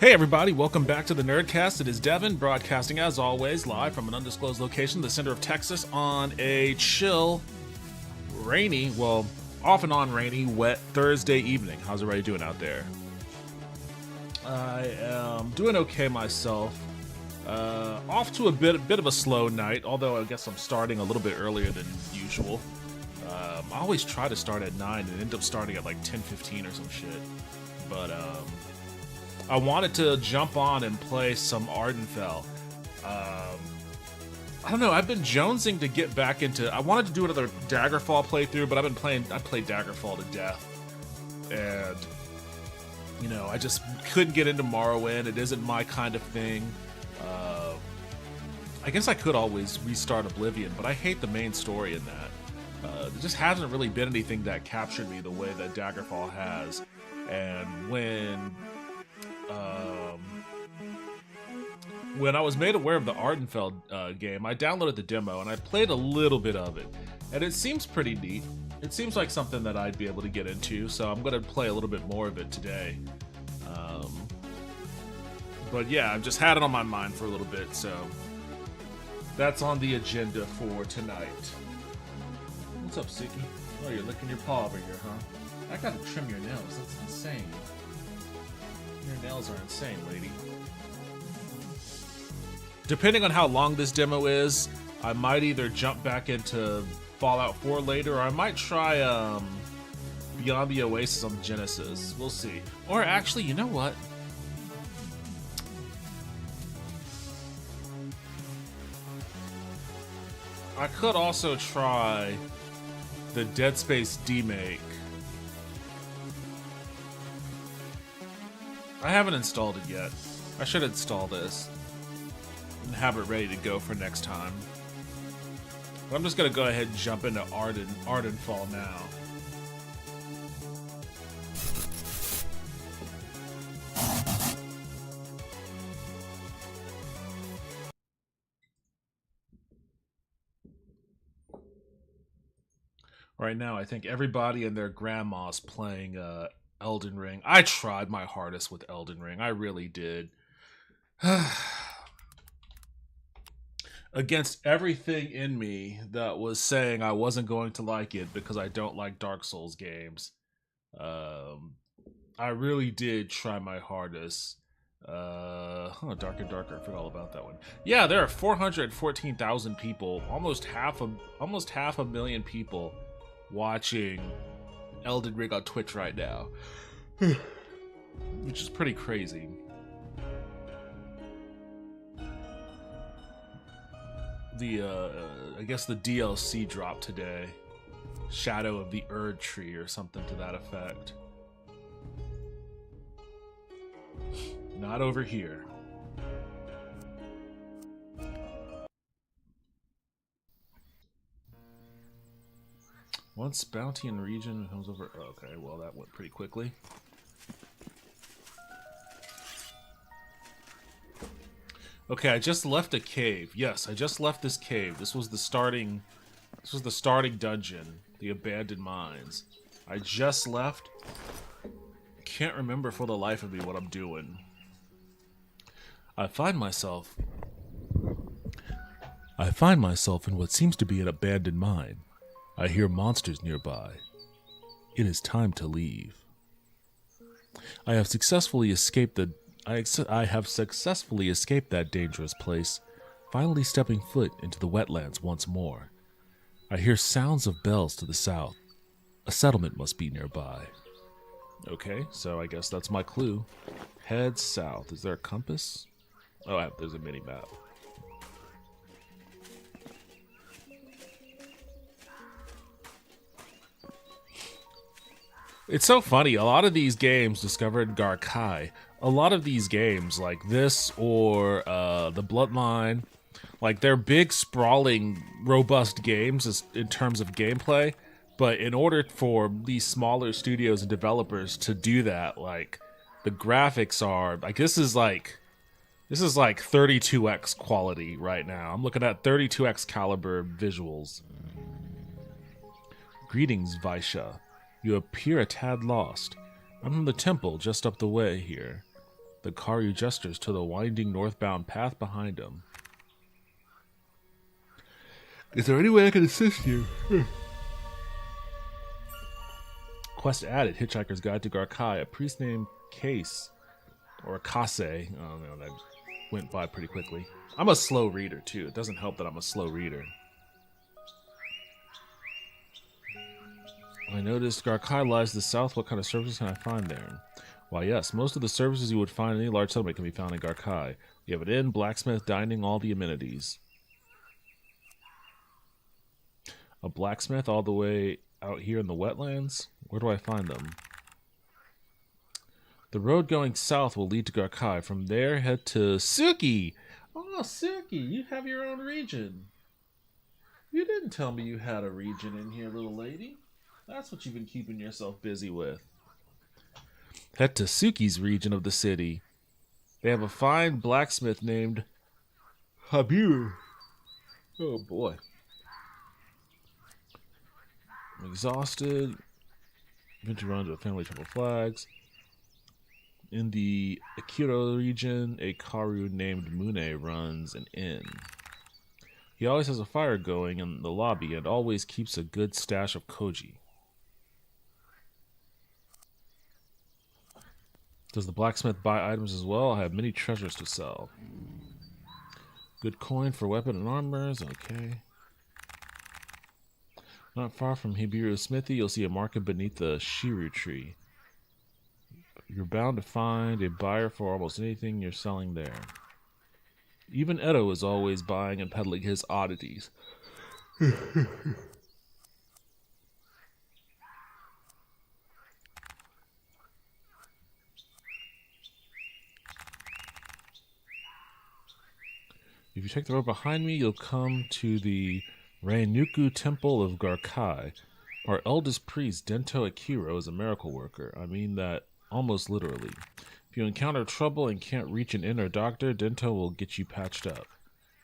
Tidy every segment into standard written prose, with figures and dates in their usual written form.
Hey everybody, welcome back to the Nerdcast. It is Devin, broadcasting as always, live from an undisclosed location, the center of Texas, on a chill, rainy, well, off and on rainy, wet Thursday evening. How's everybody doing out there? I am doing okay myself. Off to a bit of a slow night, although I guess I'm starting a little bit earlier than usual. I always try to start at 9 and end up starting at like 10:15 or some shit. But I wanted to jump on and play some Ardenfall. I don't know, I've been jonesing to get back into... I wanted to do another Daggerfall playthrough, but I played Daggerfall to death. And, you know, I just couldn't get into Morrowind. It isn't my kind of thing. I guess I could always restart Oblivion, but I hate the main story in that. There just hasn't really been anything that captured me the way that Daggerfall has. And when I was made aware of the Ardenfall game, I downloaded the demo and I played a little bit of it, and it seems pretty neat. It seems like something that I'd be able to get into, so I'm going to play a little bit more of it today. But yeah, I've just had it on my mind for a little bit, so that's on the agenda for tonight. What's up, Suki? Oh, you're licking your paw over here, huh? I gotta trim your nails, that's insane. Your nails are insane, lady. Depending on how long this demo is, I might either jump back into Fallout 4 later, or I might try Beyond the Oasis on Genesis. We'll see. Or actually, you know what? I could also try the Dead Space demake. I haven't installed it yet. I should install this and have it ready to go for next time. But I'm just gonna go ahead and jump into Ardenfall now. Right now, I think everybody and their grandma's playing Elden Ring. I tried my hardest with Elden Ring. I really did. Against everything in me that was saying I wasn't going to like it because I don't like Dark Souls games. I really did try my hardest. Darker, Darker. I forgot all about that one. Yeah, there are 414,000 people, almost half a million people watching Elden Ring on Twitch right now, which is pretty crazy. I guess the DLC dropped today. Shadow of the Erd Tree or something to that effect. Not over here. Once bounty in region comes over... Okay, well that went pretty quickly. Okay, I just left a cave. Yes, I just left this cave. This was the starting dungeon, the abandoned mines. I just left. Can't remember for the life of me what I'm doing. I find myself in what seems to be an abandoned mine. I hear monsters nearby. It is time to leave. I have successfully escaped that dangerous place, finally stepping foot into the wetlands once more. I hear sounds of bells to the south. A settlement must be nearby. Okay, so I guess that's my clue. Head south. Is there a compass? Oh, there's a mini-map. It's so funny, a lot of these games discovered Garkai. A lot of these games, like this or the Bloodline, like they're big, sprawling, robust games in terms of gameplay, but in order for these smaller studios and developers to do that, like, the graphics are, like, this is like 32x quality right now. I'm looking at 32x caliber visuals. Greetings, Vaisha. You appear a tad lost. I'm from the temple just up the way here. The Karyu gestures to the winding northbound path behind him. Is there any way I can assist you? Quest added, Hitchhiker's Guide to Garkai, a priest named Case, or Kase. Oh no, that went by pretty quickly. I'm a slow reader too. It doesn't help that I'm a slow reader. I noticed Garkai lies to the south. What kind of services can I find there? Why, yes, most of the services you would find in any large settlement can be found in Garkai. You have an inn, blacksmith, dining, all the amenities. A blacksmith all the way out here in the wetlands? Where do I find them? The road going south will lead to Garkai. From there, head to Suki! Oh, Suki, you have your own region. You didn't tell me you had a region in here, little lady. That's what you've been keeping yourself busy with. Head to Suki's region of the city. They have a fine blacksmith named Habiru. Oh boy. I'm exhausted. Venture run to a family temple flags. In the Akiro region, a Karu named Mune runs an inn. He always has a fire going in the lobby and always keeps a good stash of koji. Does the blacksmith buy items as well? I have many treasures to sell. Good coin for weapon and armors. Okay. Not far from Hibiru's smithy, you'll see a market beneath the Shiru tree. You're bound to find a buyer for almost anything you're selling there. Even Edo is always buying and peddling his oddities. If you take the road behind me, you'll come to the Reinuku Temple of Garkai. Our eldest priest, Dento Akiro, is a miracle worker. I mean that almost literally. If you encounter trouble and can't reach an inn or doctor, Dento will get you patched up.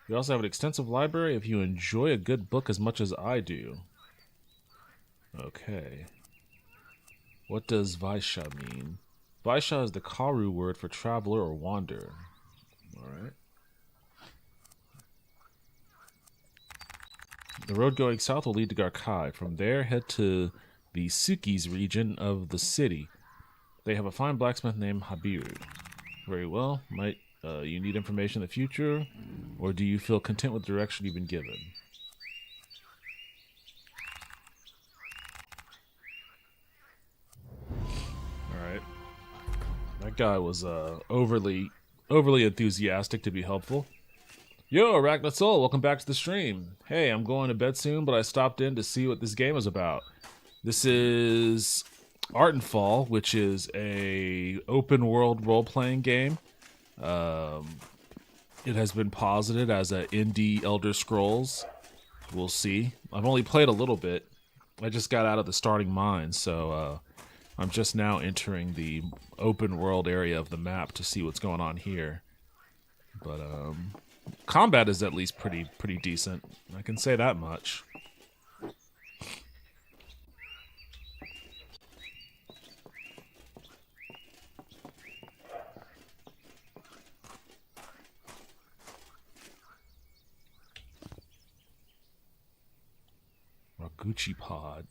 We also have an extensive library if you enjoy a good book as much as I do. Okay. What does Vaisha mean? Vaisha is the Karu word for traveler or wanderer. Alright. The road going south will lead to Garkai. From there, head to the Suki's region of the city. They have a fine blacksmith named Habiru. Very well. Might you need information in the future, or do you feel content with the direction you've been given? Alright. That guy was overly enthusiastic to be helpful. Yo, Arachnid Soul, welcome back to the stream. Hey, I'm going to bed soon, but I stopped in to see what this game is about. This is Ardenfall, which is a open world role-playing game. It has been posited as an indie Elder Scrolls. We'll see. I've only played a little bit. I just got out of the starting mine, so I'm just now entering the open world area of the map to see what's going on here. But combat is at least pretty decent. I can say that much. Raguchi pod.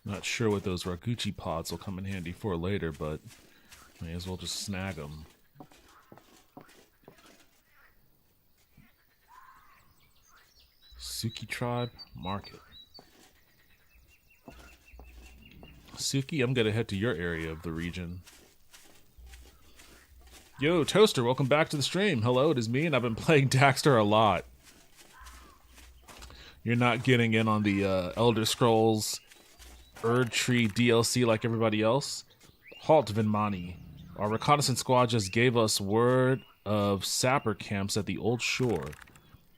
Not sure what those Raguchi pods will come in handy for later, but may as well just snag them. Suki Tribe Market. Suki, I'm gonna head to your area of the region. Yo, Toaster, welcome back to the stream. Hello, it is me, and I've been playing Daxter a lot. You're not getting in on the Elder Scrolls Erd Tree DLC like everybody else? Halt, Vinmani. Our reconnaissance squad just gave us word of sapper camps at the old shore.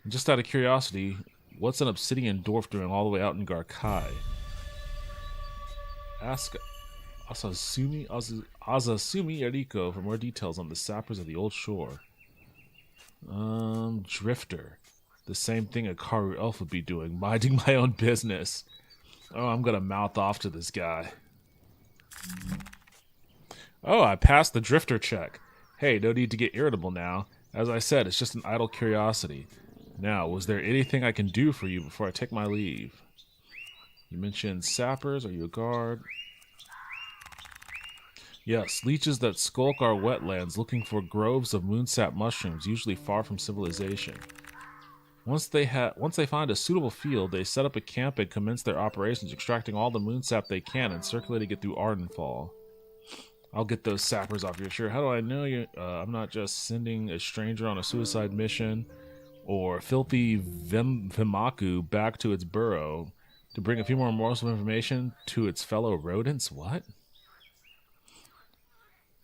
And just out of curiosity, what's an obsidian dwarf doing all the way out in Garkai? Ask Asasumi Eriko for more details on the sappers of the old shore. Drifter. The same thing a Karu elf would be doing, minding my own business. Oh, I'm gonna mouth off to this guy. Oh, I passed the drifter check. Hey, no need to get irritable now. As I said, it's just an idle curiosity. Now, was there anything I can do for you before I take my leave? You mentioned sappers. Are you a guard? Yes, leeches that skulk our wetlands looking for groves of moonsap mushrooms, usually far from civilization. Once they find a suitable field, they set up a camp and commence their operations, extracting all the moonsap they can and circulating it through Ardenfall. I'll get those sappers off your shirt. How do I know you? I'm not just sending a stranger on a suicide mission or filthy Vimaku back to its burrow to bring a few more morsels of information to its fellow rodents. What?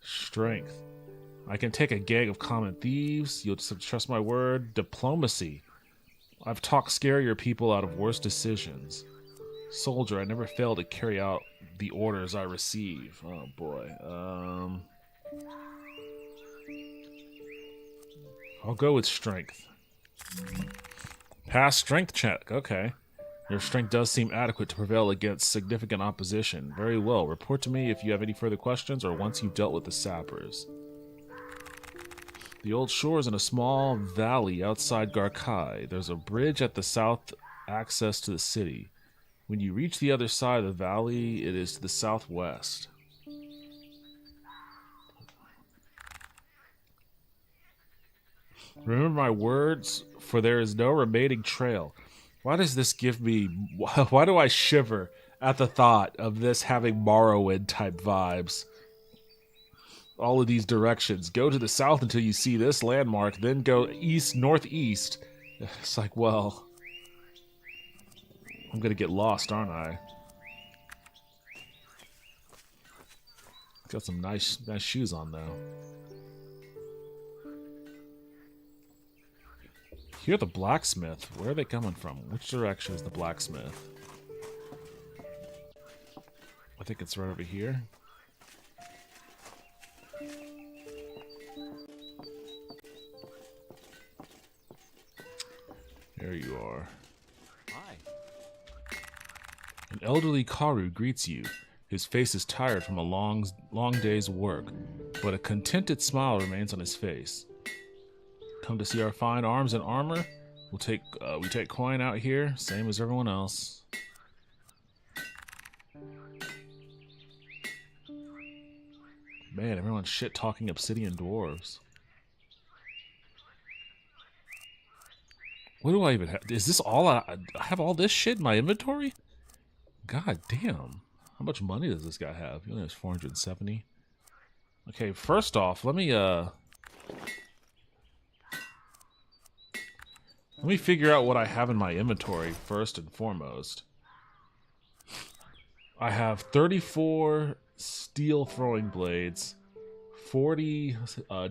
Strength. I can take a gang of common thieves. You'll just trust my word. Diplomacy. I've talked scarier people out of worse decisions. Soldier. I never fail to carry out the orders I receive. Oh boy. I'll go with strength. Pass strength check. Okay. Your strength does seem adequate to prevail against significant opposition. Very well. Report to me if you have any further questions or once you've dealt with the sappers. The old shore is in a small valley outside Garkai. There's a bridge at the south access to the city. When you reach the other side of the valley, it is to the southwest. Remember my words, for there is no remaining trail. Why does this give me... Why do I shiver at the thought of this having Morrowind-type vibes? All of these directions. Go to the south until you see this landmark, then go east, northeast. It's like, well... I'm gonna get lost, aren't I? Got some nice shoes on, though. Here, the blacksmith. Where are they coming from? Which direction is the blacksmith? I think it's right over here. There you are. Hi. An elderly Karu greets you. His face is tired from a long day's work, but a contented smile remains on his face. Come to see our fine arms and armor? We take coin out here, same as everyone else. Man, everyone's shit talking obsidian dwarves. What do I even have? Is this all I have all this shit in my inventory? God damn. How much money does this guy have? He only has 470. Okay, first off, let me figure out what I have in my inventory first and foremost. I have 34 steel throwing blades, 40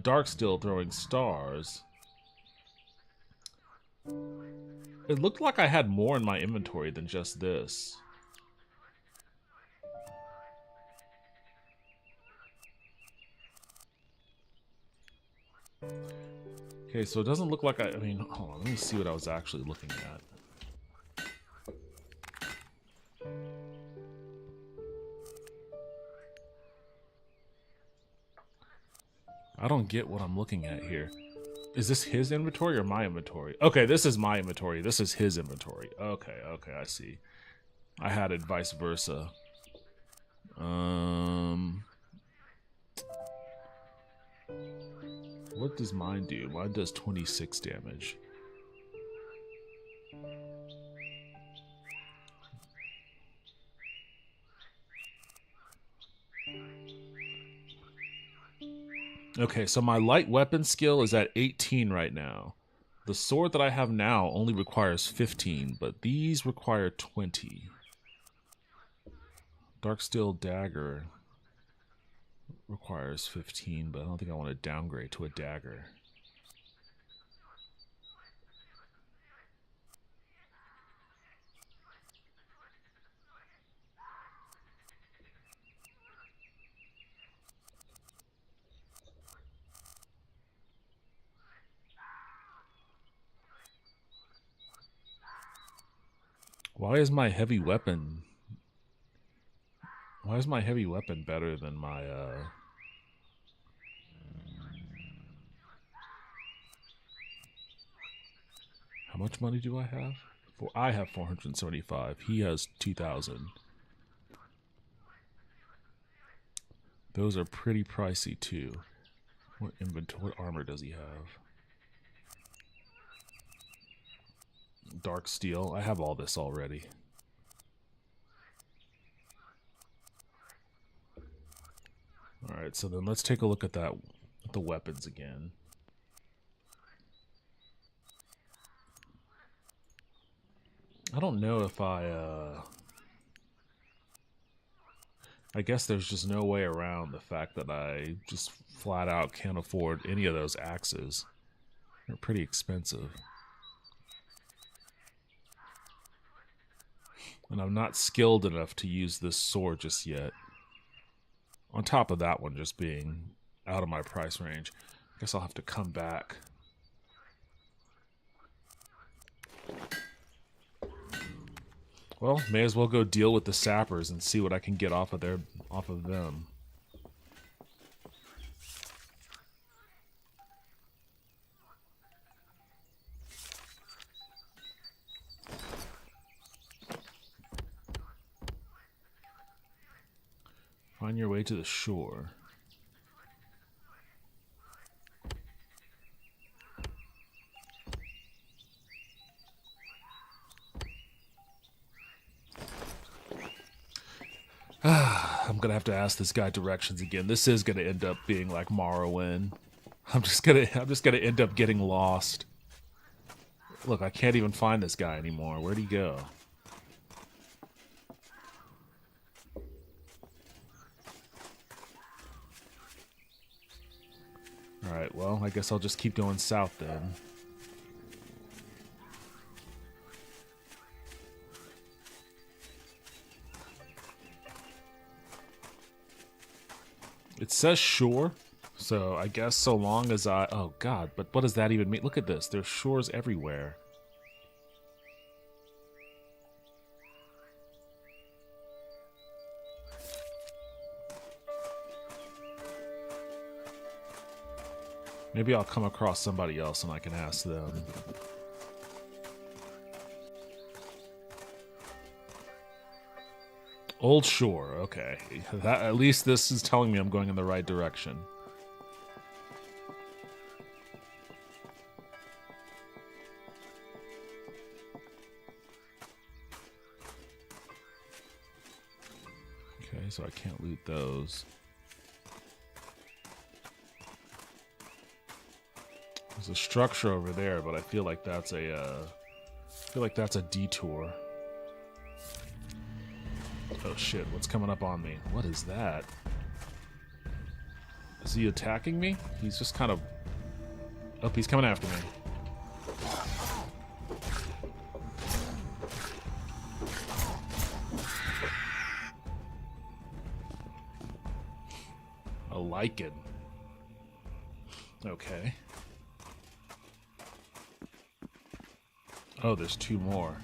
dark steel throwing stars. It looked like I had more in my inventory than just this. Okay, so it doesn't look like I mean, hold on, let me see what I was actually looking at. I don't get what I'm looking at here. Is this his inventory or my inventory? Okay, this is my inventory. This is his inventory. Okay, I see. I had it vice versa. What does mine do? Mine does 26 damage. Okay, so my light weapon skill is at 18 right now. The sword that I have now only requires 15, but these require 20. Dark steel dagger requires 15, but I don't think I want to downgrade to a dagger. Why is my heavy weapon Why is my heavy weapon better than my, How much money do I have? I have 475. He has 2,000. Those are pretty pricey, too. What inventory? What armor does he have? Dark steel. I have all this already. Alright, so then let's take a look at that, the weapons again. I don't know if I guess there's just no way around the fact that I just flat out can't afford any of those axes. They're pretty expensive. And I'm not skilled enough to use this sword just yet. On top of that one just being out of my price range. I guess I'll have to come back. Well, may as well go deal with the sappers and see what I can get off of them. Find your way to the shore. I'm gonna have to ask this guy directions again. This is gonna end up being like Morrowind. I'm just gonna end up getting lost. Look, I can't even find this guy anymore. Where'd he go? Alright, well, I guess I'll just keep going south then. It says shore, so I guess so long as I... Oh, God, but what does that even mean? Look at this. There's shores everywhere. Maybe I'll come across somebody else and I can ask them. Old Shore, okay. At least this is telling me I'm going in the right direction. Okay, so I can't loot those. There's a structure over there, but I feel like that's a detour. Oh shit, what's coming up on me? What is that? Is he attacking me? He's just kind of... Oh, he's coming after me. A lichen. Okay. Oh, there's two more.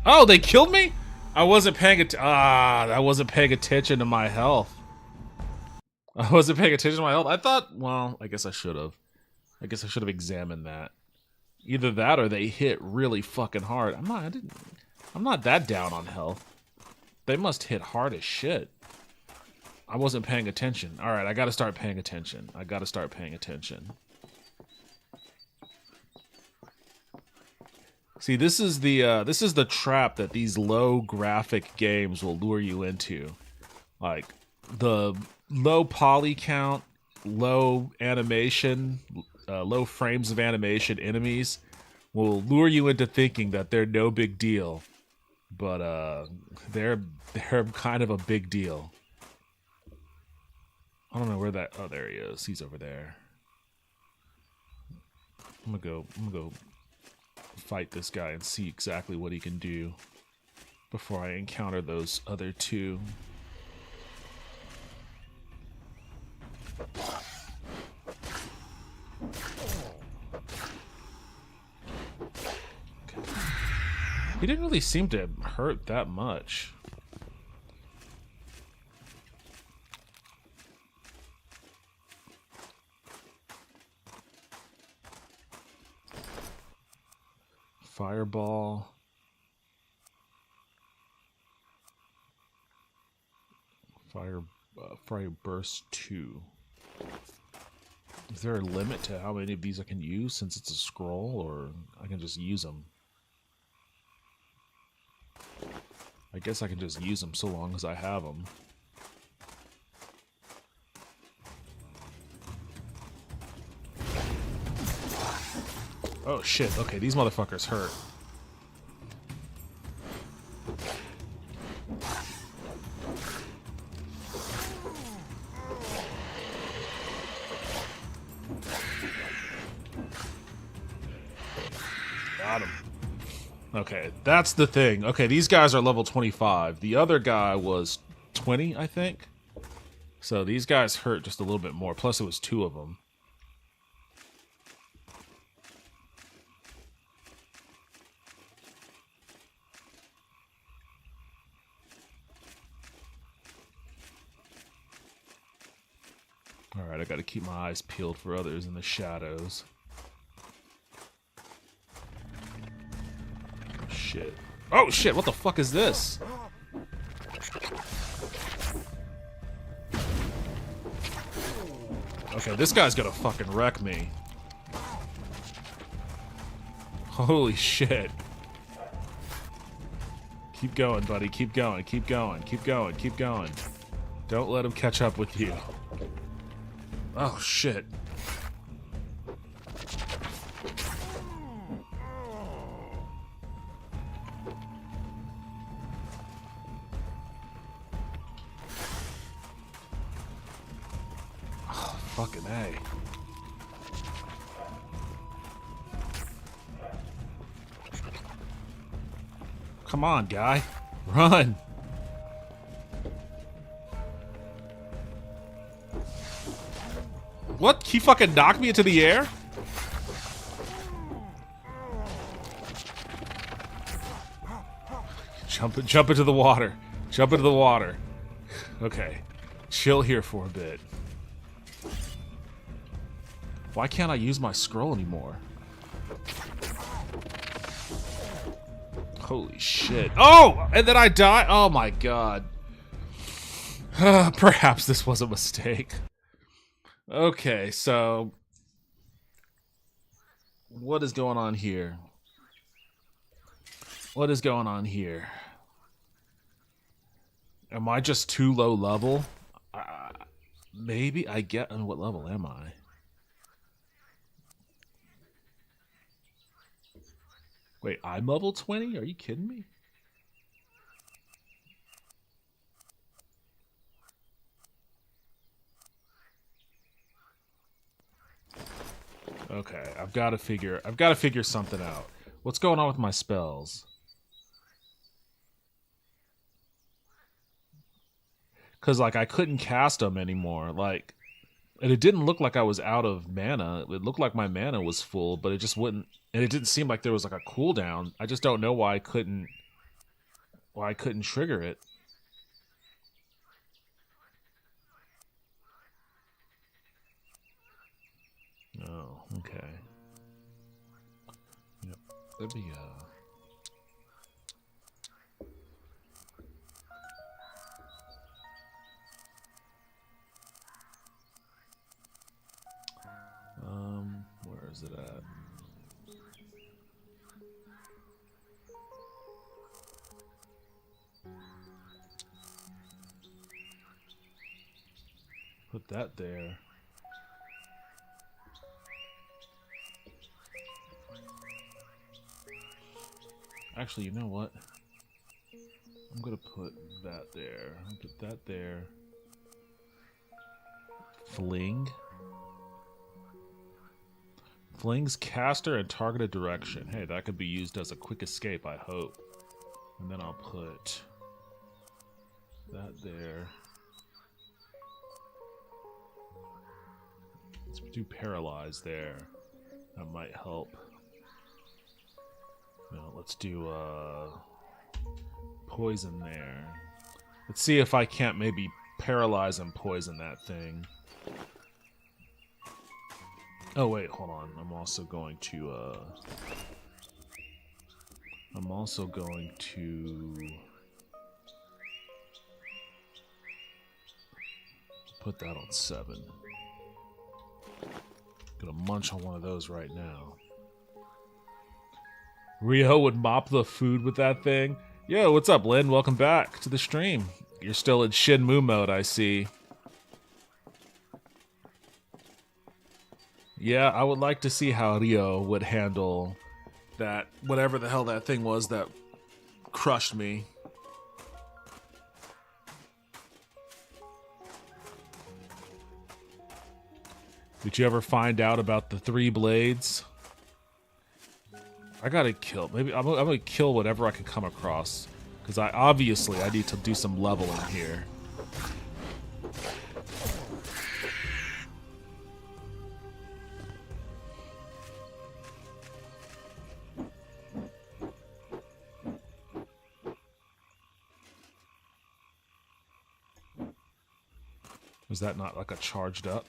Oh, they killed me? I wasn't paying attention to my health. I wasn't paying attention to my health. I thought, well, I guess I should have. I guess I should have examined that. Either that or they hit really fucking hard. I'm not that down on health. They must hit hard as shit. I wasn't paying attention. All right, I got to start paying attention. I got to start paying attention. See, this is the trap that these low graphic games will lure you into. Like the low poly count, low animation, low frames of animation enemies will lure you into thinking that they're no big deal, but they're kind of a big deal. I don't know where that... Oh, there he is. He's over there. I'm gonna go fight this guy and see exactly what he can do before I encounter those other two. He didn't really seem to hurt that much. Fireball. Fire burst 2. Is there a limit to how many of these I can use since it's a scroll, or I can just use them? I guess I can just use them so long as I have them. Oh shit, okay, these motherfuckers hurt. Got him. Okay, that's the thing. Okay, these guys are level 25. The other guy was 20, I think. So these guys hurt just a little bit more. Plus it was 2 of them. Alright, I gotta keep my eyes peeled for others in the shadows. Shit. Oh shit, what the fuck is this? Okay, this guy's gonna fucking wreck me. Holy shit. Keep going, buddy. Keep going, keep going, keep going, keep going. Don't let him catch up with you. Oh shit. Fucking A. Come on, guy. Run. What? He fucking knocked me into the air? Jump into the water. Jump into the water. Okay. Chill here for a bit. Why can't I use my scroll anymore? Holy shit. Oh! And then I die? Oh my god. Perhaps this was a mistake. Okay, so... what is going on here? What is going on here? Am I just too low level? Maybe I get... on what level am I? Wait, I'm level 20? Are you kidding me? Okay, I've got to figure something out. What's going on with my spells? Cuz like I couldn't cast them anymore. Like, and it didn't look like I was out of mana. It looked like my mana was full, but it just wouldn't, and it didn't seem like there was like a cooldown. I just don't know why I couldn't trigger it. Oh, okay. Yep. That'd be where is it at? Put that there. Actually, you know what? I'm gonna put that there. I'll put that there. Fling. Fling's caster and targeted direction. Hey, that could be used as a quick escape, I hope. And then I'll put that there. Let's do paralyze there. That might help. No, let's do poison there. Let's see if I can't maybe paralyze and poison that thing. Oh wait, hold on. I'm also going to put that on 7. Gonna munch on one of those right now. Rio would mop the food with that thing. Yo, what's up, Lynn? Welcome back to the stream. You're still in Shenmue mode, I see. Yeah, I would like to see how Rio would handle that, whatever the hell that thing was that crushed me. Did you ever find out about the 3 blades? I gotta kill. Maybe I'm gonna kill whatever I can come across, because I need to do some leveling here. Was that not like a charged up?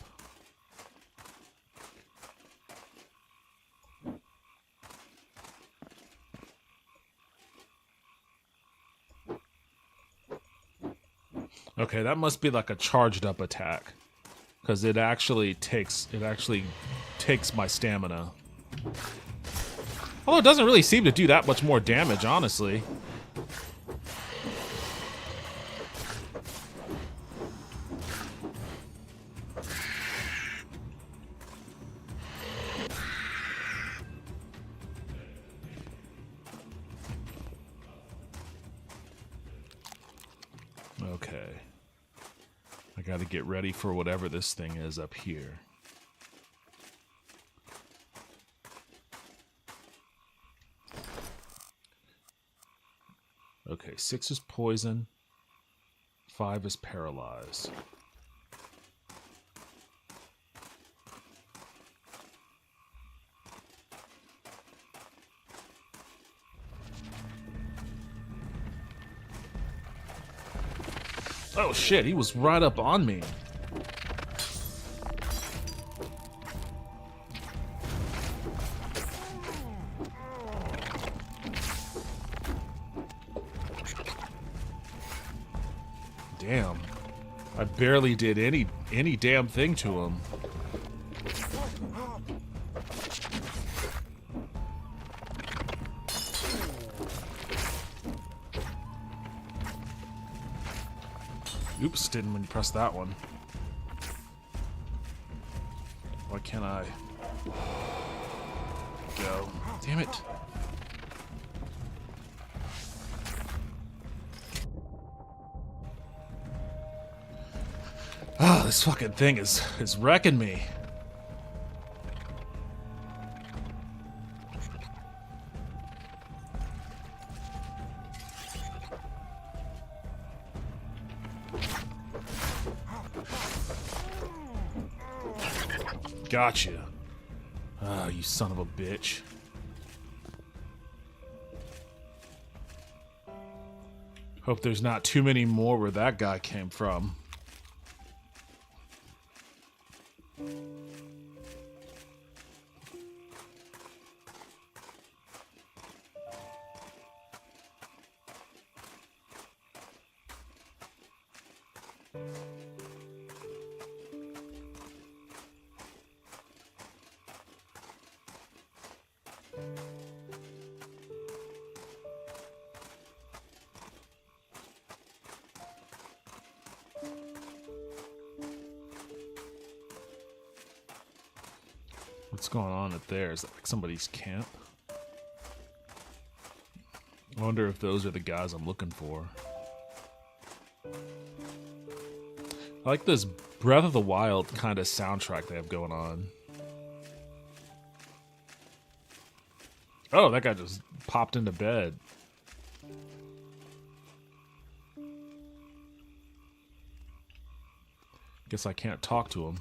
Okay, that must be like a charged up attack, because it actually takes my stamina. Although it doesn't really seem to do that much more damage, honestly. Okay. I gotta get ready for whatever this thing is up here. Okay, 6 is poison. 5 is paralyzed. Oh shit, he was right up on me. Damn. I barely did any damn thing to him. Oops, didn't mean to press that one. Why can't I go? Damn it. Ah, this fucking thing is wrecking me. Gotcha. Ah, you son of a bitch. Hope there's not too many more where that guy came from. What's going on up there? Is that like somebody's camp? I wonder if those are the guys I'm looking for. I like this Breath of the Wild kind of soundtrack they have going on. Oh, that guy just popped into bed. Guess I can't talk to him.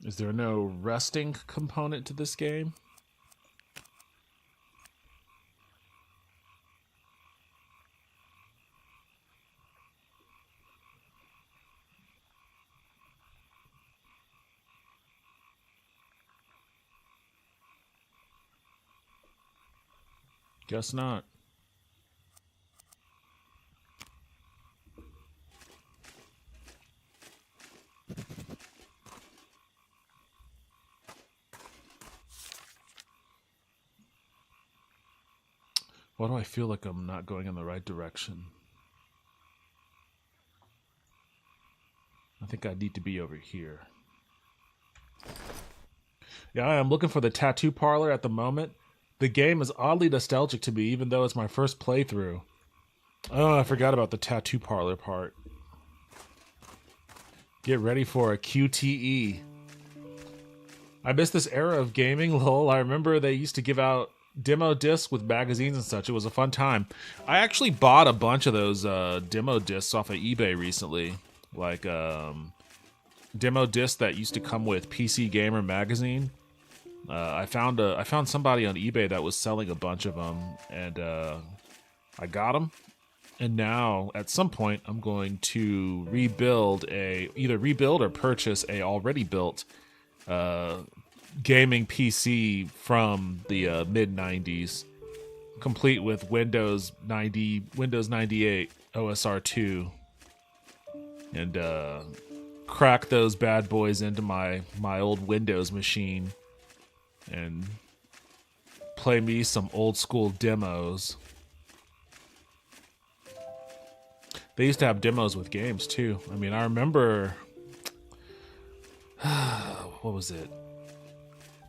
Is there no resting component to this game? Guess not. Why do I feel like I'm not going in the right direction? I think I need to be over here. Yeah, I'm looking for the tattoo parlor at the moment. The game is oddly nostalgic to me, even though it's my first playthrough. Oh, I forgot about the tattoo parlor part. Get ready for a QTE. I miss this era of gaming, lol. I remember they used to give out demo discs with magazines and such. It was a fun time. I actually bought a bunch of those demo discs off of eBay recently. Like demo discs that used to come with PC Gamer magazine. I found somebody on eBay that was selling a bunch of them, and I got them. And now, at some point, I'm going to either rebuild or purchase a already built gaming PC from the mid '90s, complete with Windows 90, Windows 98, OSR2, and crack those bad boys into my old Windows machine and play me some old school demos. They used to have demos with games too. I mean, I remember what was it?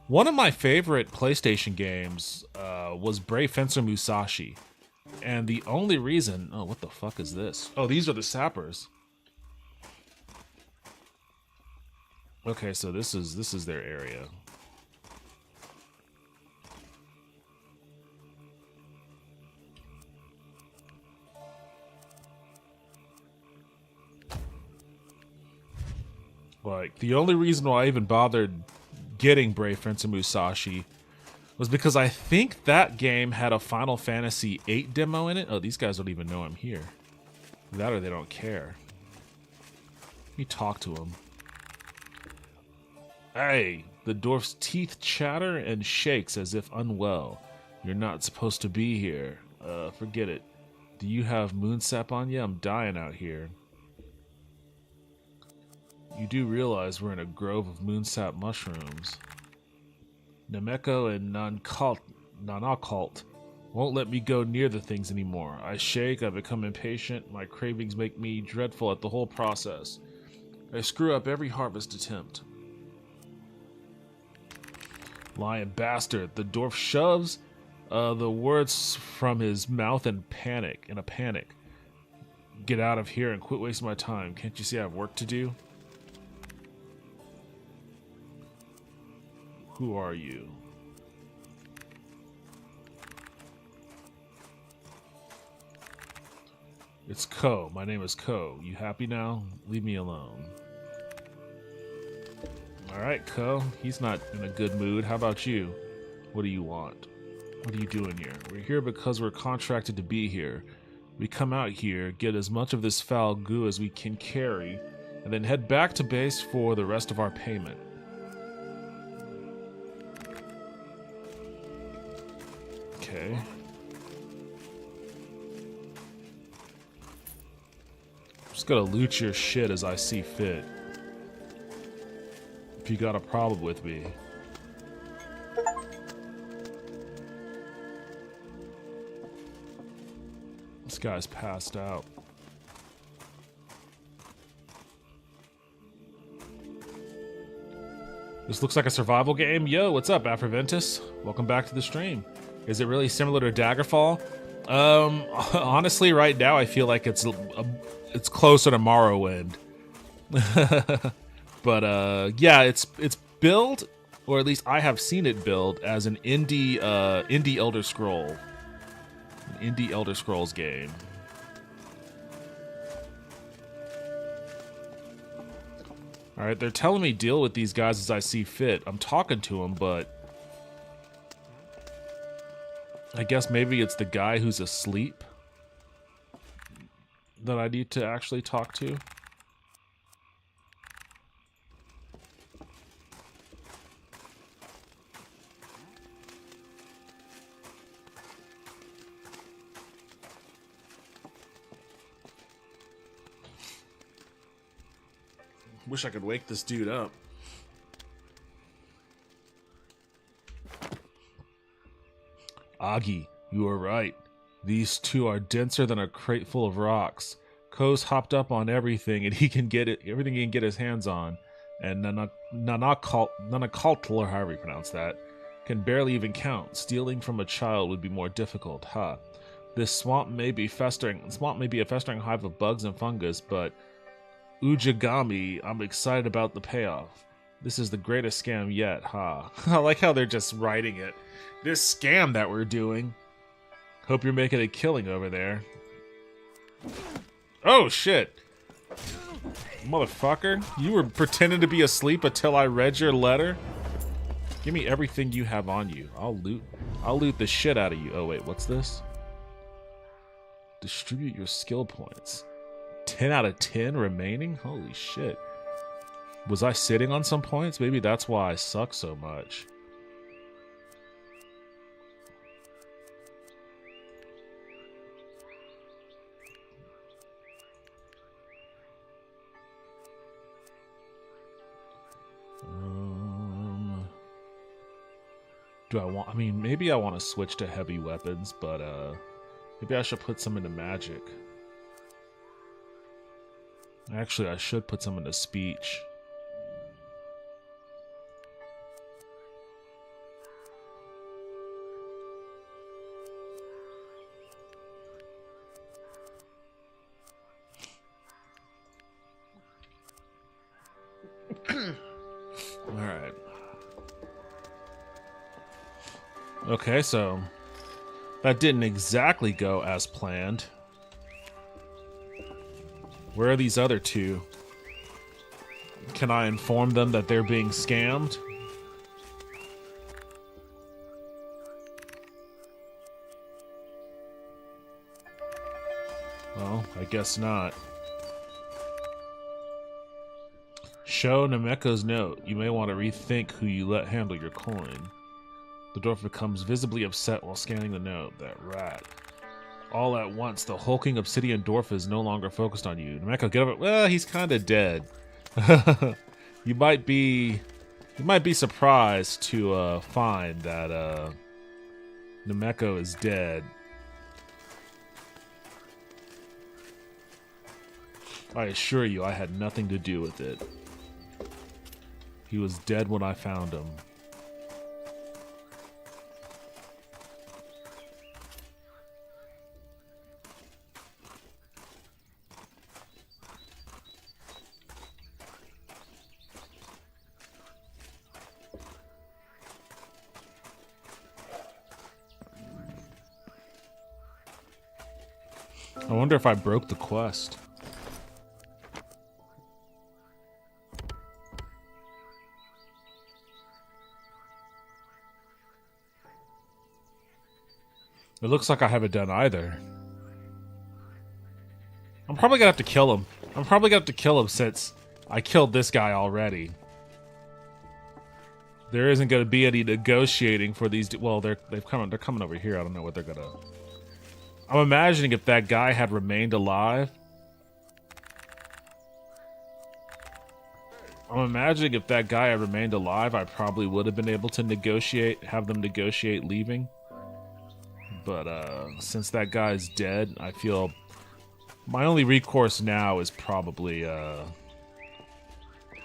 One of my favorite PlayStation games was Brave Fencer Musashi. And the only reason... Oh, what the fuck is this? Oh, these are the sappers. Okay, so this is their area. Like, the only reason why I even bothered getting Brave Fencer Musashi was because I think that game had a Final Fantasy VIII demo in it. Oh, these guys don't even know I'm here. That or they don't care. Let me talk to them. Hey, the dwarf's teeth chatter and shakes as if unwell. You're not supposed to be here. Forget it. Do you have moonsap on you? I'm dying out here. You do realize we're in a grove of moonsap mushrooms. Nameko and non-occult won't let me go near the things anymore. I shake, I become impatient, my cravings make me dreadful at the whole process. I screw up every harvest attempt. Lying bastard. The dwarf shoves the words from his mouth in a panic. Get out of here and quit wasting my time. Can't you see I have work to do? Who are you? It's Ko. My name is Ko. You happy now? Leave me alone. Alright, Ko. He's not in a good mood. How about you? What do you want? What are you doing here? We're here because we're contracted to be here. We come out here, get as much of this foul goo as we can carry, and then head back to base for the rest of our payment. Okay. I'm just gonna loot your shit as I see fit. If you got a problem with me. This guy's passed out. This looks like a survival game. Yo, what's up, Aphroventus? Welcome back to the stream. Is it really similar to Daggerfall? Honestly, right now I feel like it's closer to Morrowind. But yeah, it's billed, or at least I have seen it billed as an indie Elder Scroll, an indie Elder Scrolls game. Alright, they're telling me deal with these guys as I see fit. I'm talking to them, but I guess maybe it's the guy who's asleep that I need to actually talk to. Wish I could wake this dude up. Agi, you are right. These two are denser than a crate full of rocks. Ko's hopped up on everything, and he can get it. Everything he can get his hands on, and Nanakalt, or however you pronounce that, can barely even count. Stealing from a child would be more difficult. Ha! This swamp may be festering. Swamp may be a festering hive of bugs and fungus, but Ujigami, I'm excited about the payoff. This is the greatest scam yet. Ha! I like how they're just writing it. This scam that we're doing. Hope you're making a killing over there. Oh, shit. Motherfucker. You were pretending to be asleep until I read your letter? Give me everything you have on you. I'll loot the shit out of you. Oh, wait, what's this? Distribute your skill points. 10 out of 10 remaining? Holy shit. Was I sitting on some points? Maybe that's why I suck so much. I mean, maybe I want to switch to heavy weapons, but maybe I should put some into magic. Actually, I should put some into speech. Alright. Okay, so that didn't exactly go as planned. Where are these other two? Can I inform them that they're being scammed? Well, I guess not. Show Nameko's note. You may want to rethink who you let handle your coin. The dwarf becomes visibly upset while scanning the note. That rat. All at once, the hulking obsidian dwarf is no longer focused on you. Nameko, get over it. Well, he's kind of dead. You might be surprised to find that Nameko is dead. I assure you, I had nothing to do with it. He was dead when I found him. I wonder if I broke the quest. It looks like I haven't done either. I'm probably gonna have to kill him. Since I killed this guy already. There isn't gonna be any negotiating for these. Well, they're coming over here. I don't know what they're gonna. I'm imagining if that guy had remained alive. I probably would have been able to have them negotiate leaving. But since that guy's dead, I feel my only recourse now is probably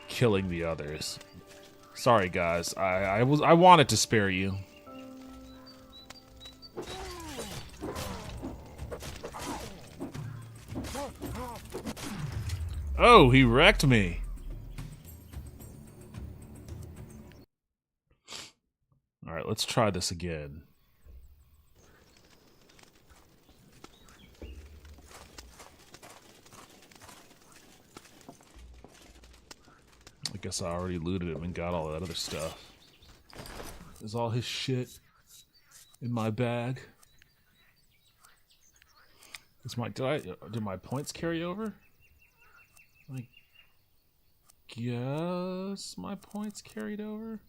killing the others. Sorry, guys. I wanted to spare you. Oh, he wrecked me. All right, let's try this again. guess I already looted him and got all that other stuff. Is all his shit in my bag? Did my points carry over? I guess my points carried over.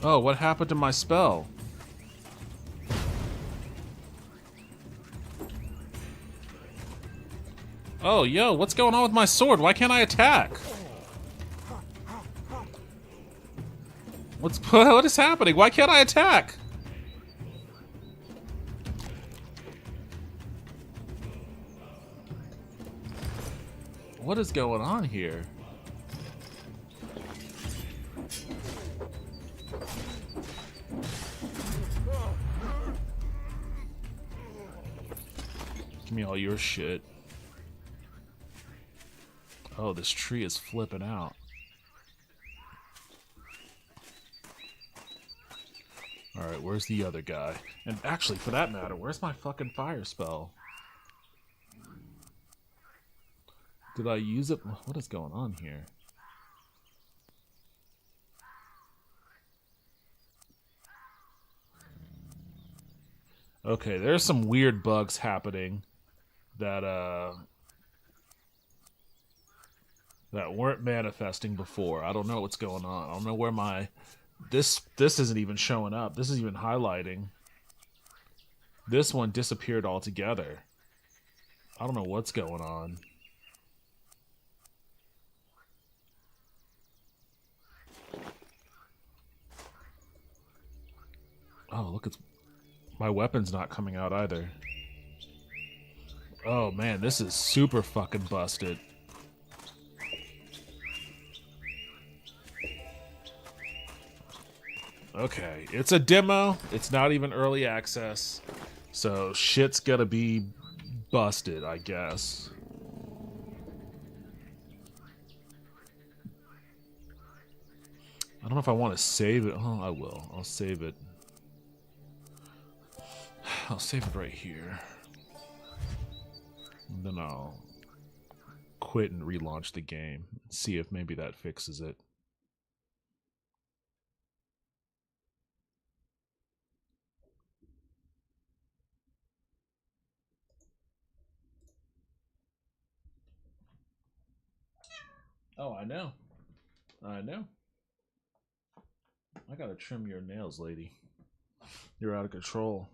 Oh, what happened to my spell? Oh, yo, what's going on with my sword? Why can't I attack? What is happening? Why can't I attack? What is going on here? Give me all your shit. Oh, this tree is flipping out. Alright, where's the other guy? And actually, for that matter, where's my fucking fire spell? Did I use it? What is going on here? Okay, there's some weird bugs happening that weren't manifesting before. I don't know what's going on. I don't know where my this isn't even showing up. This isn't even highlighting. This one disappeared altogether. I don't know what's going on. Oh, look, it's my weapon's not coming out either. Oh man, this is super fucking busted. Okay, it's a demo. It's not even early access. So shit's gonna be busted, I guess. I don't know if I want to save it. Oh, I will. I'll save it. I'll save it right here. And then I'll quit and relaunch the game. See if maybe that fixes it. Oh, I know. I know. I gotta trim your nails, lady. You're out of control.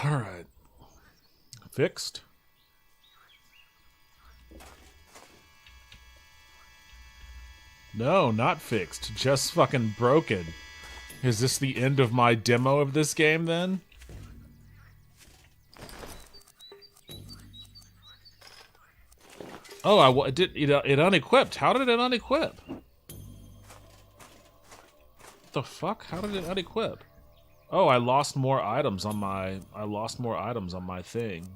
Alright. Fixed? No, not fixed. Just fucking broken. Is this the end of my demo of this game, then? Oh, it unequipped. How did it unequip? What the fuck? How did it unequip? Oh, I lost more items on my thing.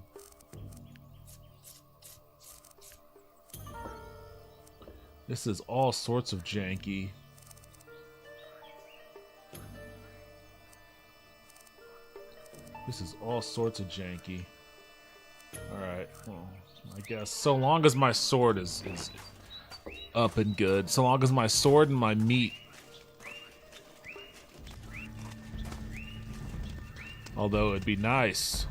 This is all sorts of janky. This is all sorts of janky. Alright, well, I guess so long as my sword is up and good. So long as my sword and my meat. Although it'd be nice.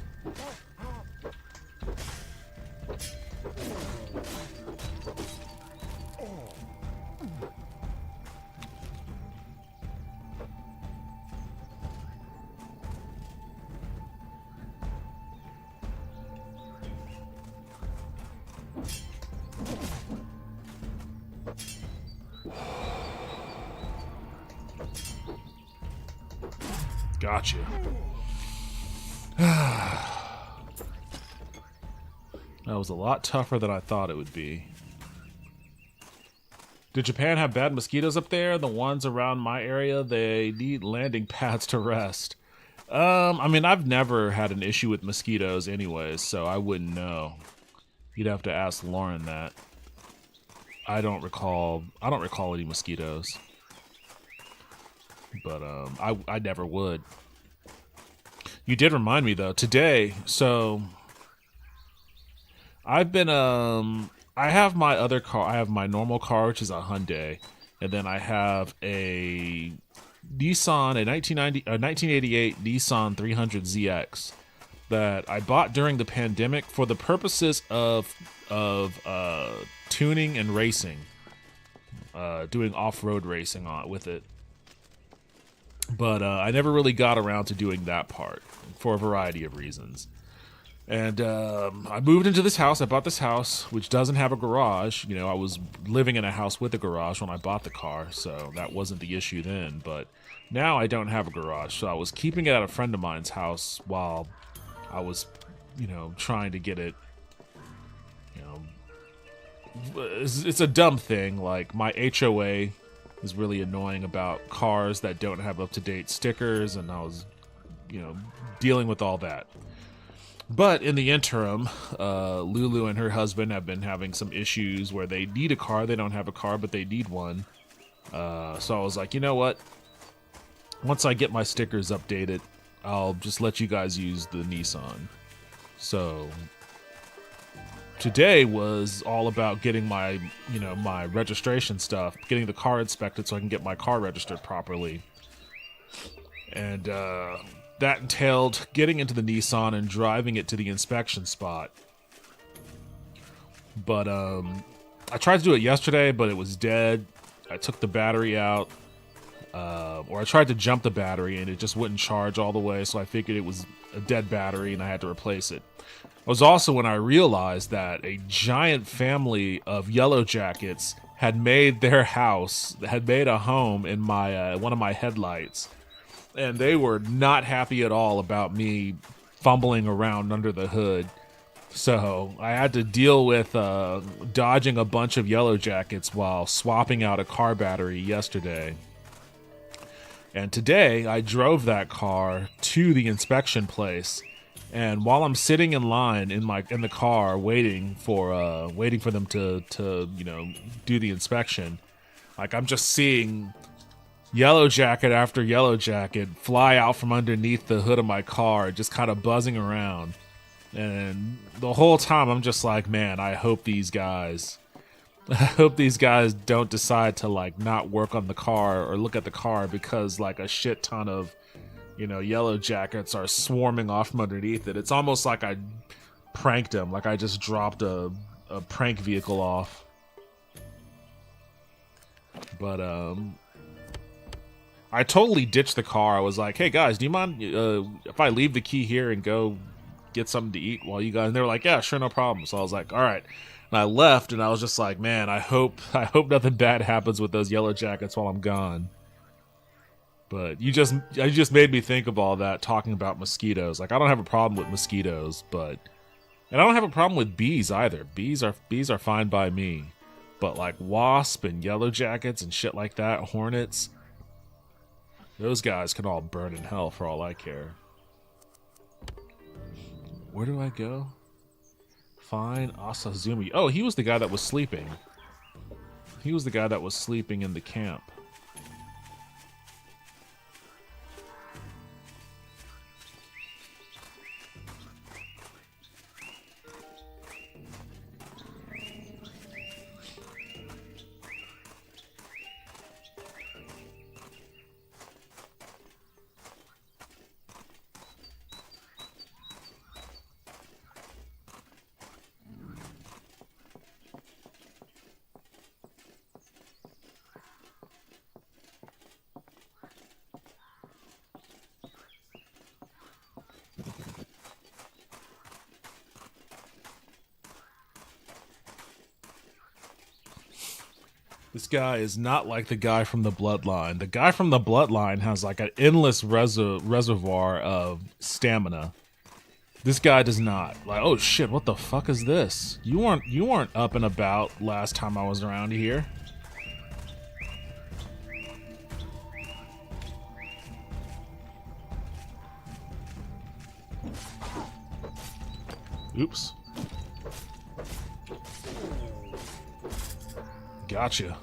Gotcha. That was a lot tougher than I thought it would be. Did Japan have bad mosquitoes up there? The ones around my area, they need landing pads to rest. I mean, I've never had an issue with mosquitoes anyways, so I wouldn't know. You'd have to ask Lauren that. I don't recall any mosquitoes. But I never would. You did remind me though, today, so I've been I have my other car. I have my normal car, which is a Hyundai, and then I have a Nissan, a 1988 Nissan 300ZX that I bought during the pandemic for the purposes of tuning and racing, doing off-road racing with it. But I never really got around to doing that part for a variety of reasons. And I moved into this house. I bought this house, which doesn't have a garage. You know, I was living in a house with a garage when I bought the car, so that wasn't the issue then. But now I don't have a garage, so I was keeping it at a friend of mine's house while I was, you know, trying to get it, you know... It's a dumb thing. Like, my HOA is really annoying about cars that don't have up-to-date stickers, and I was, you know, dealing with all that. But in the interim, Lulu and her husband have been having some issues where they need a car. They don't have a car, but they need one. So I was like, you know what? Once I get my stickers updated, I'll just let you guys use the Nissan. So today was all about getting my, you know, my registration stuff, getting the car inspected so I can get my car registered properly. And that entailed getting into the Nissan and driving it to the inspection spot. But I tried to do it yesterday, but it was dead. I took the battery out, or I tried to jump the battery and it just wouldn't charge all the way, so I figured it was a dead battery and I had to replace it. It was also when I realized that a giant family of yellow jackets had made their house, had made a home in my one of my headlights. And they were not happy at all about me fumbling around under the hood. So I had to deal with dodging a bunch of yellow jackets while swapping out a car battery yesterday. And today I drove that car to the inspection place. And while I'm sitting in line in the car waiting for them to you know, do the inspection, like, I'm just seeing yellow jacket after yellow jacket fly out from underneath the hood of my car, just kind of buzzing around. And the whole time I'm just like, man, I hope these guys don't decide to, like, not work on the car or look at the car because, like, a shit ton of, you know, yellow jackets are swarming off from underneath it. It's almost like I pranked them, like I just dropped a prank vehicle off. But I totally ditched the car. I was like, hey guys, do you mind if I leave the key here and go get something to eat while you guys... And they were like, yeah, sure, no problem. So I was like, all right. And I left, and I was just like, man, I hope nothing bad happens with those yellow jackets while I'm gone. But you just made me think of all that, talking about mosquitoes. Like, I don't have a problem with mosquitoes, and I don't have a problem with bees either. Bees are fine by me. But like wasp and yellow jackets and shit like that, hornets, those guys can all burn in hell for all I care. Where do I go? Find Asazumi. Oh, he was the guy that was sleeping. He was the guy that was sleeping in the camp. This guy is not like the guy from the Bloodline. The guy from the Bloodline has like an endless reservoir of stamina. This guy does not. Like, oh shit, what the fuck is this? You weren't up and about last time I was around here. Oops. Gotcha.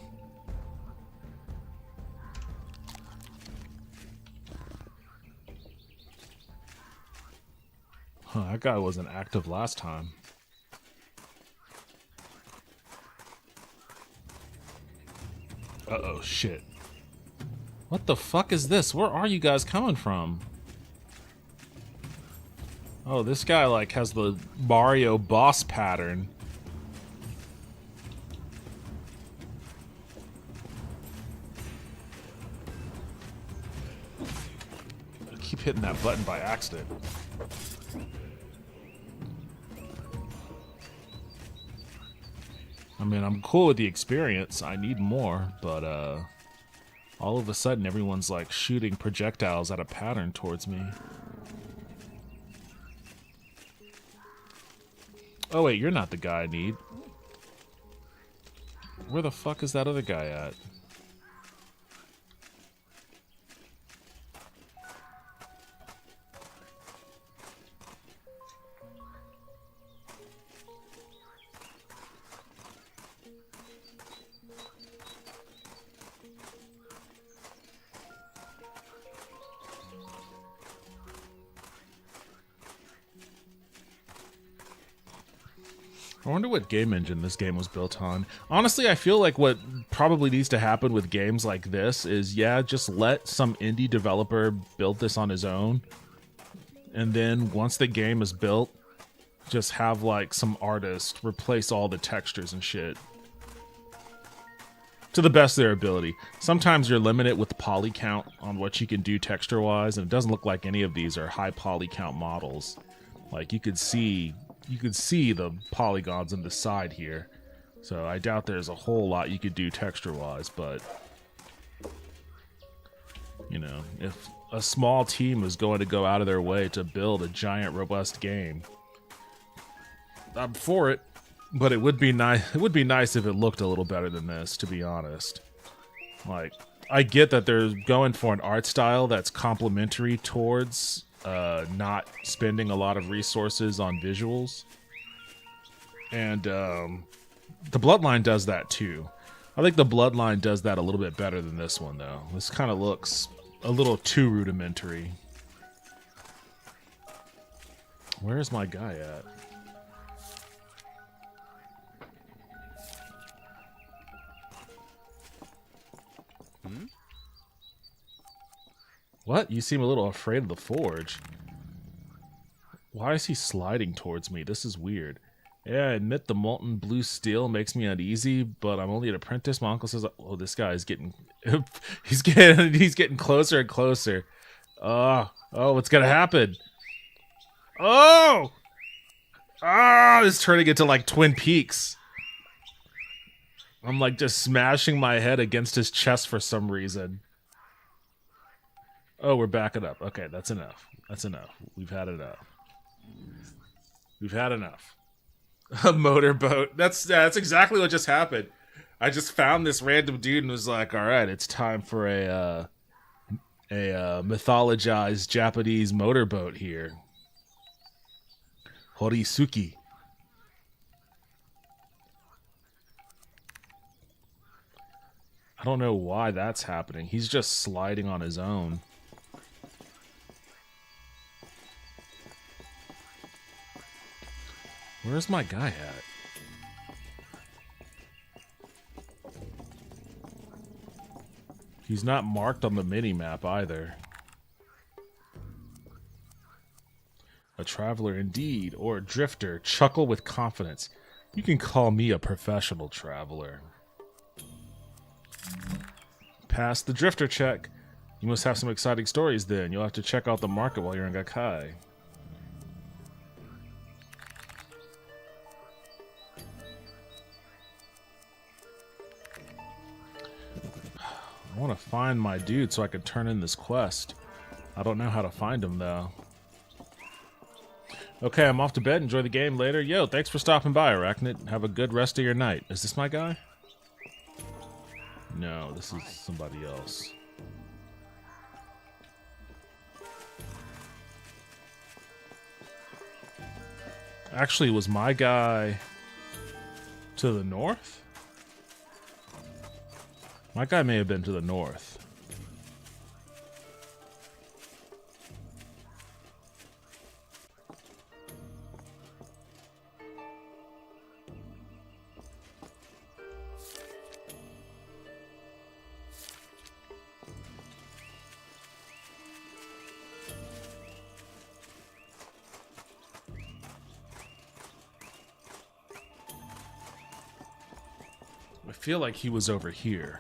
Huh, that guy wasn't active last time. Uh-oh, shit. What the fuck is this? Where are you guys coming from? Oh, this guy, like, has the Mario boss pattern. I keep hitting that button by accident. I mean, I'm cool with the experience. I need more, but, all of a sudden, everyone's, like, shooting projectiles at a pattern towards me. Oh, wait, you're not the guy I need. Where the fuck is that other guy at? I wonder what game engine this game was built on. Honestly, I feel like what probably needs to happen with games like this is, yeah, just let some indie developer build this on his own. And then once the game is built, just have like some artist replace all the textures and shit. To the best of their ability. Sometimes you're limited with poly count on what you can do texture-wise, and it doesn't look like any of these are high poly count models. Like, you could see the polygons on the side here. So I doubt there's a whole lot you could do texture-wise, but, you know, if a small team is going to go out of their way to build a giant, robust game, I'm for it. But it would be nice. It would be nice if it looked a little better than this, to be honest. Like, I get that they're going for an art style that's complementary towards not spending a lot of resources on visuals, and the Bloodline does that too. I think the Bloodline does that a little bit better than this one, though. This kind of looks a little too rudimentary. Where's my guy at? What? You seem a little afraid of the forge. Why is he sliding towards me? This is weird. Yeah, I admit the molten blue steel makes me uneasy, but I'm only an apprentice. My uncle says, "Oh, this guy is getting, he's getting closer and closer." Oh, what's gonna happen? Oh, it's turning into like Twin Peaks. I'm like just smashing my head against his chest for some reason. Oh, we're backing up. Okay, that's enough. That's enough. We've had enough. We've had enough. A motorboat. That's exactly what just happened. I just found this random dude and was like, all right, it's time for a mythologized Japanese motorboat here. Horisuki. I don't know why that's happening. He's just sliding on his own. Where's my guy at? He's not marked on the mini-map either. A traveler indeed, or a drifter. Chuckle with confidence. You can call me a professional traveler. Pass the drifter check. You must have some exciting stories then. You'll have to check out the market while you're in Gakkai. I want to find my dude so I can turn in this quest. I don't know how to find him, though. Okay, I'm off to bed. Enjoy the game later. Yo, thanks for stopping by, Arachnid. Have a good rest of your night. Is this my guy? No, this is somebody else. Actually, was my guy to the north? My guy may have been to the north. I feel like he was over here.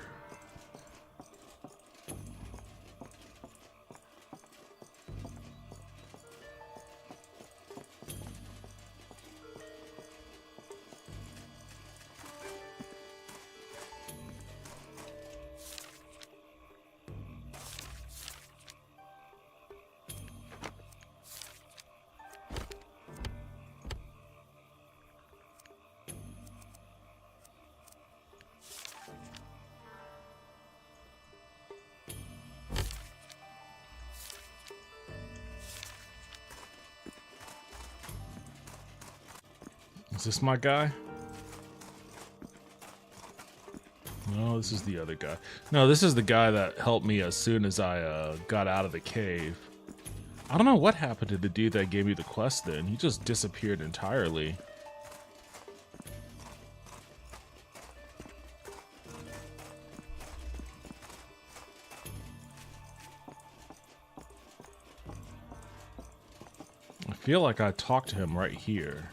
Is this my guy? No, this is the other guy. No, this is the guy that helped me as soon as I got out of the cave. I don't know what happened to the dude that gave me the quest then. He just disappeared entirely. I feel like I talked to him right here.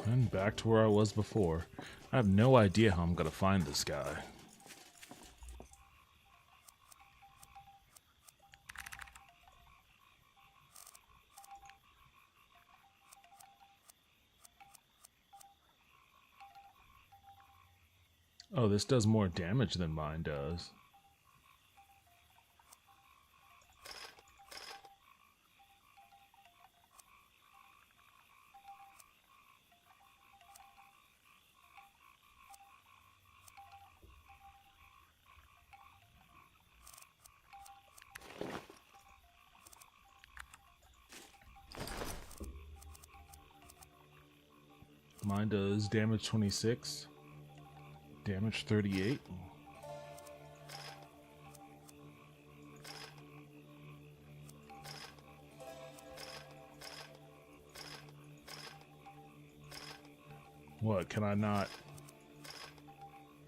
And back to where I was before. I have no idea how I'm gonna find this guy. Oh, this does more damage than mine does. Mine does damage 26, damage 38. What, can I not?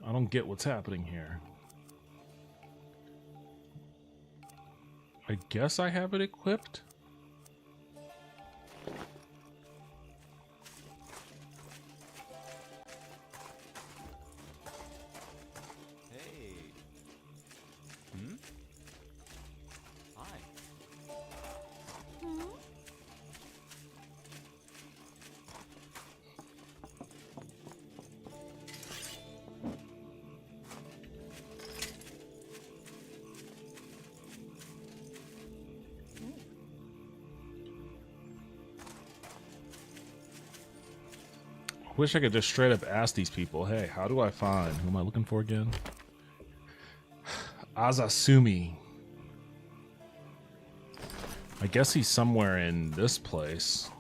I don't get what's happening here. I guess I have it equipped? Wish I could just straight up ask these people, hey, how do I find, who am I looking for again? Azasumi. I guess he's somewhere in this place.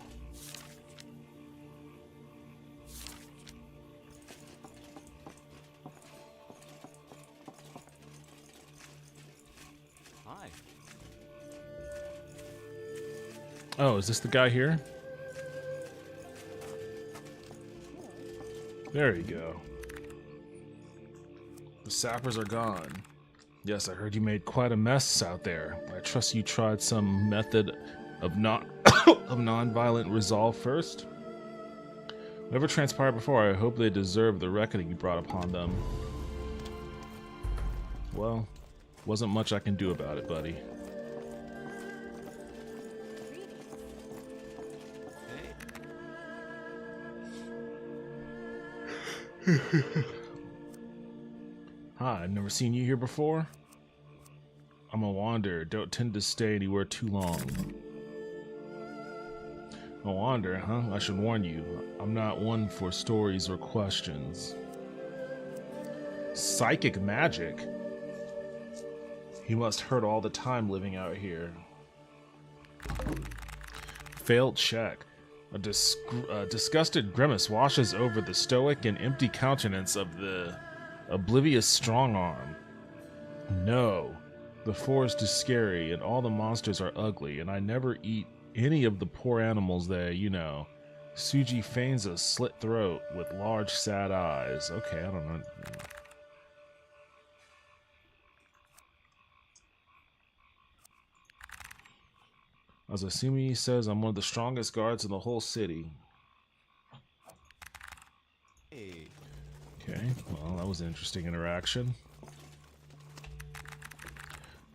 Oh, is this the guy here? There you go. The sappers are gone. Yes, I heard you made quite a mess out there. I trust you tried some method of non-violent resolve first. Whatever transpired before, I hope they deserve the reckoning you brought upon them. Well, wasn't much I can do about it, buddy. Hi, I've never seen you here before. I'm a wanderer, don't tend to stay anywhere too long. A wanderer, huh? I should warn you, I'm not one for stories or questions. Psychic magic? He must hurt all the time living out here. Failed check. A disgusted grimace washes over the stoic and empty countenance of the oblivious strong-arm. No, the forest is scary and all the monsters are ugly, and I never eat any of the poor animals there, you know. Suji feigns a slit throat with large sad eyes. Okay, I don't know. Azasumi says I'm one of the strongest guards in the whole city. Hey. Okay, well, that was an interesting interaction.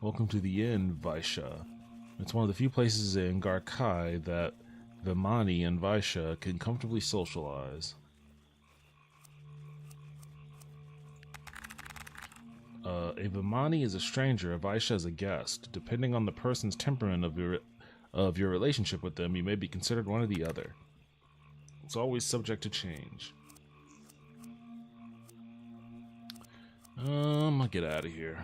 Welcome to the inn, Vaisha. It's one of the few places in Garkai that Vimani and Vaisha can comfortably socialize. A Vimani is a stranger, a Vaisha is a guest. Depending on the person's temperament of your relationship with them, you may be considered one or the other. It's always subject to change. I'll get out of here.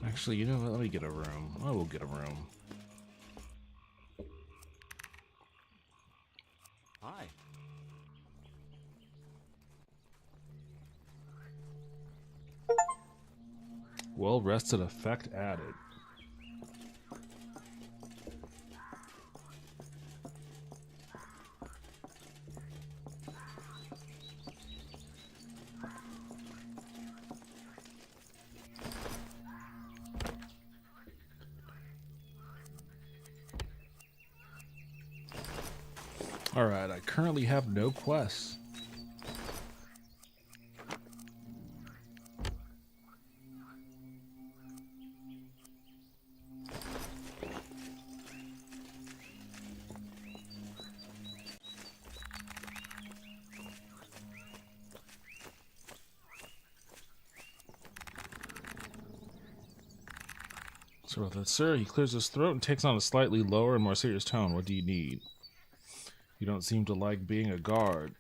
Actually, you know what? Let me get a room. I will get a room. Hi. Well rested effect added. Alright, I currently have no quests. Sorry about that, sir. He clears his throat and takes on a slightly lower and more serious tone. What do you need? You don't seem to like being a guard.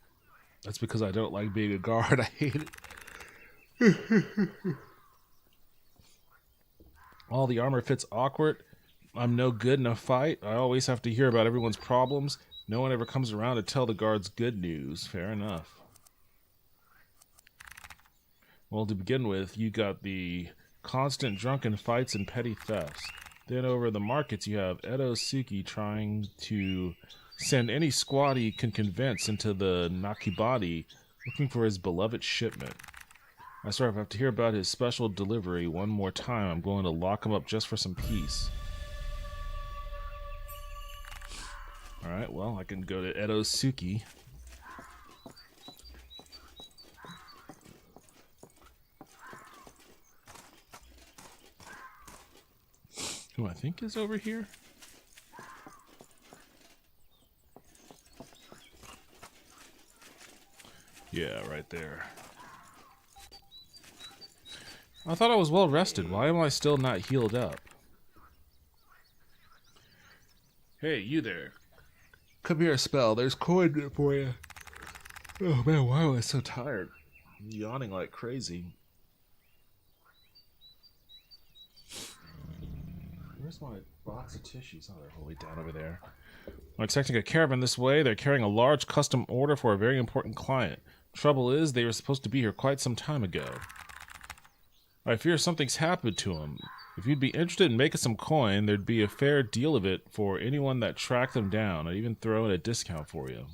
That's because I don't like being a guard. I hate it. All the armor fits awkward. I'm no good in a fight. I always have to hear about everyone's problems. No one ever comes around to tell the guards good news. Fair enough. Well, to begin with, you got the constant drunken fights and petty thefts. Then over the markets, you have Edo Suki trying to send any squad he can convince into the Nakibati looking for his beloved shipment. I swear if I have to hear about his special delivery one more time, I'm going to lock him up just for some peace. Alright, well, I can go to Edo Suki. Who I think is over here? Yeah, right there. I thought I was well rested. Why am I still not healed up? Hey, you there. Come here, spell. There's coin for you. Oh man, why am I so tired? I'm yawning like crazy. Where's my box of tissues? Oh, they're all the way down over there. I'm expecting a caravan this way. They're carrying a large custom order for a very important client. Trouble is, they were supposed to be here quite some time ago. I fear something's happened to them. If you'd be interested in making some coin, there'd be a fair deal of it for anyone that tracked them down. I'd even throw in a discount for you.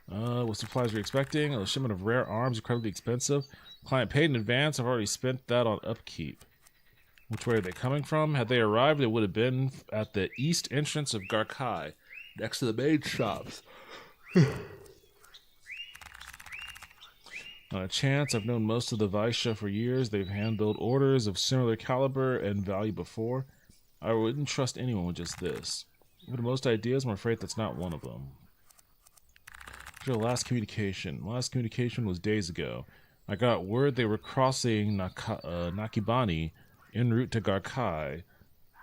What supplies are you expecting? A shipment of rare arms, incredibly expensive. Client paid in advance. I've already spent that on upkeep. Which way are they coming from? Had they arrived, it would have been at the east entrance of Garkai, next to the maid shops. Not a chance. I've known most of the Vaishya for years. They've hand-built orders of similar caliber and value before. I wouldn't trust anyone with just this. With most ideas, I'm afraid that's not one of them. Your last communication. Last communication was days ago. I got word they were crossing Nakibani en route to Garkai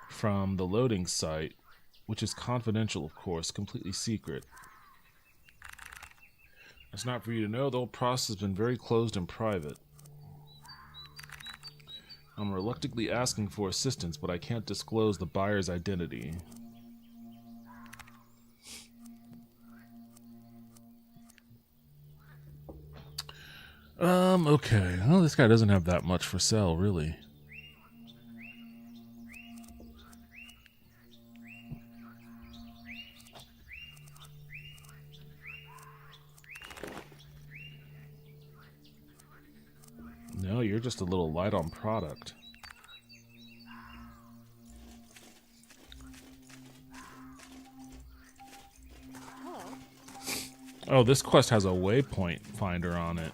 from the loading site, which is confidential, of course, completely secret. It's not for you to know. The whole process has been very closed and private. I'm reluctantly asking for assistance, but I can't disclose the buyer's identity. Okay. Well, this guy doesn't have that much for sale, really. No, you're just a little light on product. Oh, this quest has a waypoint finder on it.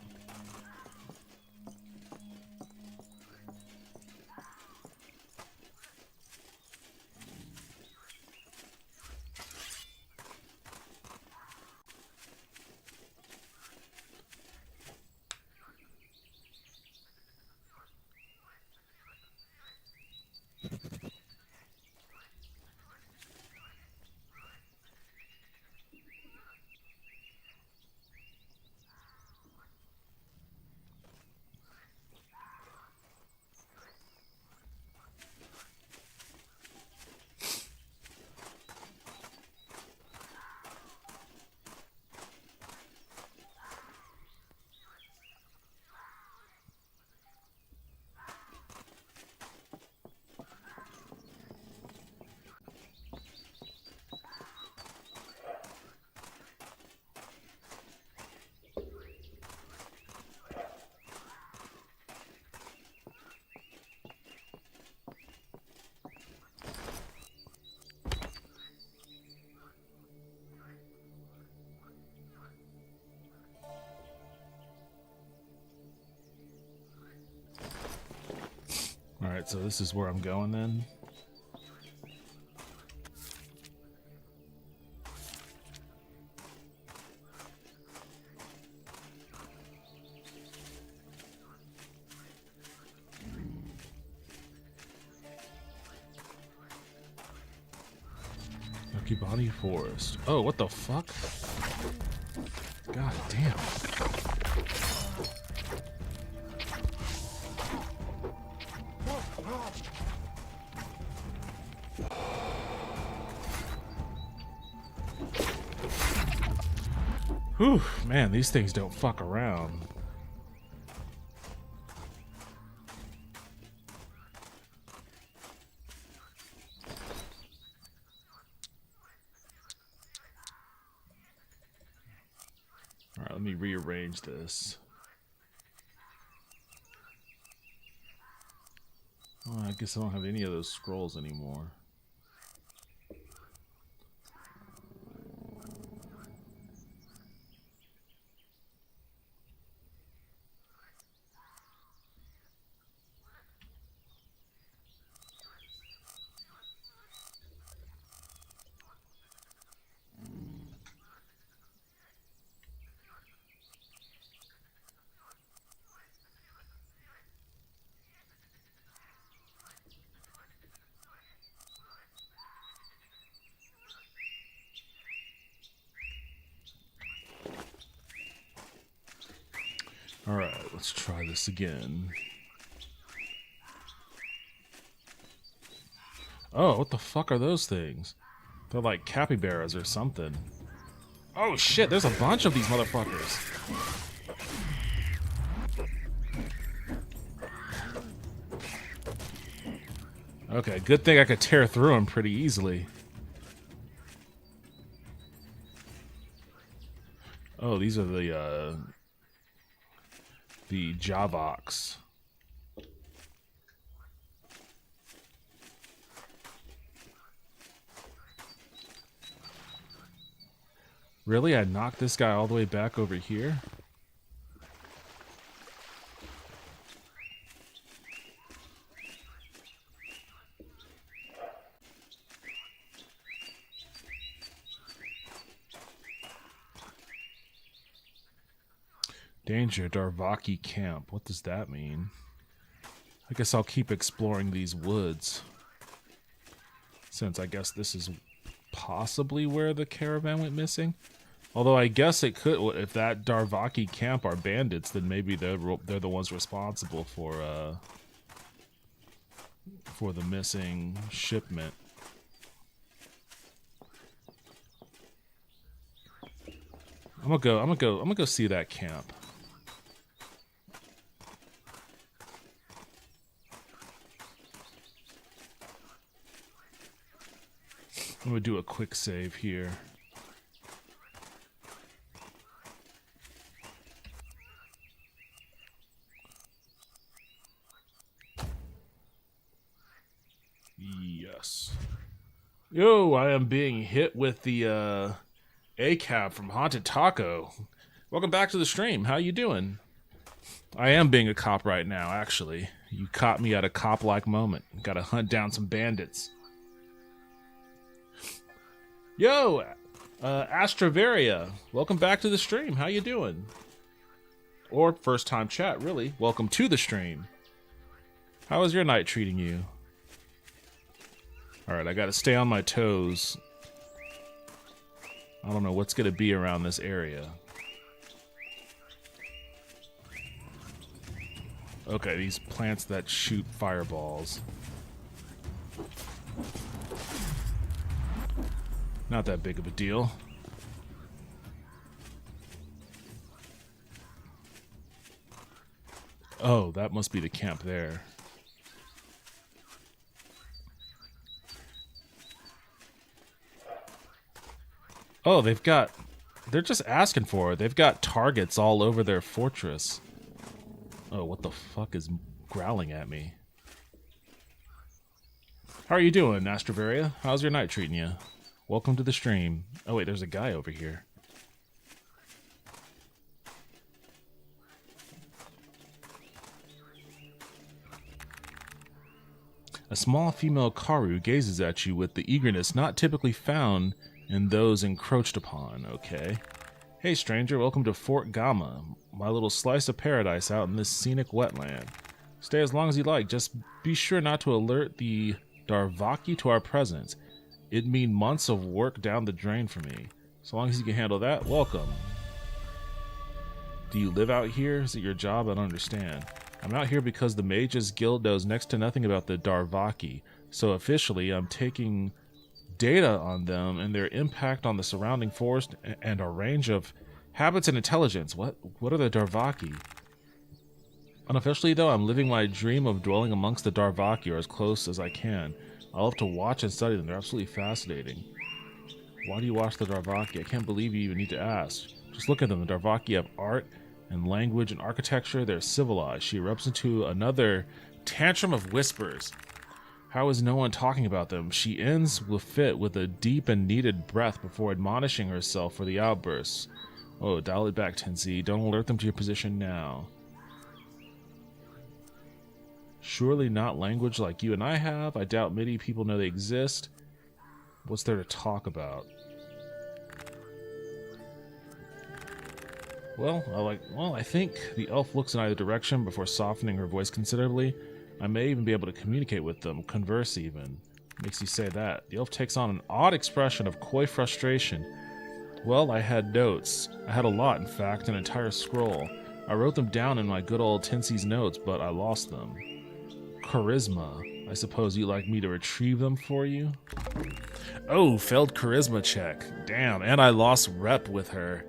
Alright, so this is where I'm going then. Nakibani Forest. Oh, what the fuck? God damn. Whew, man, these things don't fuck around. Alright, let me rearrange this. Oh, I guess I don't have any of those scrolls anymore. Alright, let's try this again. Oh, what the fuck are those things? They're like capybaras or something. Oh shit, there's a bunch of these motherfuckers. Okay, good thing I could tear through them pretty easily. Oh, these are the Javox. Really? I knocked this guy all the way back over here? Danger, Darvaki camp. What does that mean? I guess I'll keep exploring these woods. Since I guess this is possibly where the caravan went missing. Although I guess it could, if that Darvaki camp are bandits, then maybe they're the ones responsible for the missing shipment. I'm gonna go see that camp. I'm gonna do a quick save here. Yes. Yo, I am being hit with the A-cab from Haunted Taco. Welcome back to the stream. How you doing? I am being a cop right now, actually. You caught me at a cop-like moment. Gotta hunt down some bandits. Yo, Astravaria, welcome back to the stream. How you doing? Or first time chat, really. Welcome to the stream. How was your night treating you? Alright, I gotta stay on my toes. I don't know what's gonna be around this area. Okay, these plants that shoot fireballs. Not that big of a deal. Oh, that must be the camp there. Oh, they're just asking for it. They've got targets all over their fortress. Oh, what the fuck is growling at me? How are you doing, Astravaria? How's your night treating you? Welcome to the stream. Oh wait, there's a guy over here. A small female Karu gazes at you with the eagerness not typically found in those encroached upon. Okay. Hey stranger, welcome to Fort Gama, my little slice of paradise out in this scenic wetland. Stay as long as you like, just be sure not to alert the Darvaki to our presence. It'd mean months of work down the drain for me. So long as you can handle that, welcome. Do you live out here? Is it your job? I don't understand. I'm out here because the Mages Guild knows next to nothing about the Darvaki, so officially I'm taking data on them and their impact on the surrounding forest and a range of habits and intelligence. What are the Darvaki? Unofficially though, I'm living my dream of dwelling amongst the Darvaki, or as close as I can. I love to watch and study them. They're absolutely fascinating. Why do you watch the Darvaki? I can't believe you even need to ask. Just look at them. The Darvaki have art and language and architecture. They're civilized. She erupts into another tantrum of whispers. How is no one talking about them? She ends with a deep and needed breath before admonishing herself for the outbursts. Oh, dial it back, Tensei. Don't alert them to your position now. Surely not language like you and I have. I doubt many people know they exist. What's there to talk about? Well, I think the elf looks in either direction before softening her voice considerably. I may even be able to communicate with them, converse even. Makes you say that. The elf takes on an odd expression of coy frustration. Well, I had notes. I had a lot, in fact, an entire scroll. I wrote them down in my good old Tensei's notes, but I lost them. Charisma. I suppose you'd like me to retrieve them for you? Oh, failed charisma check. Damn, and I lost rep with her.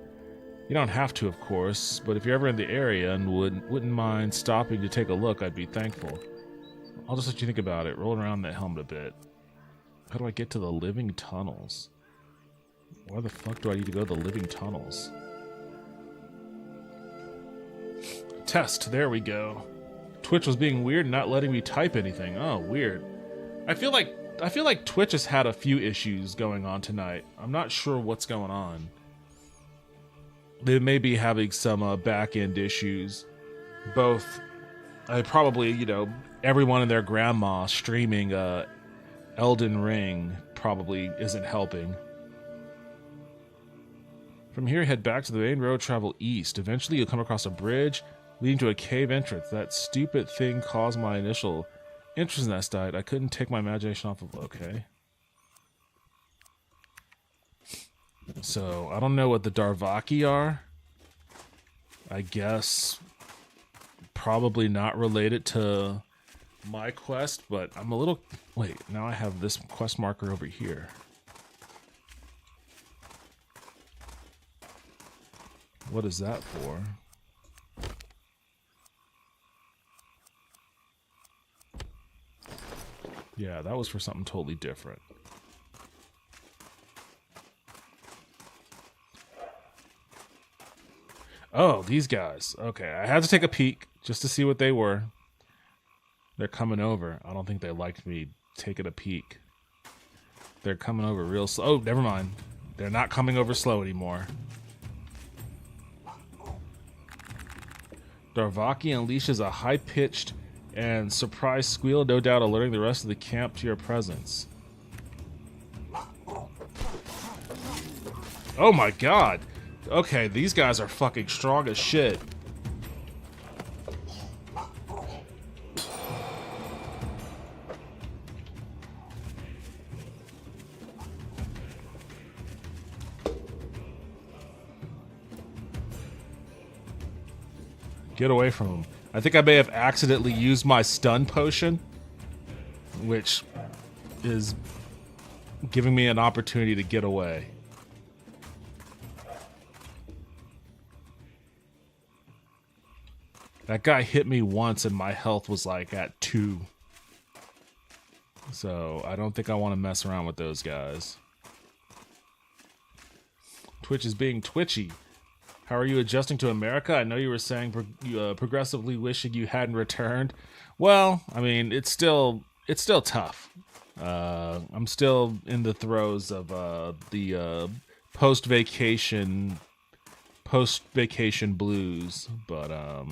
You don't have to, of course, but if you're ever in the area and wouldn't mind stopping to take a look, I'd be thankful. I'll just let you think about it. Roll around that helmet a bit. How do I get to the living tunnels? Why the fuck do I need to go to the living tunnels? Test, there we go. Twitch was being weird and not letting me type anything. Oh, weird. I feel like Twitch has had a few issues going on tonight. I'm not sure what's going on. They may be having some back-end issues. Both, probably, you know, everyone and their grandma streaming Elden Ring probably isn't helping. From here, head back to the main road, travel east. Eventually, you'll come across a bridge leading to a cave entrance. That stupid thing caused my initial interest in that died. I couldn't take my imagination off of... Okay. So, I don't know what the Darvaki are. I guess probably not related to my quest, but I'm a little... Wait, now I have this quest marker over here. What is that for? Yeah, that was for something totally different. Oh, these guys. Okay, I had to take a peek just to see what they were. They're coming over. I don't think they liked me taking a peek. They're coming over real slow. Oh, never mind. They're not coming over slow anymore. Darvaki unleashes a high-pitched and surprised squeal, no doubt alerting the rest of the camp to your presence. Oh my god! Okay, these guys are fucking strong as shit. Get away from him. I think I may have accidentally used my stun potion, which is giving me an opportunity to get away. That guy hit me once and my health was like at 2. So I don't think I want to mess around with those guys. Twitch is being twitchy. How are you adjusting to America? I know you were saying progressively wishing you hadn't returned. Well, I mean, it's still tough. I'm still in the throes of the post-vacation blues, but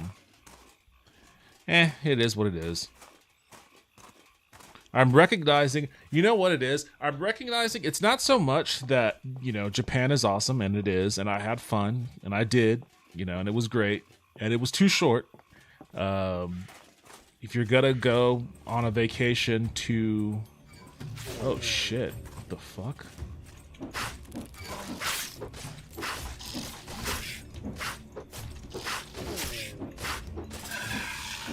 it is what it is. I'm recognizing, you know what it is? I'm recognizing it's not so much that, you know, Japan is awesome, and it is, and I had fun, and I did, you know, and it was great, and it was too short. If you're gonna go on a vacation to... Oh, shit. What the fuck?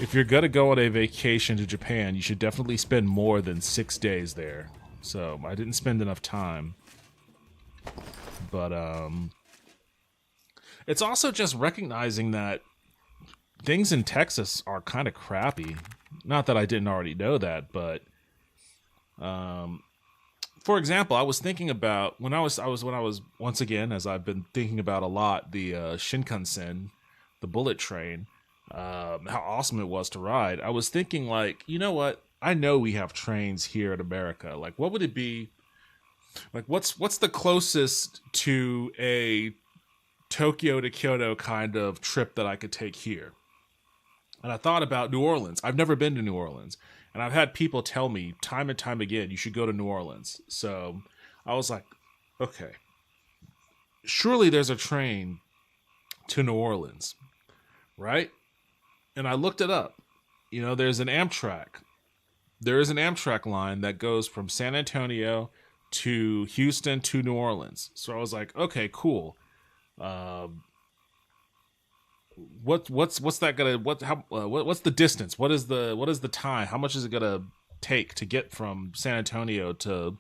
If you're gonna go on a vacation to Japan, you should definitely spend more than 6 days there. So, I didn't spend enough time. But, it's also just recognizing that things in Texas are kind of crappy. Not that I didn't already know that, but, for example, I was thinking about, when I was, once again, as I've been thinking about a lot, the, Shinkansen, the bullet train, how awesome it was to ride. I was thinking, like, you know what? I know we have trains here in America. Like, what would it be? Like, what's the closest to a Tokyo to Kyoto kind of trip that I could take here? And I thought about New Orleans. I've never been to New Orleans. And I've had people tell me time and time again, you should go to New Orleans. So I was like, okay, surely there's a train to New Orleans, right? And I looked it up. You know, there's an Amtrak. There is an Amtrak line that goes from San Antonio to Houston to New Orleans. So I was like, okay, cool. What's that gonna what's the distance? What is the time? How much is it gonna take to get from San Antonio to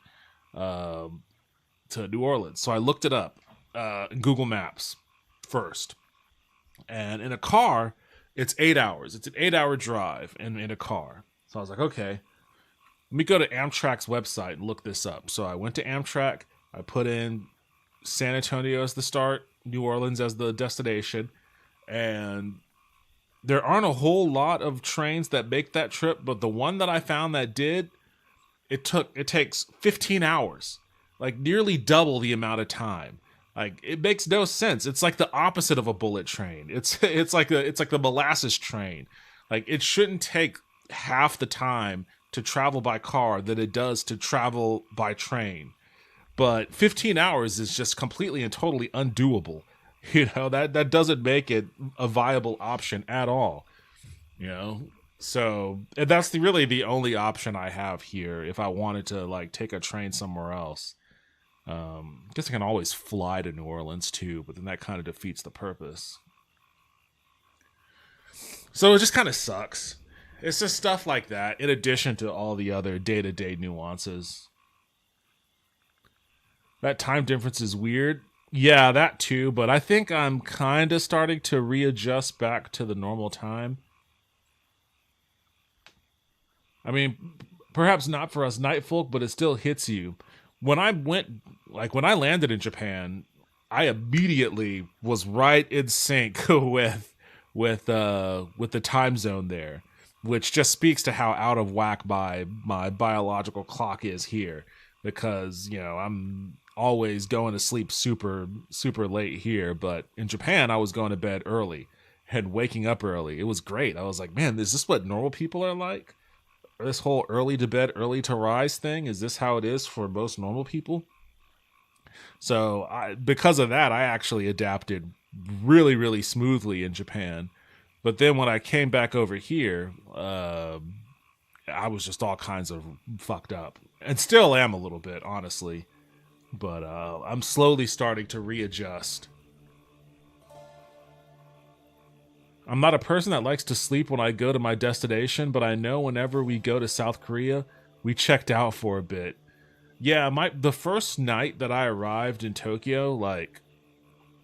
New Orleans. So I looked it up, Google Maps first. And in a car, it's 8 hours. It's an 8-hour drive in a car. So I was like, okay, let me go to Amtrak's website and look this up. So I went to Amtrak. I put in San Antonio as the start, New Orleans as the destination. And there aren't a whole lot of trains that make that trip. But the one that I found that did, it takes 15 hours, like nearly double the amount of time. Like, it makes no sense. It's like the opposite of a bullet train. It's like the molasses train. Like, it shouldn't take half the time to travel by car that it does to travel by train. But 15 hours is just completely and totally undoable. You know, that doesn't make it a viable option at all. You know? So, and that's really the only option I have here if I wanted to, like, take a train somewhere else. I guess I can always fly to New Orleans too, but then that kind of defeats the purpose. So it just kind of sucks. It's just stuff like that, in addition to all the other day-to-day nuances. That time difference is weird. Yeah, that too, but I think I'm kind of starting to readjust back to the normal time. I mean, perhaps not for us night folk, but it still hits you. When I landed in Japan, I immediately was right in sync with the time zone there, which just speaks to how out of whack my biological clock is here, because, you know, I'm always going to sleep super late here, but in Japan I was going to bed early and waking up early. It was great. I was like, man, is this what normal people are like? This whole early to bed, early to rise thing, is this how it is for most normal people? So because of that, I actually adapted really, really smoothly in Japan. But then when I came back over here, I was just all kinds of fucked up. And still am a little bit, honestly. But I'm slowly starting to readjust. I'm not a person that likes to sleep when I go to my destination, but I know whenever we go to South Korea, we checked out for a bit. Yeah, the first night that I arrived in Tokyo, like,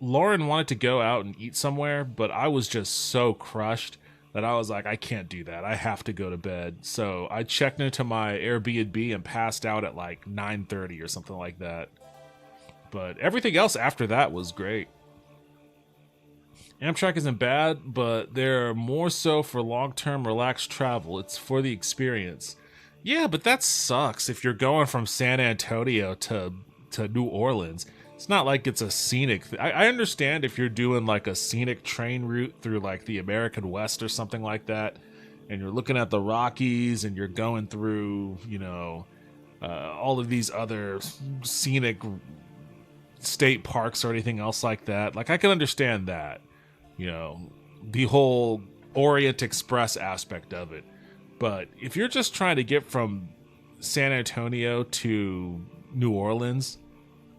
Lauren wanted to go out and eat somewhere, but I was just so crushed that I was like, I can't do that. I have to go to bed. So I checked into my Airbnb and passed out at like 9:30 or something like that. But everything else after that was great. Amtrak isn't bad, but they're more so for long-term relaxed travel. It's for the experience. Yeah, but that sucks if you're going from San Antonio to New Orleans. It's not like it's a scenic... I understand if you're doing like a scenic train route through like the American West or something like that, and you're looking at the Rockies and you're going through, you know, all of these other scenic state parks or anything else like that. Like, I can understand that. You know, the whole Orient Express aspect of it. But if you're just trying to get from San Antonio to New Orleans,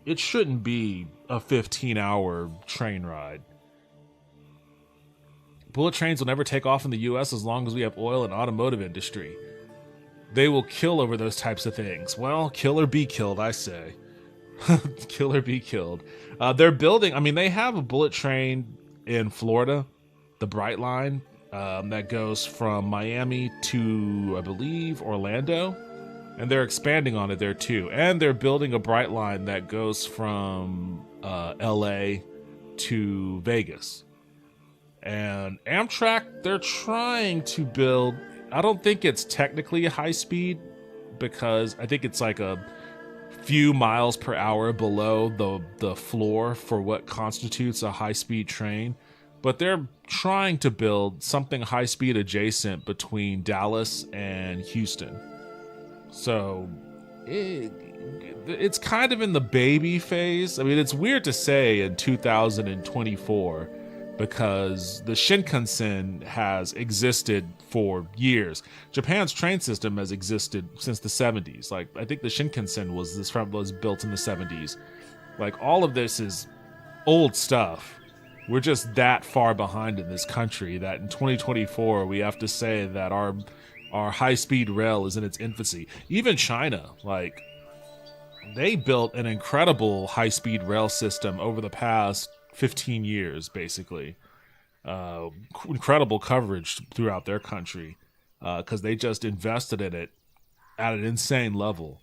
it shouldn't be a 15-hour train ride. Bullet trains will never take off in the U.S. as long as we have oil and automotive industry. They will kill over those types of things. Well, kill or be killed, I say. Kill or be killed. They're building... I mean, they have a bullet train in Florida, the Bright Line, that goes from Miami to, I believe, Orlando, and they're expanding on it there too. And they're building a Bright Line that goes from LA to Vegas. And Amtrak, they're trying to build, I don't think it's technically a high speed, because I think it's like a few miles per hour below the floor for what constitutes a high-speed train, but they're trying to build something high-speed adjacent between Dallas and Houston. So it's kind of in the baby phase. I mean, it's weird to say in 2024, because the Shinkansen has existed for years. Japan's train system has existed since the 70s. Like, I think the Shinkansen was built in the 70s. Like, all of this is old stuff. We're just that far behind in this country that in 2024 we have to say that our our high-speed rail is in its infancy. Even China, like, they built an incredible high-speed rail system over the past 15 years, basically. Incredible coverage throughout their country because they just invested in it at an insane level.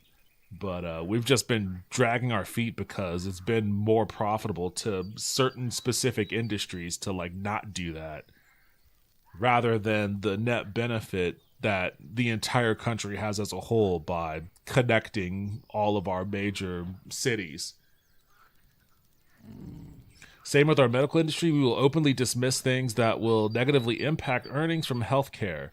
But we've just been dragging our feet because it's been more profitable to certain specific industries to like not do that, rather than the net benefit that the entire country has as a whole by connecting all of our major cities. Same with our medical industry. We will openly dismiss things that will negatively impact earnings from healthcare.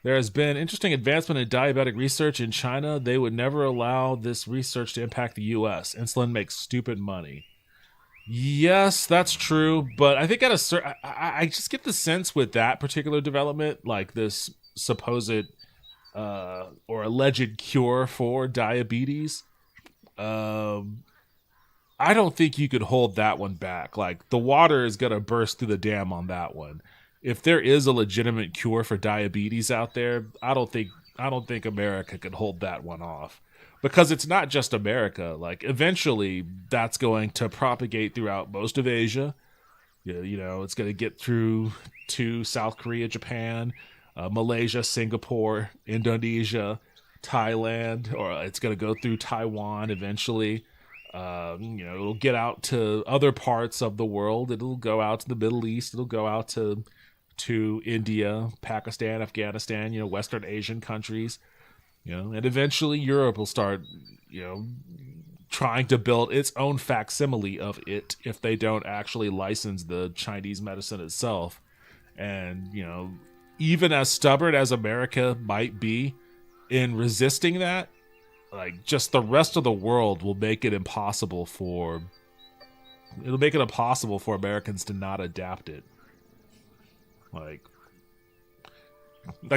There has been interesting advancement in diabetic research in China. They would never allow this research to impact the U.S. Insulin makes stupid money. Yes, that's true, but I think at a certain, I just get the sense with that particular development, like this supposed or alleged cure for diabetes. I don't think you could hold that one back. Like, the water is gonna burst through the dam on that one. If there is a legitimate cure for diabetes out there, I don't think America could hold that one off. Because it's not just America. Like, eventually that's going to propagate throughout most of Asia. You know, it's going to get through to South Korea, Japan, Malaysia, Singapore, Indonesia, Thailand, or it's going to go through Taiwan eventually. It'll get out to other parts of the world. It'll go out to the Middle East. It'll go out to India, Pakistan, Afghanistan, Western Asian countries, and eventually Europe will start, trying to build its own facsimile of it if they don't actually license the Chinese medicine itself. And, even as stubborn as America might be in resisting that, like, just the rest of the world will make it impossible for Americans to not adapt it. Like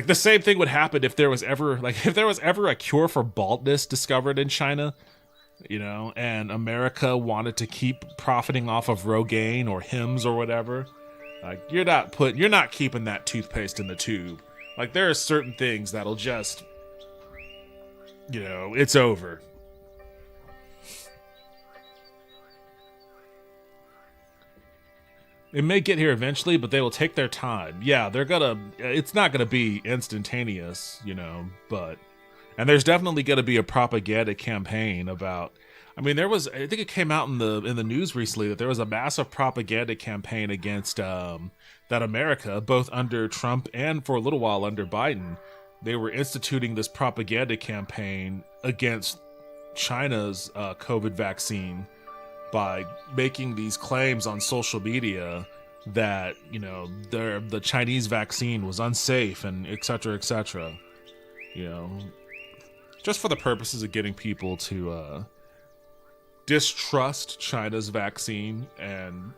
the same thing would happen if there was ever a cure for baldness discovered in China, and America wanted to keep profiting off of Rogaine or Hims or whatever. Like, you're not keeping that toothpaste in the tube. Like, there are certain things that'll just, it's over. It may get here eventually, but they will take their time. Yeah, it's not gonna be instantaneous, and there's definitely gonna be a propaganda campaign about, I think it came out in the news recently that there was a massive propaganda campaign against, that America, both under Trump and for a little while under Biden, they were instituting this propaganda campaign against China's COVID vaccine by making these claims on social media that, the Chinese vaccine was unsafe and et cetera, just for the purposes of getting people to distrust China's vaccine and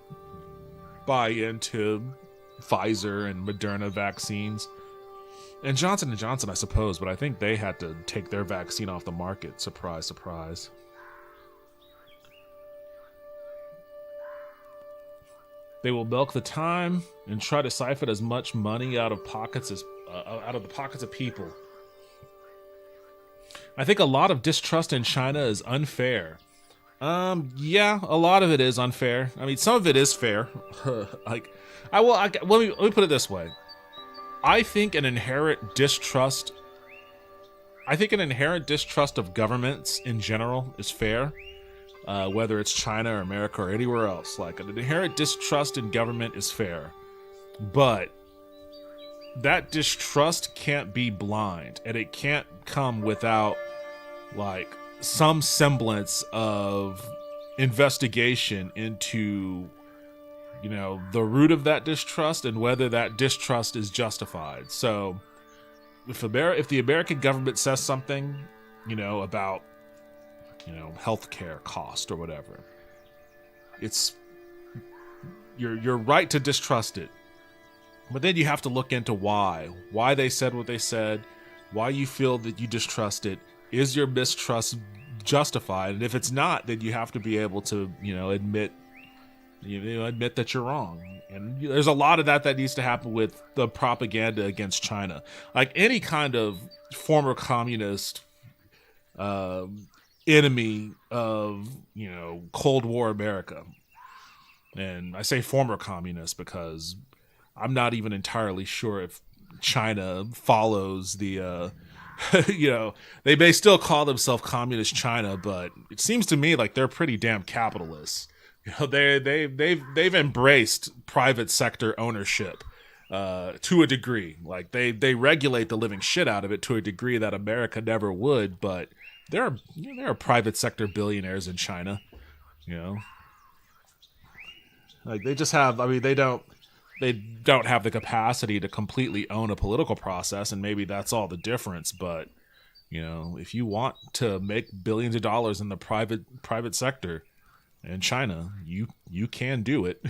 buy into Pfizer and Moderna vaccines. And Johnson & Johnson, I suppose, but I think they had to take their vaccine off the market. Surprise, surprise. They will milk the time and try to siphon as much money out of the pockets of people. I think a lot of distrust in China is unfair. Yeah, a lot of it is unfair. Some of it is fair. Let me put it this way. I think an inherent distrust of governments in general is fair. Whether it's China or America or anywhere else. Like, an inherent distrust in government is fair. But that distrust can't be blind, and it can't come without, like, some semblance of investigation into, the root of that distrust and whether that distrust is justified. So, if the American government says something, about healthcare cost or whatever, it's you're right to distrust it, but then you have to look into why they said what they said, why you feel that you distrust it. Is your mistrust justified? And if it's not, then you have to be able to admit You admit that you're wrong. And there's a lot of that needs to happen with the propaganda against China. Like any kind of former communist enemy of, Cold War America. And I say former communist because I'm not even entirely sure if China follows the they may still call themselves communist China, but it seems to me like they're pretty damn capitalist. They've embraced private sector ownership to a degree. Like they regulate the living shit out of it to a degree that America never would. But there are private sector billionaires in China. Like they just have. I mean, they don't have the capacity to completely own a political process, and maybe that's all the difference. But if you want to make billions of dollars in the private sector in China, you can do it.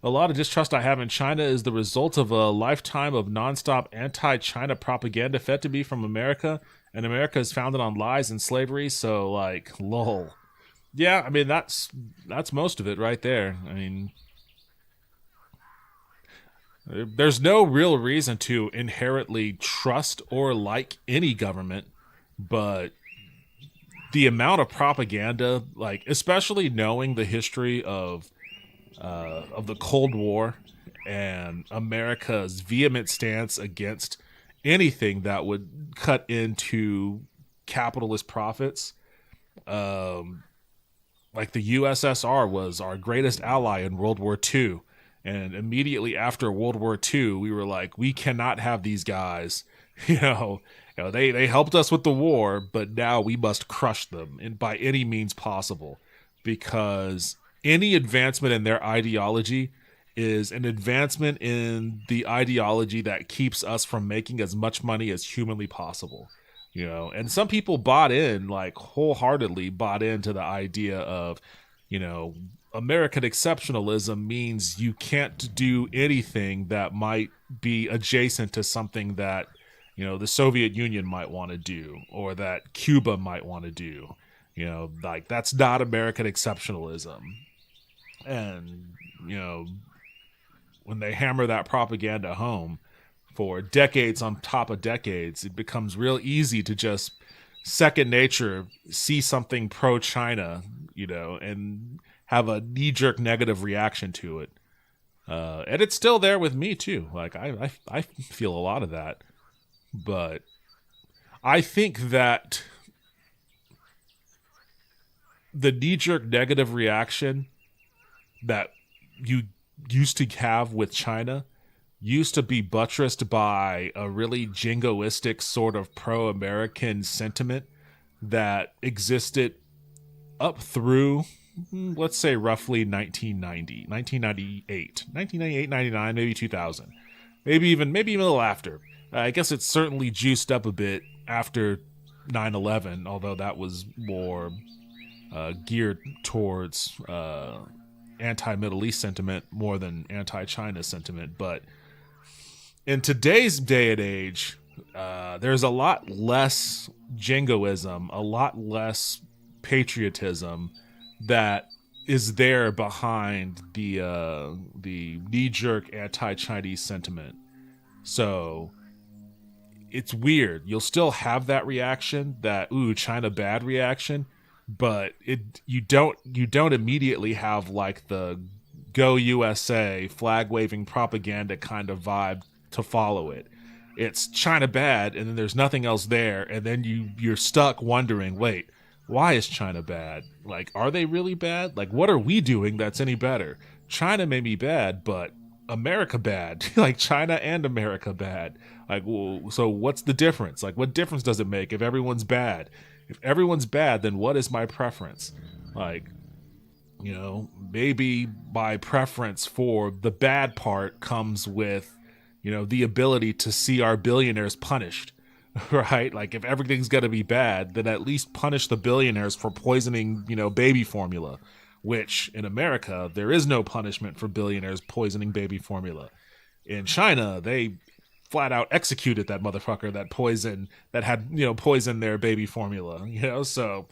A lot of distrust I have in China is the result of a lifetime of nonstop anti-China propaganda fed to me from America, and America is founded on lies and slavery. So, like, lol. Yeah, I mean that's most of it right there. I mean, there's no real reason to inherently trust or like any government, but the amount of propaganda, like especially knowing the history of the Cold War and America's vehement stance against anything that would cut into capitalist profits. Like the USSR was our greatest ally in World War II. And immediately after World War II, we were like, we cannot have these guys. They helped us with the war, but now we must crush them by any means possible. Because any advancement in their ideology is an advancement in the ideology that keeps us from making as much money as humanly possible. And some people wholeheartedly bought into the idea of, American exceptionalism means you can't do anything that might be adjacent to something that, the Soviet Union might want to do or that Cuba might want to do. That's not American exceptionalism. And, when they hammer that propaganda home, for decades on top of decades, it becomes real easy to just second nature see something pro-China, and have a knee-jerk negative reaction to it. And it's still there with me too. Like I feel a lot of that, but I think that the knee-jerk negative reaction that you used to have with China used to be buttressed by a really jingoistic sort of pro-American sentiment that existed up through, let's say, roughly 1998, 99, maybe 2000, maybe even a little after. I guess it's certainly juiced up a bit after 9/11, although that was more geared towards anti-Middle East sentiment more than anti-China sentiment. But in today's day and age, there's a lot less jingoism, a lot less patriotism that is there behind the knee-jerk anti-Chinese sentiment. So it's weird. You'll still have that reaction, that "ooh, China bad" reaction, but you don't immediately have like the "Go USA" flag-waving propaganda kind of vibe to follow it. It's China bad, and then there's nothing else there, and then you're stuck wondering, wait, why is China bad? Like, are they really bad? Like, what are we doing that's any better? China may be bad, but America bad. Like, China and America bad. Like, well, so what's the difference? Like, what difference does it make if everyone's bad? If everyone's bad, then what is my preference? Like, maybe my preference for the bad part comes with, the ability to see our billionaires punished, right? Like, if everything's going to be bad, then at least punish the billionaires for poisoning, baby formula, which in America, there is no punishment for billionaires poisoning baby formula. In China, they flat out executed that motherfucker that poisoned their baby formula, so,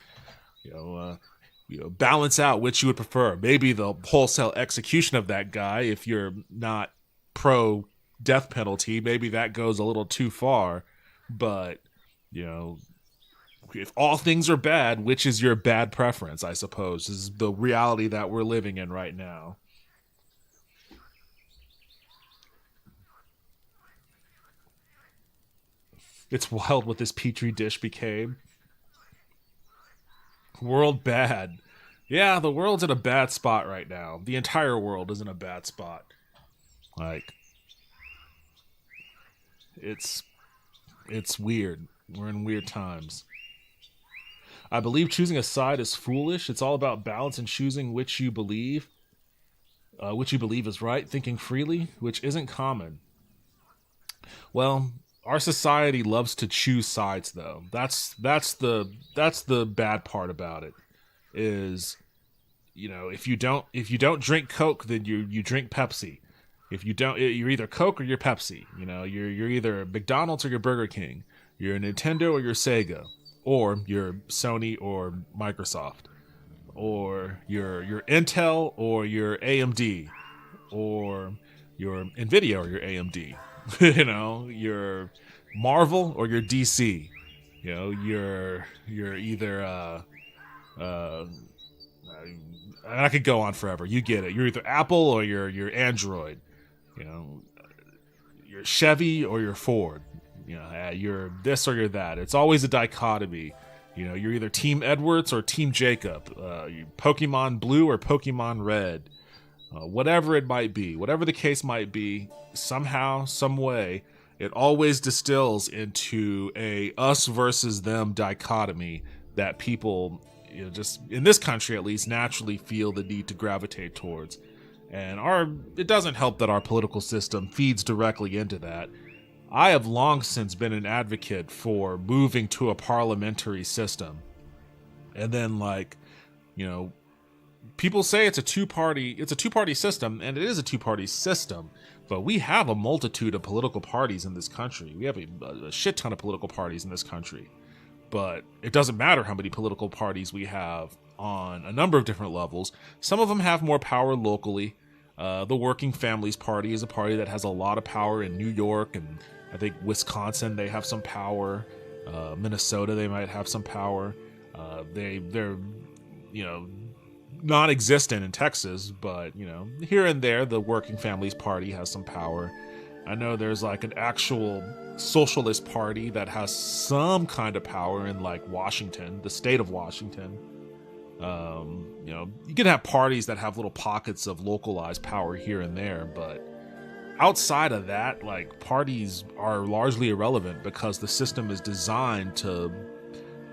balance out which you would prefer. Maybe the wholesale execution of that guy, if you're not pro death penalty, maybe that goes a little too far. But, if all things are bad, which is your bad preference, I suppose, is the reality that we're living in right now. It's wild what this petri dish became. World bad. Yeah, the world's in a bad spot right now. The entire world is in a bad spot. Like, it's weird. We're in weird times. I believe choosing a side is foolish. It's all about balance and choosing which you believe is right, thinking freely, which isn't common. Well, our society loves to choose sides, though. That's the bad part about it. Is, if you don't drink Coke, then you drink Pepsi. If you don't, you're either Coke or you're Pepsi. You're either McDonald's or you're Burger King. You're Nintendo or you're Sega, or you're Sony or Microsoft, or you're Intel or you're AMD, or you're Nvidia or you're AMD. You're Marvel or you're DC. You're either I could go on forever. You get it. You're either Apple or you're Android. You're Chevy or you're Ford. You're this or you're that. It's always a dichotomy. You're either Team Edwards or Team Jacob. Pokemon Blue or Pokemon Red. Whatever it might be, whatever the case might be, somehow, some way, it always distills into a us versus them dichotomy that people, just in this country at least, naturally feel the need to gravitate towards. And it doesn't help that our political system feeds directly into that. I have long since been an advocate for moving to a parliamentary system. And then, people say it's a two-party system, and it is a two-party system, but we have a multitude of political parties in this country. We have a shit ton of political parties in this country. But it doesn't matter how many political parties we have on a number of different levels. Some of them have more power locally. The Working Families Party is a party that has a lot of power in New York, and I think Wisconsin, they have some power. Minnesota, they might have some power. They're non-existent in Texas, but here and there the Working Families Party has some power. I know there's an actual socialist party that has some kind of power in Washington, the state of Washington. You can have parties that have little pockets of localized power here and there, but outside of that, parties are largely irrelevant because the system is designed to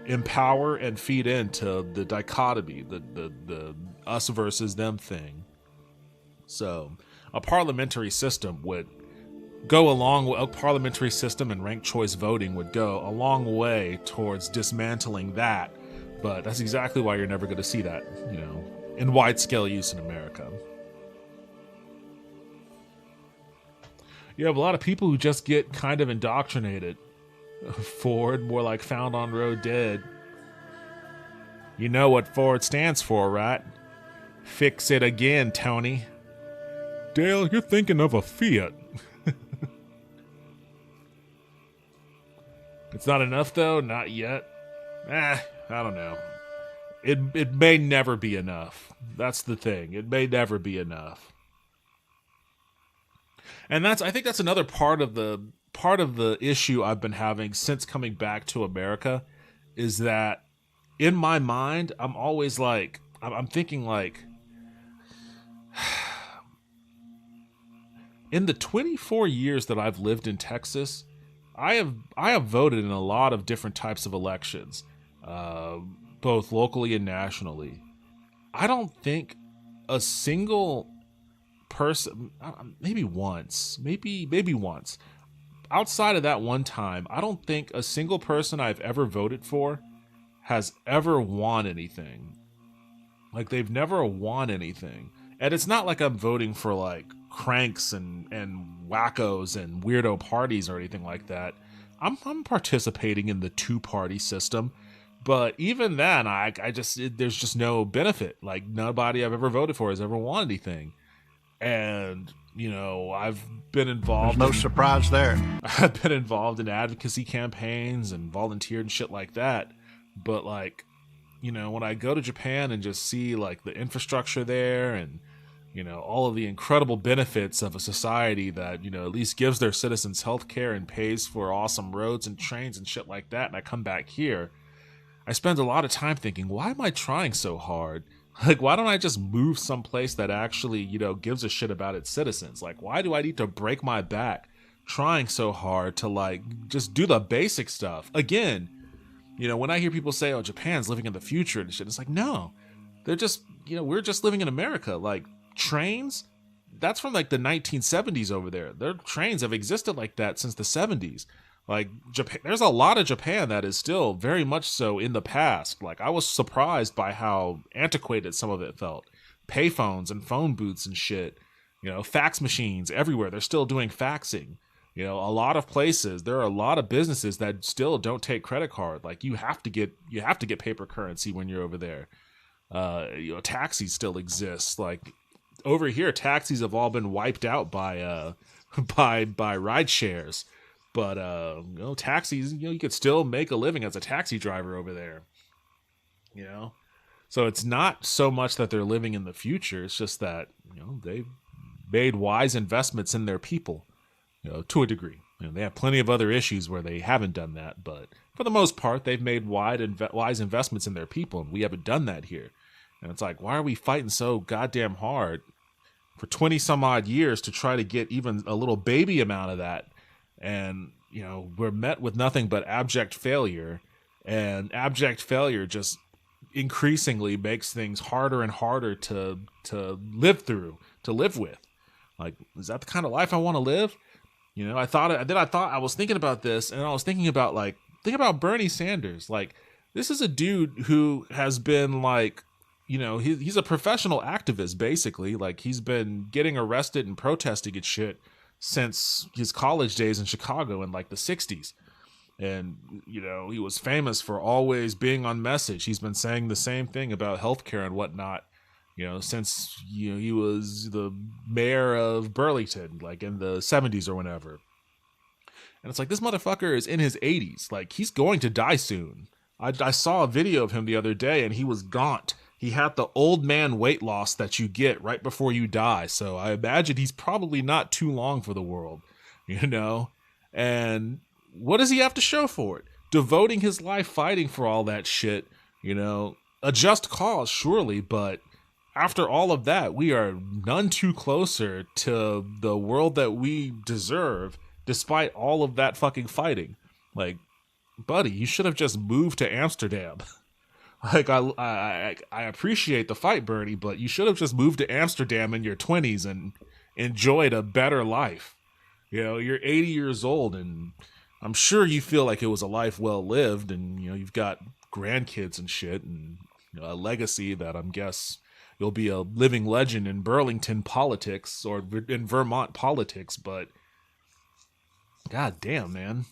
empower and feed into the dichotomy, the us versus them thing. So a parliamentary system and ranked choice voting would go a long way towards dismantling that. But that's exactly why you're never going to see that, in wide scale use in America. You have a lot of people who just get kind of indoctrinated. Ford, more like found on road dead. You know what Ford stands for, right? Fix it again, Tony. Dale, you're thinking of a Fiat. It's not enough, though? Not yet? I don't know. It may never be enough. That's the thing. It may never be enough. And I think that's another part of the issue I've been having since coming back to America, is that in my mind, I'm always I'm thinking in the 24 years that I've lived in Texas, I have voted in a lot of different types of elections, both locally and nationally. I don't think a single person, maybe once, outside of that one time, I don't think a single person I've ever voted for has ever won anything. They've never won anything. And it's not like I'm voting for cranks and wackos and weirdo parties or anything like that. I'm participating in the two-party system, But even then, there's just no benefit. Like, nobody I've ever voted for has ever won anything. And, I've been involved. There's no surprise there. I've been involved in advocacy campaigns and volunteered and shit like that. But, like, when I go to Japan and just see, like, the infrastructure there and, all of the incredible benefits of a society that, at least gives their citizens health care and pays for awesome roads and trains and shit like that, and I come back here, I spend a lot of time thinking, why am I trying so hard? Like, why don't I just move someplace that actually, gives a shit about its citizens? Like, why do I need to break my back trying so hard to, like, just do the basic stuff? Again, when I hear people say, oh, Japan's living in the future and shit, it's like, no, they're just, we're just living in America. Like, trains, that's from, like, the 1970s over there. Their trains have existed like that since the 70s. Like, Japan, there's a lot of Japan that is still very much so in the past. Like, I was surprised by how antiquated some of it felt. Payphones and phone booths and shit. Fax machines everywhere. They're still doing faxing. A lot of places, there are a lot of businesses that still don't take credit card. Like, you have to get paper currency when you're over there. Taxis still exist. Like, over here, taxis have all been wiped out by ride shares. But, taxis, you could still make a living as a taxi driver over there, So it's not so much that they're living in the future. It's just that, they've made wise investments in their people, to a degree. They have plenty of other issues where they haven't done that. But for the most part, they've made wise investments in their people. And we haven't done that here. And it's like, why are we fighting so goddamn hard for 20 some odd years to try to get even a little baby amount of that? And, we're met with nothing but abject failure, and abject failure just increasingly makes things harder and harder to live through, to live with. Like, is that the kind of life I want to live? I was thinking about this, and I was thinking about, like, think about Bernie Sanders. Like, this is a dude who has been, like, he's a professional activist, basically. Like, he's been getting arrested and protesting and shit since his college days in Chicago in, like, the 60s. And, he was famous for always being on message. He's been saying the same thing about healthcare and whatnot, since, he was the mayor of Burlington, like, in the 70s or whenever. And it's like, this motherfucker is in his 80s. Like, he's going to die soon. I saw a video of him the other day, and he was gaunt. He had the old man weight loss that you get right before you die. So I imagine he's probably not too long for the world, And what does he have to show for it? Devoting his life fighting for all that shit, a just cause, surely. But after all of that, we are none too closer to the world that we deserve, despite all of that fucking fighting. Like, buddy, you should have just moved to Amsterdam. Like, I appreciate the fight, Bernie, but you should have just moved to Amsterdam in your 20s and enjoyed a better life. You're 80 years old, and I'm sure you feel like it was a life well lived, and, you've got grandkids and shit, and a legacy that I'm guess you'll be a living legend in Burlington politics or in Vermont politics, but god damn, man.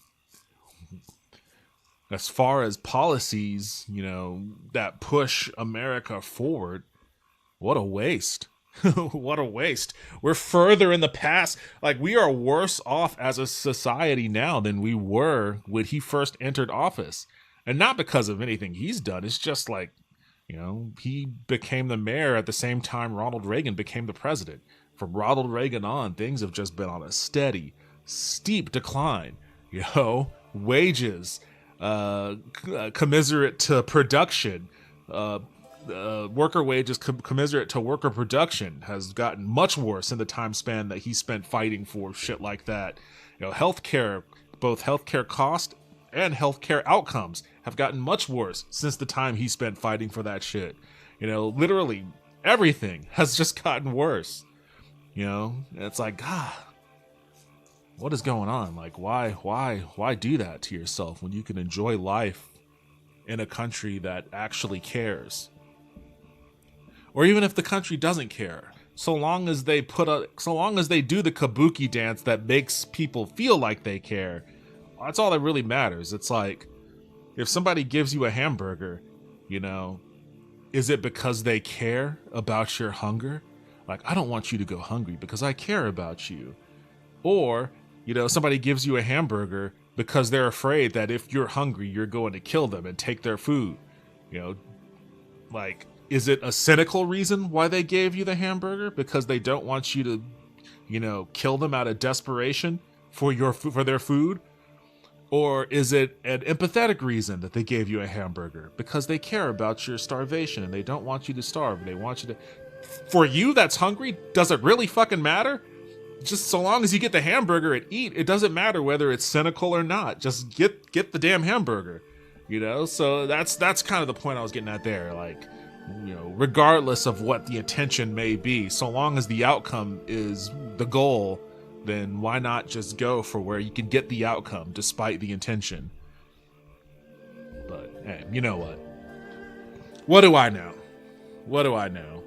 As far as policies, that push America forward, what a waste. What a waste. We're further in the past. Like, we are worse off as a society now than we were when he first entered office. And not because of anything he's done. It's just like, he became the mayor at the same time Ronald Reagan became the president. From Ronald Reagan on, things have just been on a steady, steep decline. Wages, commiserate to production, worker wages commiserate to worker production has gotten much worse in the time span that he spent fighting for shit like that. Healthcare, both healthcare cost and healthcare outcomes have gotten much worse since the time he spent fighting for that shit. Literally everything has just gotten worse. And it's like, God, what is going on? Like, why do that to yourself when you can enjoy life in a country that actually cares? Or even if the country doesn't care, so long as they do the kabuki dance that makes people feel like they care, that's all that really matters. It's like, if somebody gives you a hamburger, you know, is it because they care about your hunger? Like, I don't want you to go hungry because I care about you. Or, you know, somebody gives you a hamburger because they're afraid that if you're hungry, you're going to kill them and take their food. You know, like, is it a cynical reason why they gave you the hamburger? Because they don't want you to, you know, kill them out of desperation for their food? Or is it an empathetic reason that they gave you a hamburger? Because they care about your starvation and they don't want you to starve. They want you to... For you that's hungry, does it really fucking matter? Just so long as you get the hamburger and eat, it doesn't matter whether it's cynical or not. Just get the damn hamburger, you know? So that's kind of the point I was getting at there. Like, you know, regardless of what the intention may be, so long as the outcome is the goal, then why not just go for where you can get the outcome despite the intention? But hey, you know what? What do I know? What do I know?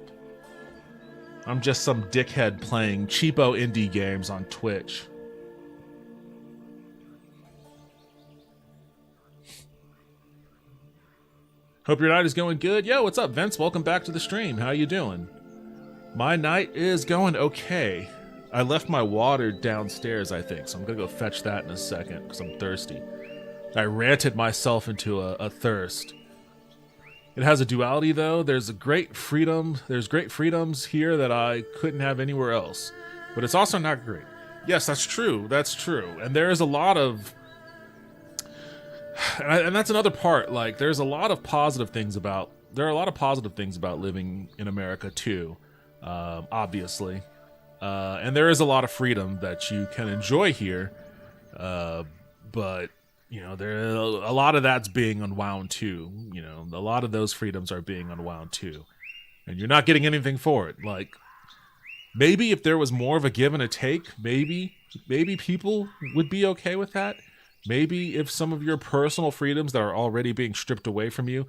I'm just some dickhead playing cheapo indie games on Twitch. Hope your night is going good. Yo, what's up, Vince? Welcome back to the stream. How you doing? My night is going okay. I left my water downstairs, I think, so I'm gonna go fetch that in a second because I'm thirsty. I ranted myself into a thirst. It has a duality, though. There's great freedoms here that I couldn't have anywhere else. But it's also not great. Yes, that's true. That's true. And there is a lot of... And that's another part. Like, there's a lot of positive things about... There are a lot of positive things about living in America, too. Obviously. And there is a lot of freedom that you can enjoy here. But... You know, a lot of that's being unwound too. You know, a lot of those freedoms are being unwound too. And you're not getting anything for it. Like, maybe if there was more of a give and a take, maybe people would be okay with that. Maybe if some of your personal freedoms that are already being stripped away from you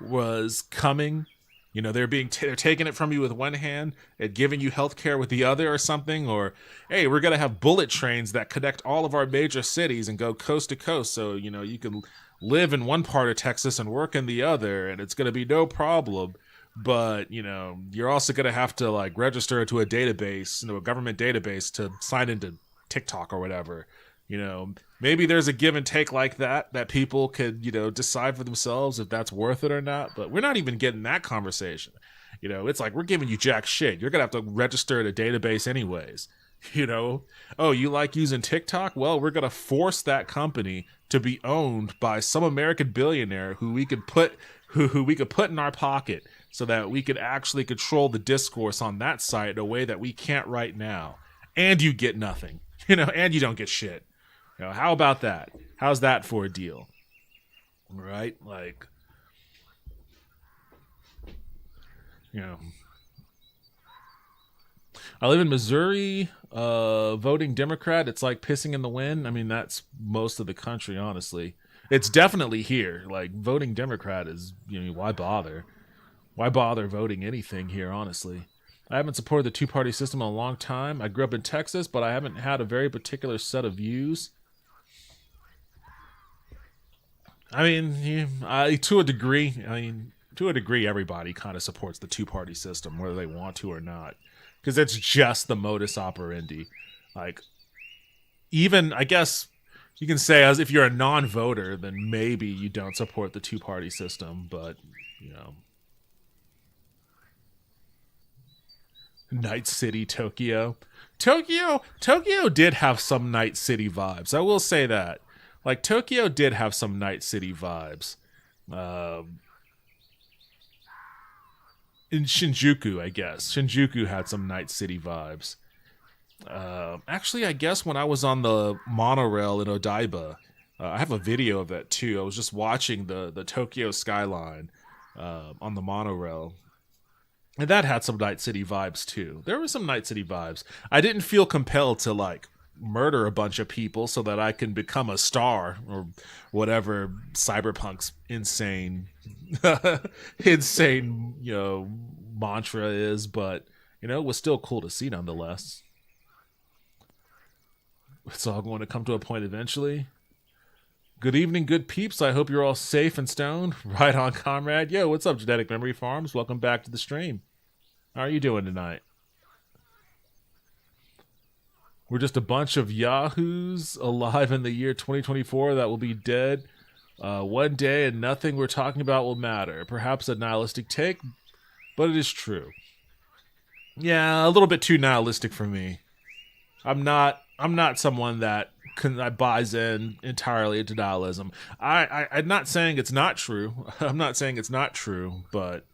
was coming, you know, they're taking it from you with one hand and giving you healthcare with the other or something. Or, hey, we're going to have bullet trains that connect all of our major cities and go coast to coast. So, you know, you can live in one part of Texas and work in the other and it's going to be no problem. But, you know, you're also going to have to like register to a database, you know, a government database to sign into TikTok or whatever. You know, maybe there's a give and take like that people could, you know, decide for themselves if that's worth it or not. But we're not even getting that conversation. You know, it's like, we're giving you jack shit. You're going to have to register at a database anyways. You know, oh, you like using TikTok? Well, we're going to force that company to be owned by some American billionaire who we could put in our pocket so that we could actually control the discourse on that site in a way that we can't right now. And you get nothing, you know, and you don't get shit. You know, how about that? How's that for a deal? Right? Like, you know, I live in Missouri, voting Democrat. It's like pissing in the wind. I mean, that's most of the country, honestly. It's definitely here. Like, voting Democrat is, you know, why bother? Why bother voting anything here, honestly? I haven't supported the two-party system in a long time. I grew up in Texas, but I haven't had a very particular set of views. I mean, to a degree, everybody kind of supports the two-party system, whether they want to or not, because it's just the modus operandi. Like, even, I guess, you can say as if you're a non-voter, then maybe you don't support the two-party system, but, you know. Night City, Tokyo. Tokyo did have some Night City vibes. I will say that. Like, Tokyo did have some Night City vibes. In Shinjuku, I guess. Shinjuku had some Night City vibes. Actually, I guess when I was on the monorail in Odaiba, I have a video of that too. I was just watching the Tokyo skyline on the monorail. And that had some Night City vibes too. There were some Night City vibes. I didn't feel compelled to, like, murder a bunch of people so that I can become a star or whatever Cyberpunk's insane, you know, mantra is. But, you know, it was still cool to see Good evening, good peeps. I hope you're all safe and stoned. Right on, comrade. Yo, what's up, Genetic Memory Farms? Welcome back to the stream. How are you doing tonight? We're just a bunch of yahoos alive in the year 2024 that will be dead one day, and nothing we're talking about will matter. Perhaps a nihilistic take, but it is true. Yeah, a little bit too nihilistic for me. I'm not someone that buys in entirely into nihilism. I'm not saying it's not true. I'm not saying it's not true, but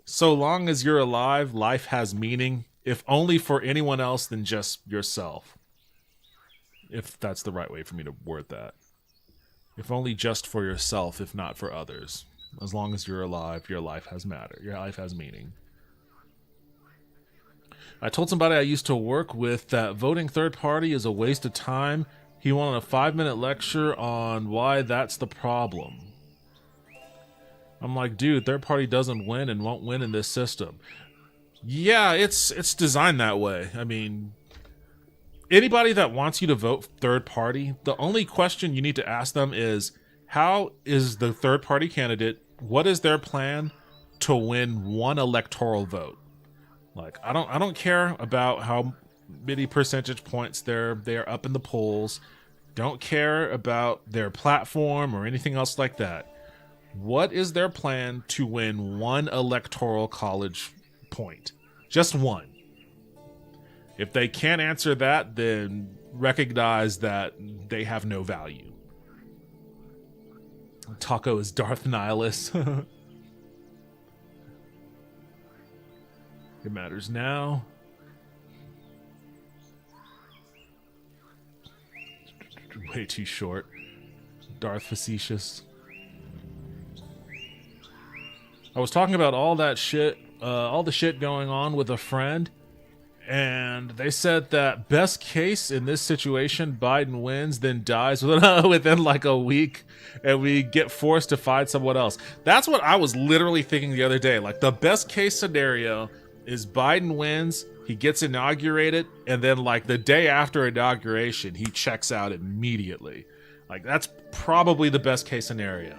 so long as you're alive, life has meaning, if only for anyone else than just yourself. If that's the right way for me to word that. If only just for yourself, if not for others. As long as you're alive, your life has matter. Your life has meaning. I told somebody I used to work with that voting third party is a waste of time. He wanted a 5-minute lecture on why that's the problem. I'm like, dude, third party doesn't win and won't win in this system. Yeah, it's designed that way. I mean, anybody that wants you to vote third party, the only question you need to ask them is, how is the third party candidate, what is their plan to win one electoral vote? Like, I don't care about how many percentage points they're up in the polls. Don't care about their platform or anything else like that. What is their plan to win one electoral college point? Just one. If they can't answer that, then recognize that they have no value. Taco is Darth Nihilus. It matters now. Way too short. Darth Facetious. I was talking about all that shit, all the shit going on with a friend, and they said that best case in this situation, Biden wins, then dies within like a week, and we get forced to find someone else. That's what I was literally thinking the other day. Like, the best case scenario is Biden wins, he gets inaugurated, and then like the day after inauguration, he checks out immediately. Like, that's probably the best case scenario.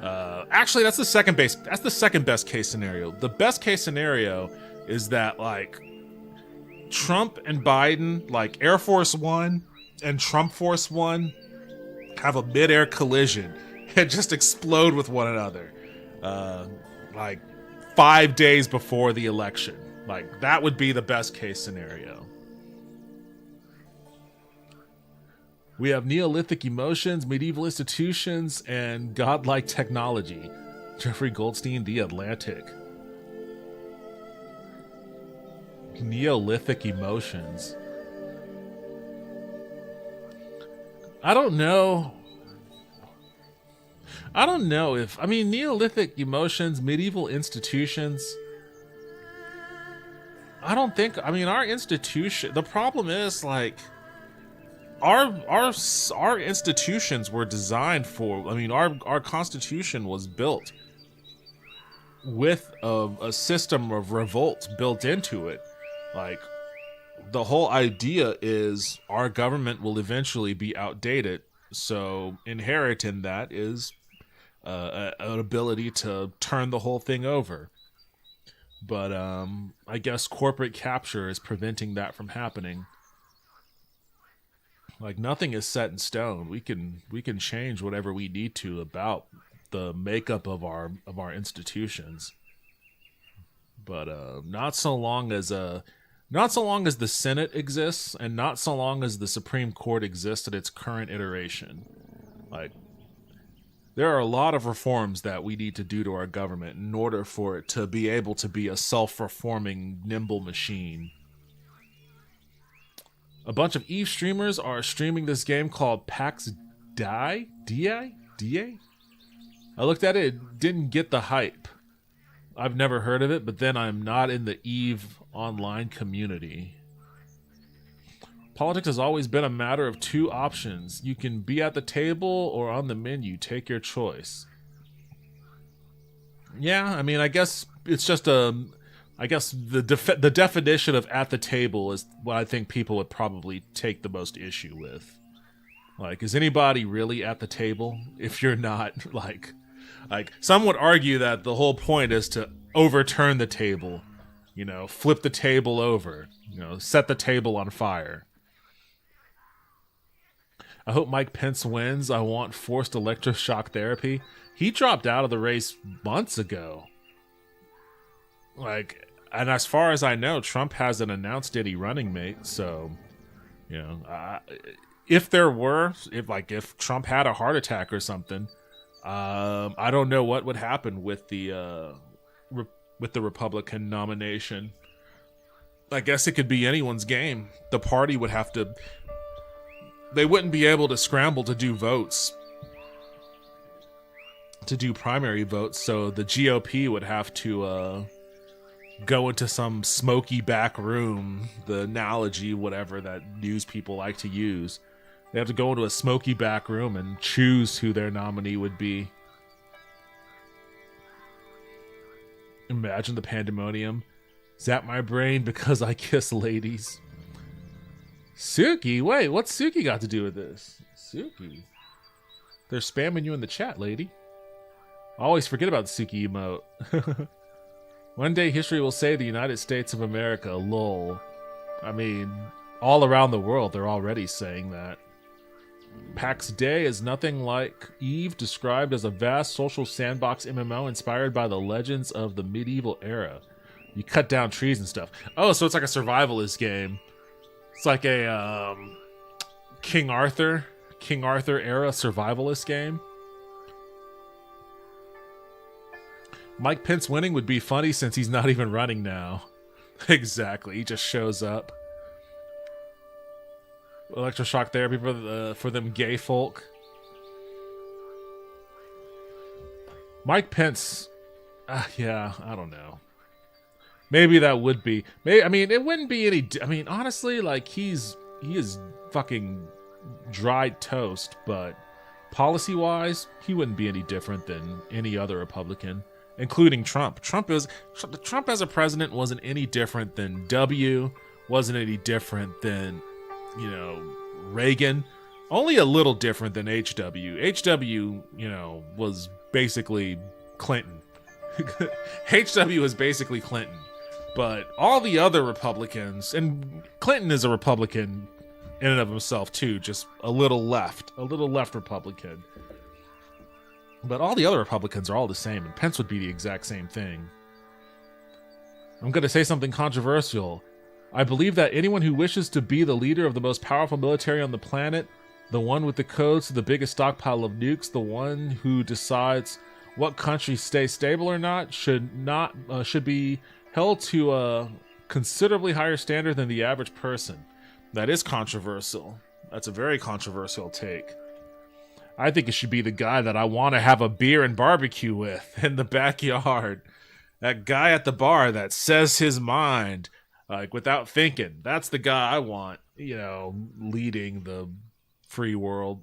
Actually, that's the second best case scenario. The best case scenario is that like Trump and Biden, like Air Force One and Trump Force One, have a mid-air collision and just explode with one another. Like 5 days before the election. Like, that would be the best case scenario. We have Neolithic emotions, medieval institutions, and godlike technology. Jeffrey Goldstein, The Atlantic. Neolithic emotions. I don't know if, I mean, Neolithic emotions, medieval institutions. I don't think, I mean, our institution, the problem is like, our institutions were designed for, I mean, our Constitution was built with a system of revolt built into it. Like, the whole idea is our government will eventually be outdated, so inherent in that is an ability to turn the whole thing over. But I guess corporate capture is preventing that from happening. Like, nothing is set in stone. We can change whatever we need to about the makeup of our institutions. But not so long as the Senate exists, and not so long as the Supreme Court exists at its current iteration. Like, there are a lot of reforms that we need to do to our government in order for it to be able to be a self-reforming, nimble machine. A bunch of Eve streamers are streaming this game called PAX Die? DA? I looked at it didn't get the hype. I've never heard of it, but then I'm not in the Eve online community. Politics has always been a matter of two options. You can be at the table or on the menu. Take your choice. Yeah, I mean, I guess it's just I guess the definition of at the table is what I think people would probably take the most issue with. Like, is anybody really at the table if you're not, like some would argue that the whole point is to overturn the table, you know, flip the table over, you know, set the table on fire. I hope Mike Pence wins. I want forced electroshock therapy. He dropped out of the race months ago. Like, and as far as I know, Trump hasn't announced any running mate, so, you know, if Trump had a heart attack or something, I don't know what would happen with the Republican nomination. I guess it could be anyone's game. The party would have to. They wouldn't be able to scramble to do votes, to do primary votes. So the GOP would have to go into some smoky back room. The analogy, whatever that news people like to use. They have to go into a smoky back room and choose who their nominee would be. Imagine the pandemonium. Zap my brain because I kiss ladies. Suki? Wait, what's Suki got to do with this? Suki? They're spamming you in the chat, lady. I always forget about the Suki emote. One day history will say the United States of America, lol. I mean, all around the world they're already saying that. PAX Day is nothing like Eve, described as a vast social sandbox MMO inspired by the legends of the medieval era. You cut down trees and stuff. Oh, so it's like a survivalist game. It's like a King Arthur era survivalist game. Mike Pence winning would be funny since he's not even running now. Exactly, he just shows up. Electroshock therapy for them gay folk. Mike Pence, yeah, I don't know. Maybe that would be. I mean, it wouldn't be any. I mean, honestly, like he is fucking dried toast. But policy-wise, he wouldn't be any different than any other Republican, including Trump. Trump as a president wasn't any different than W. Wasn't any different than, you know, Reagan. Only a little different than HW. HW, you know, was basically Clinton. HW was basically Clinton. But all the other Republicans, and Clinton is a Republican in and of himself too, just a little left Republican. But all the other Republicans are all the same, and Pence would be the exact same thing. I'm going to say something controversial. I believe that anyone who wishes to be the leader of the most powerful military on the planet, the one with the codes to the biggest stockpile of nukes, the one who decides what countries stay stable or not, should be held to a considerably higher standard than the average person. That is controversial. That's a very controversial take. I think it should be the guy that I want to have a beer and barbecue with in the backyard. That guy at the bar that says his mind, like, without thinking. That's the guy I want, you know, leading the free world.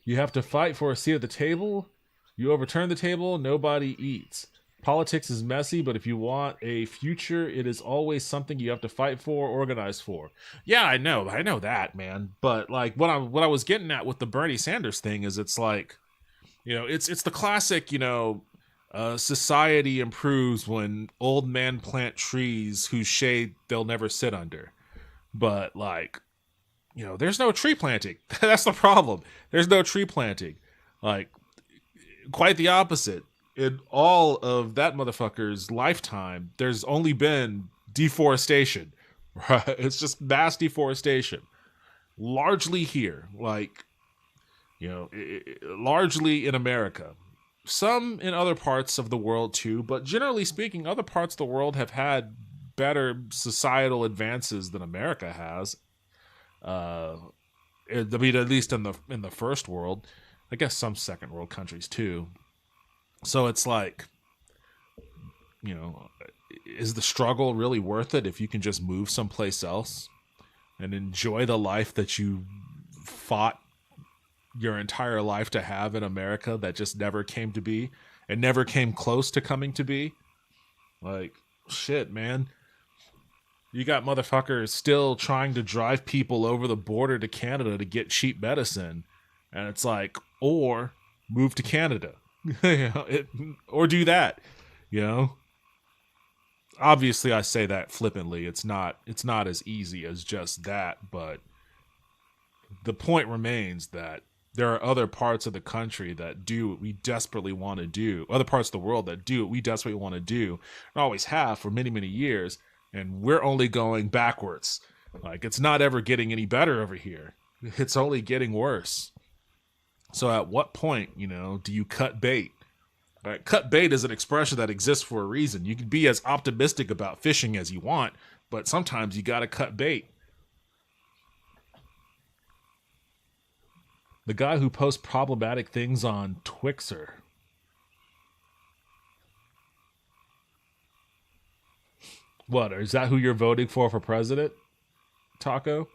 You have to fight for a seat at the table. You overturn the table, nobody eats. Politics is messy, but if you want a future, it is always something you have to fight for, organize for. Yeah, I know that, man. But like what I was getting at with the Bernie Sanders thing is, it's like, you know, it's the classic, you know, society improves when old men plant trees whose shade they'll never sit under. But like, you know, there's no tree planting. That's the problem. There's no tree planting. Like, quite the opposite. In all of that motherfucker's lifetime, there's only been deforestation. Right? It's just mass deforestation. Largely here. Like, you know, largely in America. Some in other parts of the world too, but generally speaking, other parts of the world have had better societal advances than America has. I mean, at least in the first world. I guess some second world countries too. So it's like, you know, is the struggle really worth it if you can just move someplace else and enjoy the life that you fought your entire life to have in America that just never came to be and never came close to coming to be. Like, shit, man. You got motherfuckers still trying to drive people over the border to Canada to get cheap medicine. And it's like, or move to Canada. Or do that, you know? Obviously, I say that flippantly. It's not as easy as just that, but the point remains that there are other parts of the country that do what we desperately want to do, other parts of the world that do what we desperately want to do, and always have for many, many years, and we're only going backwards. Like, it's not ever getting any better over here. It's only getting worse. So at what point, you know, do you cut bait? Right? Cut bait is an expression that exists for a reason. You can be as optimistic about fishing as you want, but sometimes you got to cut bait. The guy who posts problematic things on Twixer. What, is that who you're voting for president, Taco?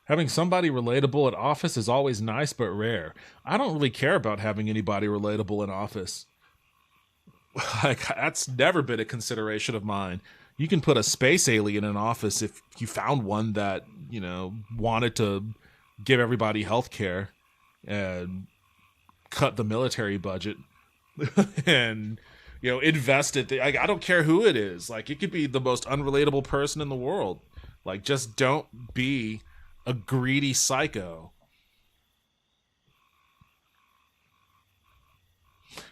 Having somebody relatable at office is always nice but rare. I don't really care about having anybody relatable in office. Like, that's never been a consideration of mine. You can put a space alien in office if you found one that, you know, wanted to give everybody health care and cut the military budget and, you know, invest it. I don't care who it is. Like, it could be the most unrelatable person in the world. Like, just don't be a greedy psycho.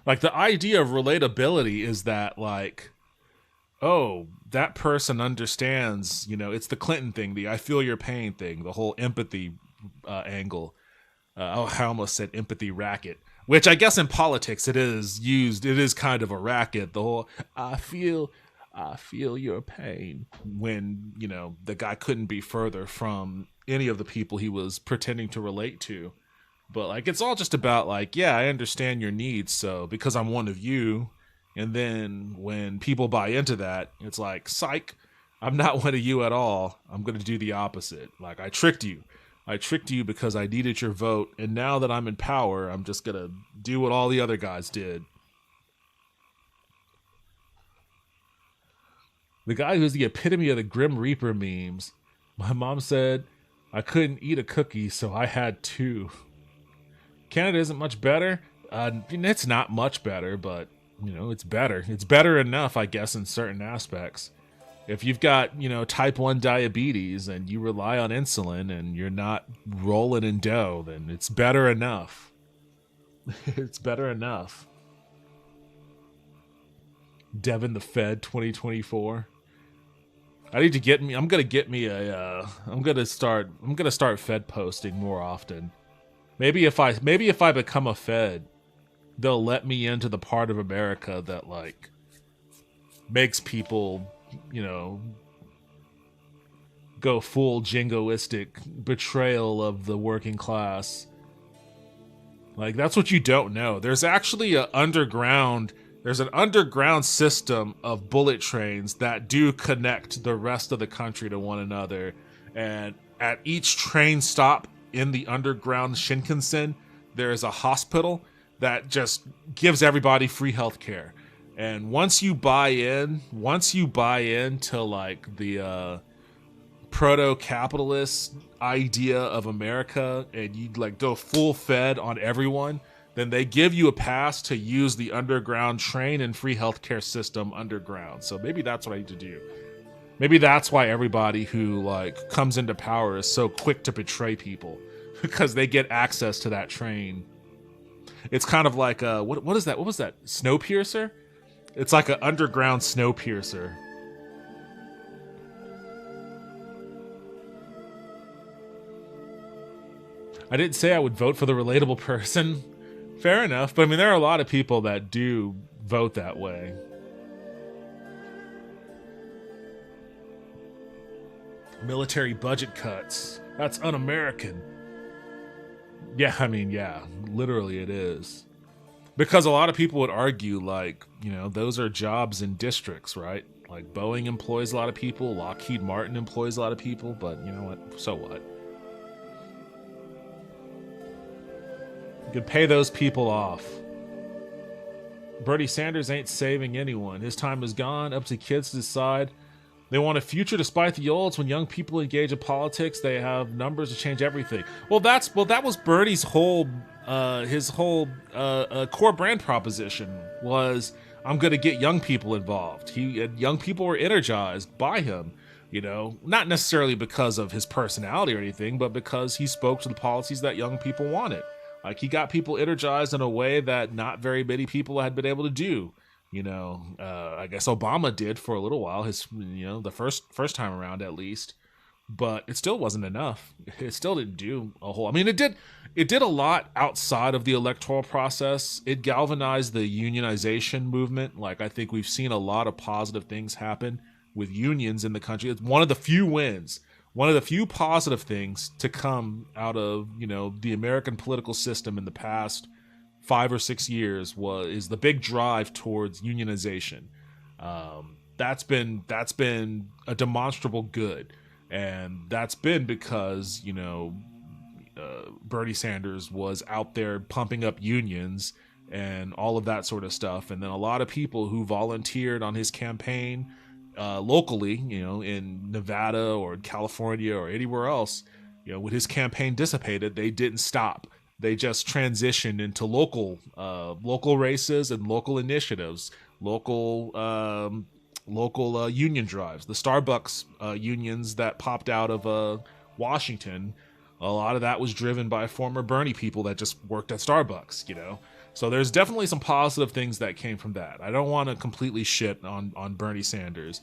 Like, the idea of relatability is that, like, oh, that person understands, you know, it's the Clinton thing, the I feel your pain thing, the whole empathy angle. I almost said empathy racket, which I guess in politics it is kind of a racket. The whole I feel your pain, when, you know, the guy couldn't be further from any of the people he was pretending to relate to. But, like, it's all just about, like, yeah, I understand your needs, so because I'm one of you. And then when people buy into that, it's like, psych, I'm not one of you at all. I'm going to do the opposite. Like, I tricked you. I tricked you because I needed your vote. And now that I'm in power, I'm just going to do what all the other guys did. The guy who's the epitome of the Grim Reaper memes. My mom said I couldn't eat a cookie, so I had two. Canada isn't much better. It's not much better, but, you know, it's better. It's better enough, I guess, in certain aspects. If you've got, you know, type 1 diabetes and you rely on insulin and you're not rolling in dough, then it's better enough. It's better enough. Devin the Fed 2024. I need to get me. I'm gonna start Fed posting more often. Maybe if I become a Fed, they'll let me into the part of America that, like, makes people, you know, go full jingoistic betrayal of the working class. Like, that's what you don't know. There's actually an underground system of bullet trains that do connect the rest of the country to one another. And at each train stop in the underground Shinkansen, there is a hospital that just gives everybody free health care. And once you buy into, like, the proto-capitalist idea of America, and you, like, go full Fed on everyone, then they give you a pass to use the underground train and free healthcare system underground. So maybe that's what I need to do. Maybe that's why everybody who, like, comes into power is so quick to betray people, because they get access to that train. It's kind of like what is that? What was that? Snowpiercer? It's like an underground Snowpiercer. I didn't say I would vote for the relatable person. Fair enough, but I mean, there are a lot of people that do vote that way. Military budget cuts. That's un-American. Yeah, I mean, yeah, literally it is. Because a lot of people would argue, like, you know, those are jobs in districts, right? Like Boeing employs a lot of people, Lockheed Martin employs a lot of people, but you know what? So what? You could pay those people off. Bernie Sanders ain't saving anyone. His time is gone. Up to kids to decide. They want a future despite the olds. When young people engage in politics, they have numbers to change everything. Well, that was Bernie's whole core brand proposition was, I'm going to get young people involved. Young people were energized by him, you know, not necessarily because of his personality or anything, but because he spoke to the policies that young people wanted. Like, he got people energized in a way that not very many people had been able to do. You know, I guess Obama did for a little while, the first time around at least, but it still wasn't enough. It still didn't do a whole. I mean, it did a lot outside of the electoral process. It galvanized the unionization movement. Like, I think we've seen a lot of positive things happen with unions in the country. It's one of the few wins, one of the few positive things to come out of, you know, the American political system in the past 5 or 6 years is the big drive towards unionization. That's been a demonstrable good, and that's been because, you know, Bernie Sanders was out there pumping up unions and all of that sort of stuff, and then a lot of people who volunteered on his campaign locally, you know, in Nevada or California or anywhere else, you know, when his campaign dissipated, they didn't stop. They just transitioned into local races and local initiatives, local union drives. The Starbucks unions that popped out of Washington, a lot of that was driven by former Bernie people that just worked at Starbucks, you know. So there's definitely some positive things that came from that. I don't want to completely shit on Bernie Sanders,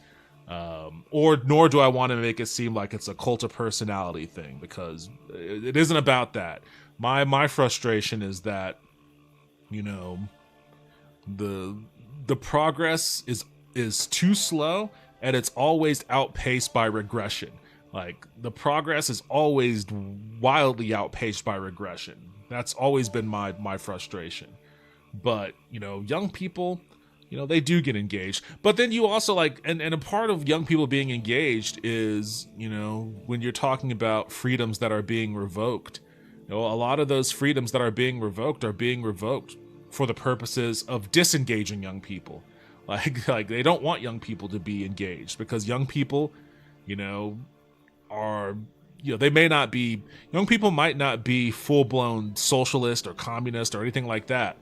nor do I want to make it seem like it's a cult of personality thing, because it isn't about that. My frustration is that, you know, the progress is too slow, and it's always outpaced by regression. Like, the progress is always wildly outpaced by regression. That's always been my frustration. But, you know, young people, you know, they do get engaged. But then you also, like, and a part of young people being engaged is, you know, when you're talking about freedoms that are being revoked. You know, a lot of those freedoms that are being revoked for the purposes of disengaging young people. Like they don't want young people to be engaged, because young people, you know, young people might not be full-blown socialist or communist or anything like that.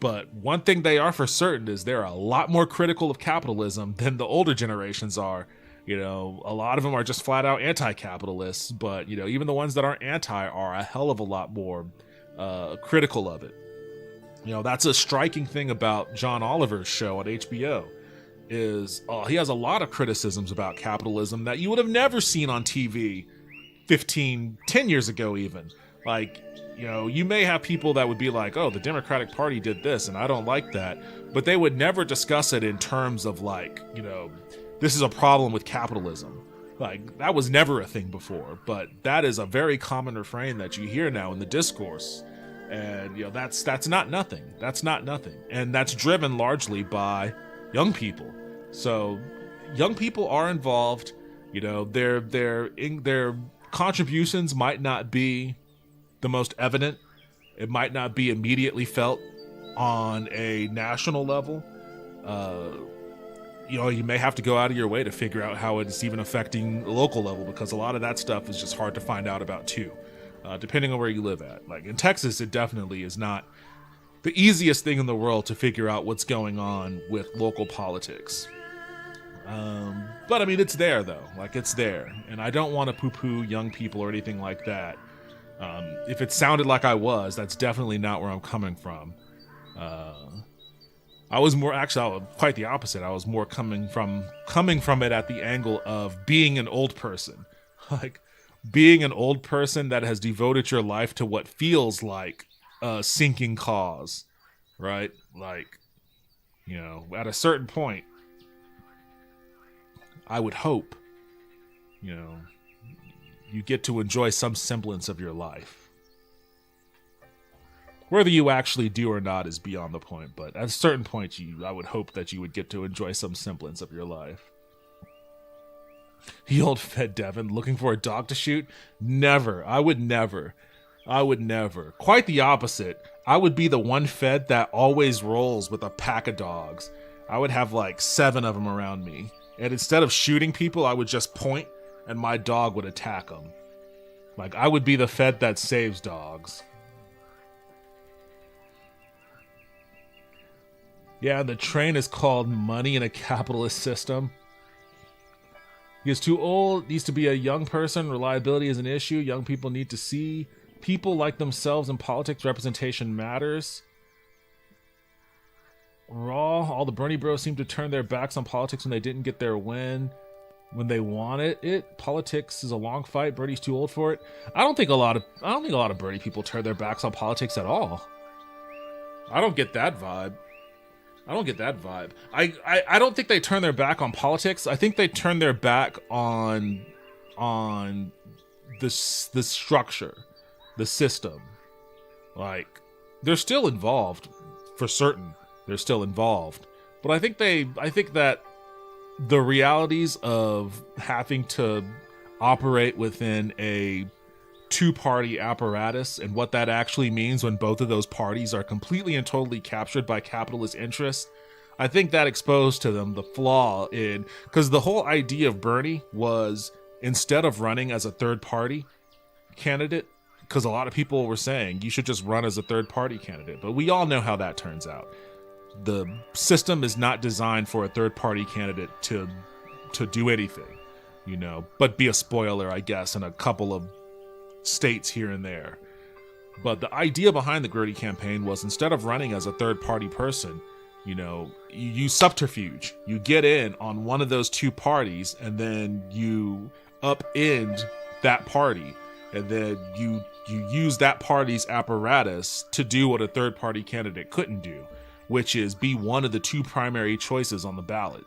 But one thing they are for certain is they're a lot more critical of capitalism than the older generations are. You know, a lot of them are just flat out anti-capitalists, but, you know, even the ones that aren't anti are a hell of a lot more critical of it. You know, that's a striking thing about John Oliver's show on HBO is he has a lot of criticisms about capitalism that you would have never seen on TV 10 years ago even. Like, you know, you may have people that would be like, oh, the Democratic Party did this and I don't like that, but they would never discuss it in terms of, like, you know, this is a problem with capitalism. Like, that was never a thing before, but that is a very common refrain that you hear now in the discourse. And, you know, that's not nothing. That's not nothing. And that's driven largely by young people. So young people are involved. You know, their contributions might not be the most evident. It might not be immediately felt on a national level. You know, you may have to go out of your way to figure out how it's even affecting the local level, because a lot of that stuff is just hard to find out about too, depending on where you live at. Like in Texas, it definitely is not the easiest thing in the world to figure out what's going on with local politics. But I mean, it's there though. Like, it's there. And I don't want to poo-poo young people or anything like that. If it sounded like I was, that's definitely not where I'm coming from. I was quite the opposite. I was more coming from it at the angle of being an old person. Like, being an old person that has devoted your life to what feels like a sinking cause, right? Like, you know, at a certain point, I would hope, you know, you get to enjoy some semblance of your life. Whether you actually do or not is beyond the point, but at a certain point, I would hope that you would get to enjoy some semblance of your life. He old fed Devin looking for a dog to shoot? Never. I would never. I would never. Quite the opposite. I would be the one fed that always rolls with a pack of dogs. I would have like 7 of them around me. And instead of shooting people, I would just point and my dog would attack them. Like, I would be the fed that saves dogs. Yeah, the train is called money in a capitalist system. He is too old, needs to be a young person. Reliability is an issue. Young people need to see people like themselves in politics. Representation matters. Raw, all the Bernie bros seem to turn their backs on politics when they didn't get their win. When they wanted it. Politics is a long fight. Bernie's too old for it. I don't think a lot of Bernie people turn their backs on politics at all. I don't get that vibe. I don't think they turn their back on politics. I think they turn their back on the structure, the system. Like, they're still involved, for certain. They're still involved, but I think that the realities of having to operate within a 2-party apparatus and what that actually means when both of those parties are completely and totally captured by capitalist interests, I think that exposed to them the flaw in, because the whole idea of Bernie was, instead of running as a third-party candidate, because a lot of people were saying you should just run as a third-party candidate, but we all know how that turns out. The system is not designed for a third-party candidate to do anything, you know, but be a spoiler, I guess, in a couple of states here and there. But the idea behind the Gertie campaign was, instead of running as a third-party person, you know, you use subterfuge. You get in on one of those 2 parties, and then you upend that party, and then you use that party's apparatus to do what a third-party candidate couldn't do, which is be one of the 2 primary choices on the ballot.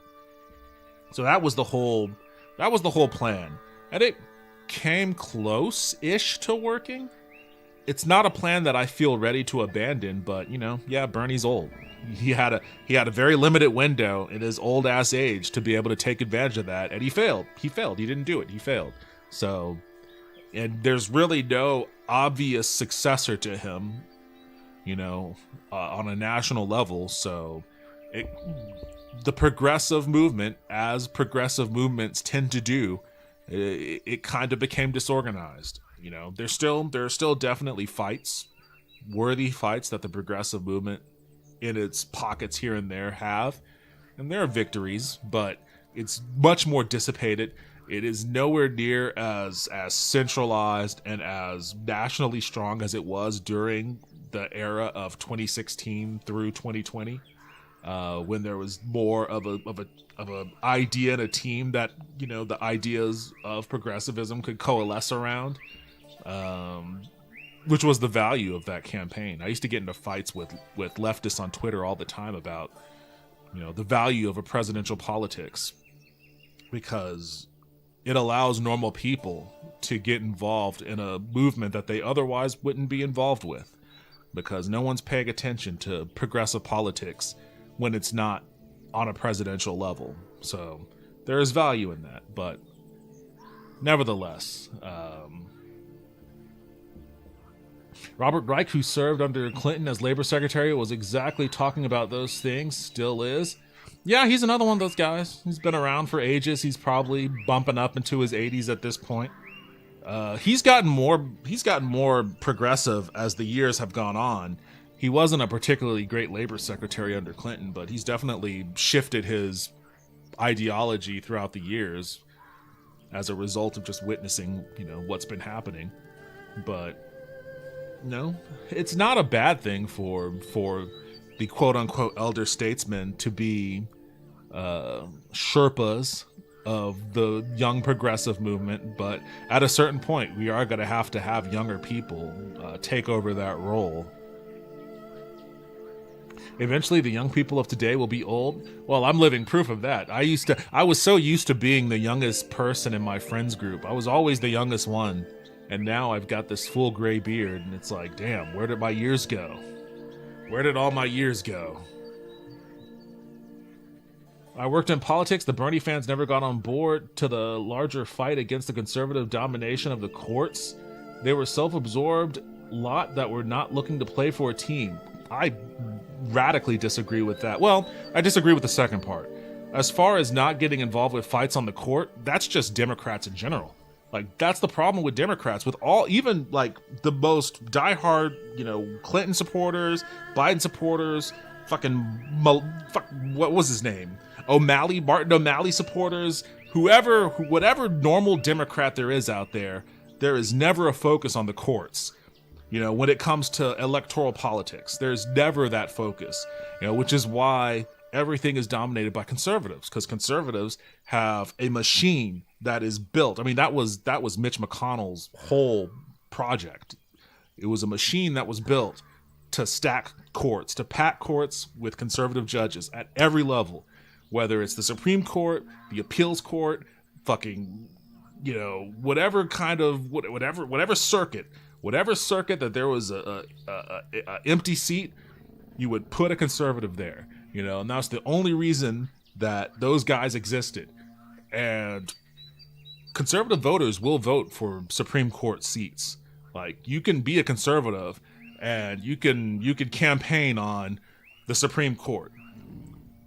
So that was the whole plan. And it came close-ish to working. It's not a plan that I feel ready to abandon, but, you know, yeah, Bernie's old. He had a very limited window in his old ass age to be able to take advantage of that, and he failed. He didn't do it. He failed. So, and there's really no obvious successor to him, you know, on a national level. So the progressive movement, as progressive movements tend to do, it kind of became disorganized. You know, there are still definitely fights, worthy fights, that the progressive movement in its pockets here and there have, and there are victories, but it's much more dissipated. It is nowhere near as centralized and as nationally strong as it was during the era of 2016 through 2020, when there was more of a idea and a team that, you know, the ideas of progressivism could coalesce around, which was the value of that campaign. I used to get into fights with leftists on Twitter all the time about, you know, the value of a presidential politics, because it allows normal people to get involved in a movement that they otherwise wouldn't be involved with, because no one's paying attention to progressive politics when it's not on a presidential level. So there is value in that, but nevertheless, Robert Reich, who served under Clinton as labor secretary, was exactly talking about those things, still is. Yeah, he's another one of those guys. He's been around for ages. He's probably bumping up into his 80s at this point. He's gotten more progressive as the years have gone on. He wasn't a particularly great labor secretary under Clinton, but he's definitely shifted his ideology throughout the years as a result of just witnessing, you know, what's been happening. But no, it's not a bad thing for the quote-unquote elder statesmen to be Sherpas of the young progressive movement, but at a certain point, we are going to have younger people take over that role. Eventually, the young people of today will be old. Well, I'm living proof of that. I was so used to being the youngest person in my friends group. I was always the youngest one, and now I've got this full gray beard, and it's like, damn, where did my years go? Where did all my years go? I worked in politics. The Bernie fans never got on board to the larger fight against the conservative domination of the courts. They were self-absorbed lot that were not looking to play for a team. I radically disagree with that. Well, I disagree with the second part. As far as not getting involved with fights on the court, that's just Democrats in general. Like, that's the problem with Democrats, with all, even like the most diehard, Clinton supporters, Biden supporters, what was his name? Martin O'Malley supporters, whatever normal Democrat there is out there is never a focus on the courts. When it comes to electoral politics, there's never that focus, which is why everything is dominated by conservatives, because conservatives have a machine that is built. I mean, that was Mitch McConnell's whole project. It was a machine that was built to stack courts, to pack courts with conservative judges at every level, whether it's the Supreme Court, the appeals court, whatever circuit that there was a empty seat, you would put a conservative there, and that's the only reason that those guys existed. And conservative voters will vote for Supreme Court seats. Like, you can be a conservative and you can campaign on the Supreme Court.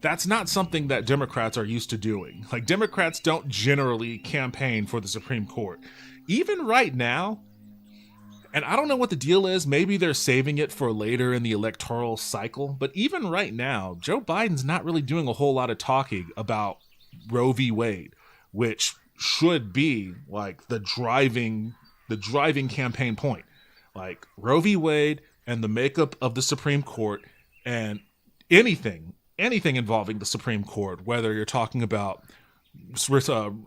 That's not something that Democrats are used to doing. Like, Democrats don't generally campaign for the Supreme Court. Even right now, and I don't know what the deal is, maybe they're saving it for later in the electoral cycle, but even right now, Joe Biden's not really doing a whole lot of talking about Roe v. Wade, which should be like the driving campaign point. Like, Roe v. Wade and the makeup of the Supreme Court, and anything involving the Supreme Court, whether you're talking about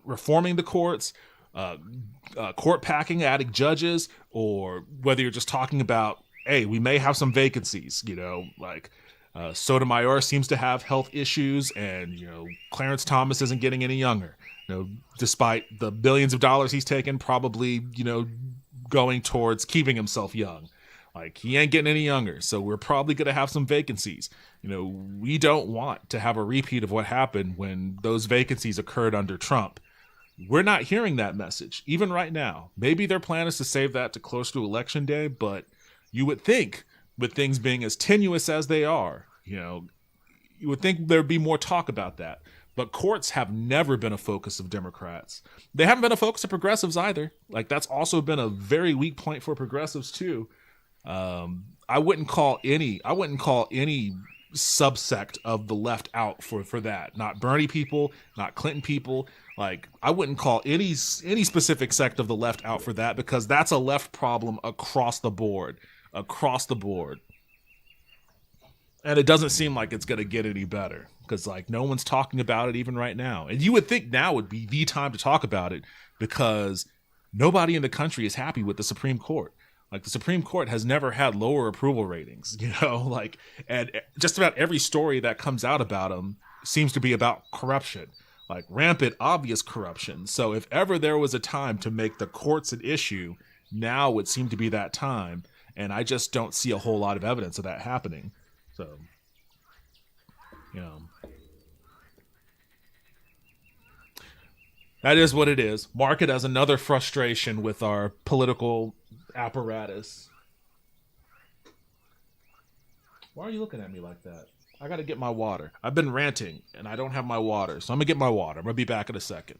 reforming the courts, court packing, adding judges, or whether you're just talking about, hey, we may have some vacancies, Sotomayor seems to have health issues, and Clarence Thomas isn't getting any younger, despite the billions of dollars he's taken, probably going towards keeping himself young. Like, he ain't getting any younger, so we're probably going to have some vacancies. We don't want to have a repeat of what happened when those vacancies occurred under Trump. We're not hearing that message, even right now. Maybe their plan is to save that to close to Election Day, but you would think, with things being as tenuous as they are, you would think there'd be more talk about that. But courts have never been a focus of Democrats. They haven't been a focus of progressives either. Like, that's also been a very weak point for progressives too. I wouldn't call any subsect of the left out for that. Not Bernie people, not Clinton people. Like, I wouldn't call any specific sect of the left out for that, because that's a left problem across the board. And it doesn't seem like it's going to get any better, because no one's talking about it even right now. And you would think now would be the time to talk about it, because nobody in the country is happy with the Supreme Court. Like, the Supreme Court has never had lower approval ratings, and just about every story that comes out about them seems to be about corruption, like rampant, obvious corruption. So if ever there was a time to make the courts an issue, now would seem to be that time. And I just don't see a whole lot of evidence of that happening. So, that is what it is. Mark it as another frustration with our political apparatus. Why are you looking at me like that? I gotta get my water. I've been ranting and I don't have my water, so I'm gonna get my water. I'm gonna be back in a second.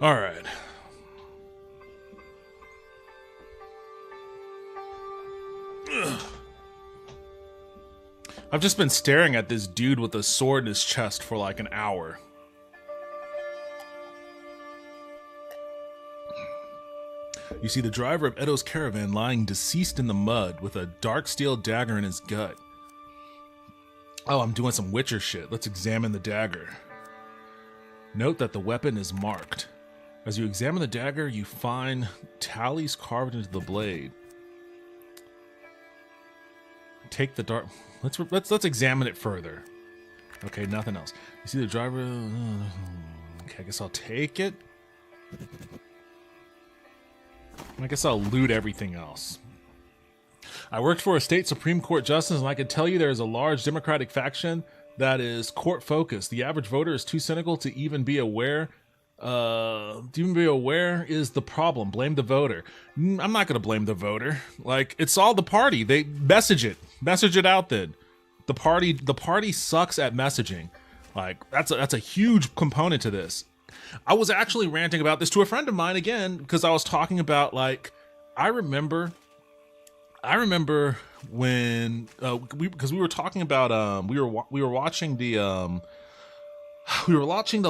All right. I've just been staring at this dude with a sword in his chest for like an hour. You see the driver of Edo's caravan lying deceased in the mud with a dark steel dagger in his gut. Oh, I'm doing some Witcher shit. Let's examine the dagger. Note that the weapon is marked. As you examine the dagger, you find tallies carved into the blade. Take the dark. Let's examine it further. Okay, nothing else. You see the driver. Okay, I guess I'll take it. I guess I'll loot everything else. I worked for a state Supreme Court justice, and I can tell you there is a large Democratic faction that is court focused. The average voter is too cynical to even be aware. Is the problem. Blame the voter. I'm not going to blame the voter. Like, it's all the party. They message it out then. The party sucks at messaging. Like, that's a huge component to this. I was actually ranting about this to a friend of mine again, because I was talking about, like, I remember when because we were talking about we were watching the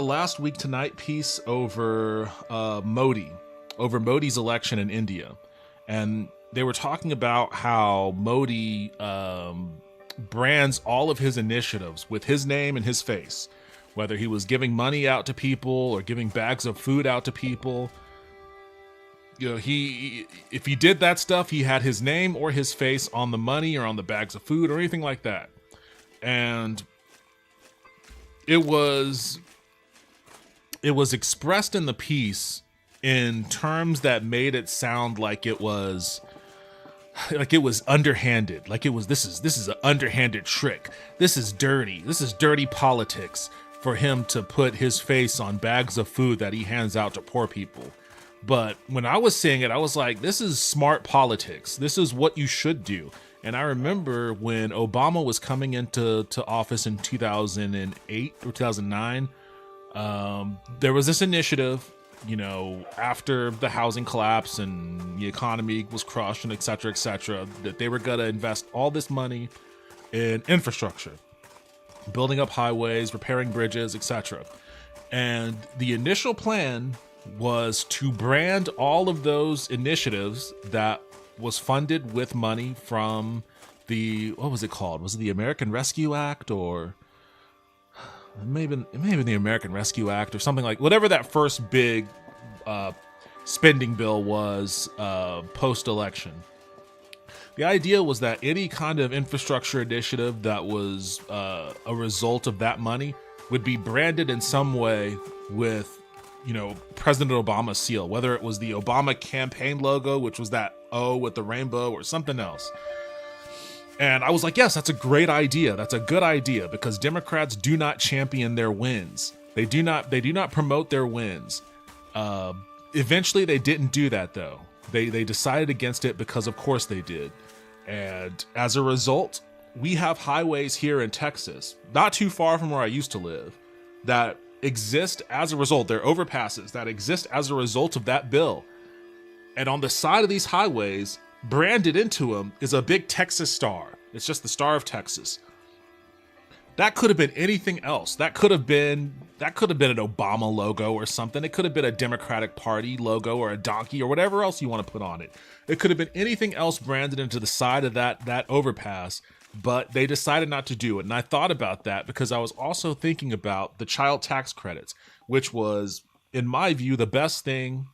Last Week Tonight piece over Modi's election in India, and they were talking about how Modi brands all of his initiatives with his name and his face, whether he was giving money out to people or giving bags of food out to people. You know, if he did that stuff, he had his name or his face on the money or on the bags of food or anything like that. And it was expressed in the piece in terms that made it sound like it was underhanded. Like this is an underhanded trick. This is dirty. This is dirty politics for him to put his face on bags of food that he hands out to poor people. But when I was seeing it, I was like, this is smart politics. This is what you should do. And I remember when Obama was coming into office in 2008 or 2009, there was this initiative, you know, after the housing collapse and the economy was crushed and et cetera, that they were going to invest all this money in infrastructure, building up highways, repairing bridges, etc. And the initial plan was to brand all of those initiatives that was funded with money from what was it called? Was it the American Rescue Act, or maybe the American Rescue Act or something, like whatever that first big spending bill was post-election. The idea was that any kind of infrastructure initiative that was a result of that money would be branded in some way with, you know, President Obama's seal, whether it was the Obama campaign logo, which was that O with the rainbow, or something else. And I was like, yes, that's a great idea. That's a good idea, because Democrats do not champion their wins. They do not promote their wins. Eventually they didn't do that though. They decided against it because of course they did. And as a result, we have highways here in Texas, not too far from where I used to live, that exist as a result. They're overpasses that exist as a result of that bill. And on the side of these highways, branded into them, is a big Texas star. It's just the star of Texas. That could have been anything else. That could have been an Obama logo or something. It could have been a Democratic Party logo or a donkey or whatever else you want to put on it. It could have been anything else branded into the side of that overpass, but they decided not to do it. And I thought about that because I was also thinking about the child tax credits, which was, in my view, the best thing.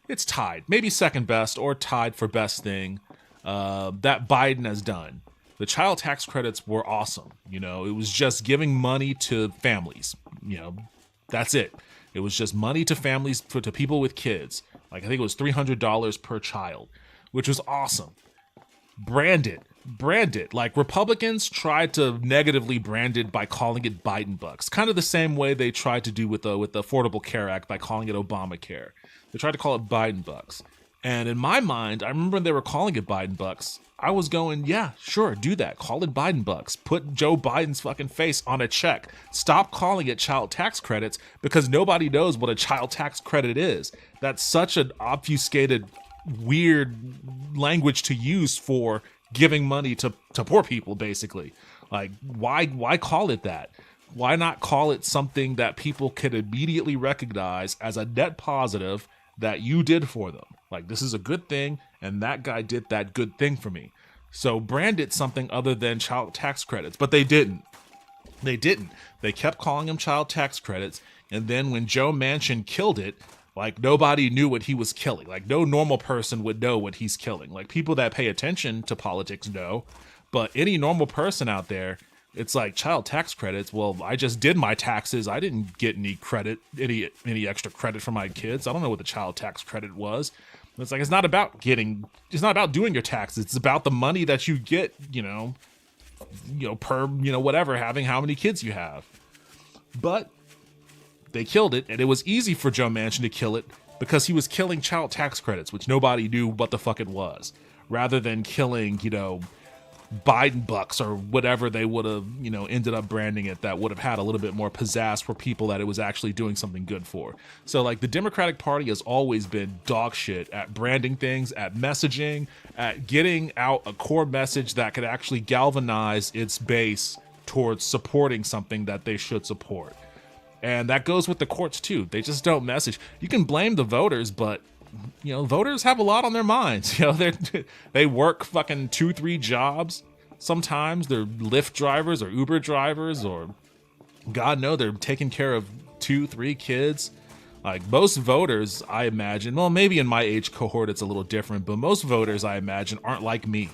It's tied. Maybe second best or tied for best thing that Biden has done. The child tax credits were awesome. You know, it was just giving money to families. You know, that's it. It was just money to families, to people with kids. Like, I think it was $300 per child, which was awesome. Brand it. Like, Republicans tried to negatively brand it by calling it Biden bucks. Kind of the same way they tried to do with the Affordable Care Act by calling it Obamacare. They tried to call it Biden bucks. And in my mind, I remember when they were calling it Biden bucks. I was going, yeah, sure, do that. Call it Biden bucks. Put Joe Biden's fucking face on a check. Stop calling it child tax credits because nobody knows what a child tax credit is. That's such an obfuscated, weird language to use for giving money to poor people, basically. Like, why call it that? Why not call it something that people could immediately recognize as a net positive that you did for them? Like, this is a good thing, and that guy did that good thing for me. So brand it something other than child tax credits. But they didn't. They didn't. They kept calling them child tax credits, and then when Joe Manchin killed it, like, nobody knew what he was killing. Like, no normal person would know what he's killing. Like, people that pay attention to politics know, but any normal person out there, it's like, child tax credits. Well, I just did my taxes. I didn't get any credit, any extra credit for my kids. I don't know what the child tax credit was. It's like, it's not about doing your taxes. It's about the money that you get, per, whatever, having how many kids you have. But they killed it, and it was easy for Joe Manchin to kill it because he was killing child tax credits, which nobody knew what the fuck it was, rather than killing, Biden bucks or whatever they would have, ended up branding it that would have had a little bit more pizzazz for people that it was actually doing something good for. So, like, the Democratic Party has always been dog shit at branding things, at messaging, at getting out a core message that could actually galvanize its base towards supporting something that they should support. And that goes with the courts too. They just don't message. You can blame the voters, but voters have a lot on their minds. They work fucking 2-3 jobs. Sometimes they're Lyft drivers or Uber drivers, or God knows they're taking care of 2-3 kids. Like, most voters, I imagine, well, maybe in my age cohort it's a little different, but most voters, I imagine, aren't like me.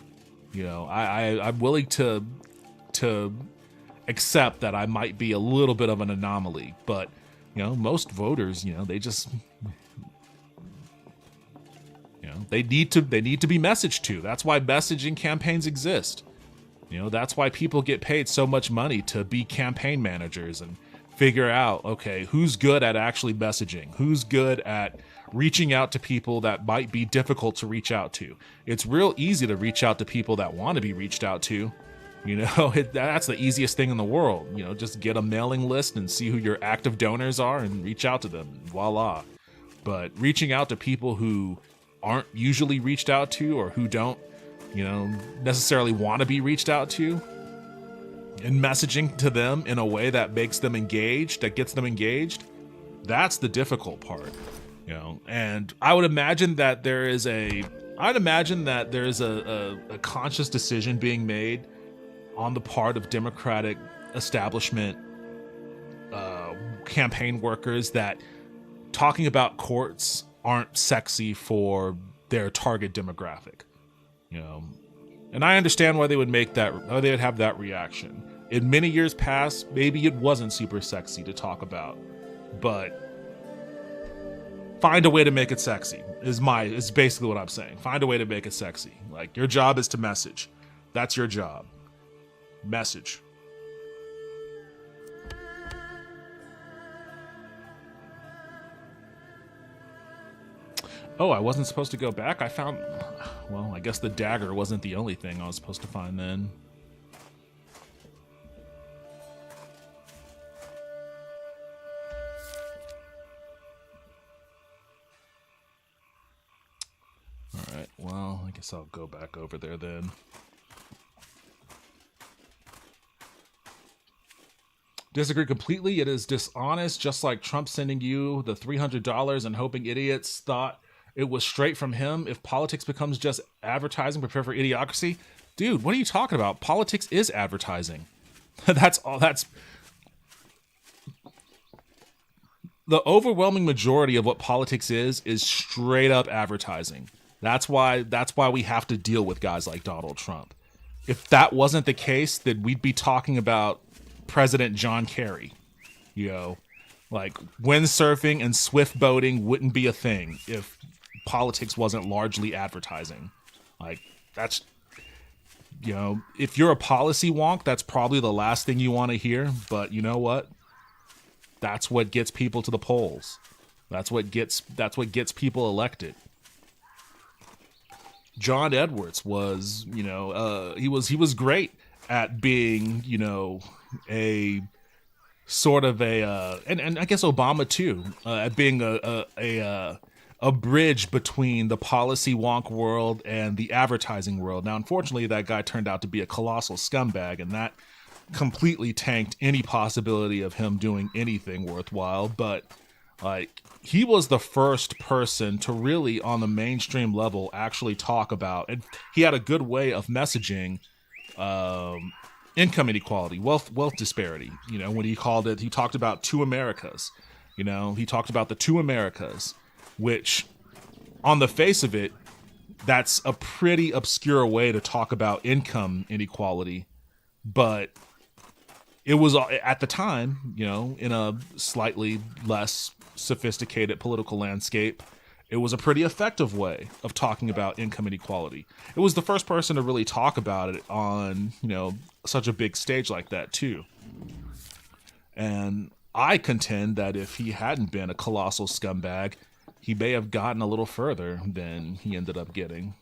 I'm willing to accept that I might be a little bit of an anomaly, but most voters, they just. They need to be messaged to. That's why messaging campaigns exist. That's why people get paid so much money to be campaign managers and figure out, okay, who's good at actually messaging? Who's good at reaching out to people that might be difficult to reach out to? It's real easy to reach out to people that want to be reached out to. That's the easiest thing in the world. Just get a mailing list and see who your active donors are and reach out to them. Voila. But reaching out to people who aren't usually reached out to, or who don't, necessarily want to be reached out to, and messaging to them in a way that makes them engaged, that gets them engaged, that's the difficult part, And I would imagine that there is a conscious decision being made on the part of Democratic establishment campaign workers that talking about courts aren't sexy for their target demographic, and I understand why they would why they would have that reaction. In many years past, maybe it wasn't super sexy to talk about, but find a way to make it sexy is basically what I'm saying. Find a way to make it sexy. Like, your job is to message. That's your job. Message. Oh, I wasn't supposed to go back? I guess the dagger wasn't the only thing I was supposed to find then. Alright, well, I guess I'll go back over there then. Disagree completely. It is dishonest, just like Trump sending you the $300 and hoping idiots thought it was straight from him. If politics becomes just advertising, prepare for idiocracy. Dude, what are you talking about? Politics is advertising. That's all. That's the overwhelming majority of what politics is straight up advertising. That's why we have to deal with guys like Donald Trump. If that wasn't the case, then we'd be talking about President John Kerry. Like, windsurfing and swift boating wouldn't be a thing if politics wasn't largely advertising. Like, that's, if you're a policy wonk, that's probably the last thing you want to hear. But you know what? That's what gets people to the polls. That's what gets people elected. John Edwards was, he was great at being, a sort of and I guess Obama too, at being a bridge between the policy wonk world and the advertising world. Now, unfortunately, that guy turned out to be a colossal scumbag, and that completely tanked any possibility of him doing anything worthwhile. But like, he was the first person to really, on the mainstream level, actually talk about, and he had a good way of messaging income inequality, wealth disparity. When he talked about two Americas. He talked about the two Americas, which on the face of it, that's a pretty obscure way to talk about income inequality. But it was, at the time, in a slightly less sophisticated political landscape, it was a pretty effective way of talking about income inequality. It was the first person to really talk about it on, such a big stage like that too. And I contend that if he hadn't been a colossal scumbag, he may have gotten a little further than he ended up getting.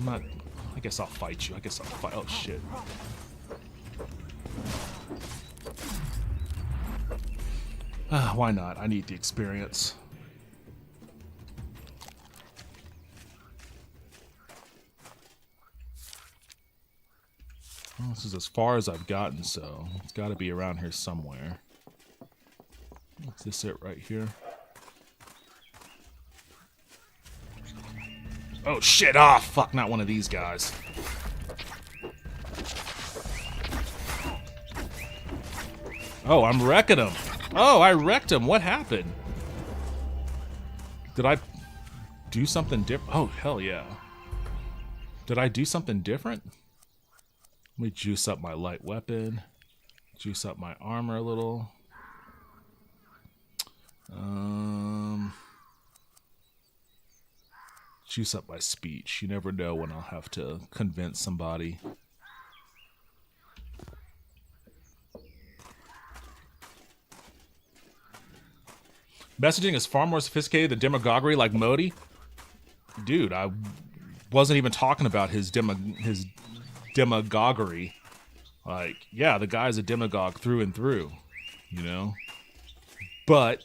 I guess I'll fight you. Oh, shit. Why not? I need the experience. Well, this is as far as I've gotten, so it's got to be around here somewhere. Is this it right here? Oh shit, fuck, not one of these guys. Oh, I'm wrecking him. Oh, I wrecked him. What happened? Did I do something different? Oh, hell yeah. Did I do something different? Let me juice up my light weapon. Juice up my armor a little. Juice up my speech. You never know when I'll have to convince somebody. Messaging is far more sophisticated than demagoguery like Modi. Dude, I wasn't even talking about his demagoguery. Like, yeah, the guy's a demagogue through and through, But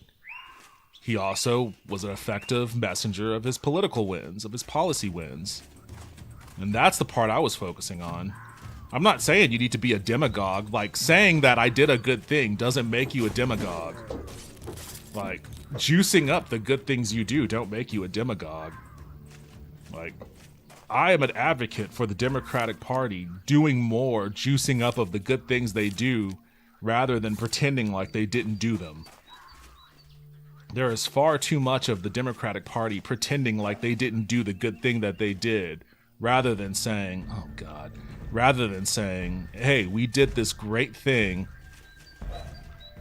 he also was an effective messenger of his political wins, of his policy wins. And that's the part I was focusing on. I'm not saying you need to be a demagogue. Like, saying that I did a good thing doesn't make you a demagogue. Like, juicing up the good things you do don't make you a demagogue. Like, I am an advocate for the Democratic Party doing more juicing up of the good things they do rather than pretending like they didn't do them. There is far too much of the Democratic Party pretending like they didn't do the good thing that they did, rather than saying, hey, we did this great thing.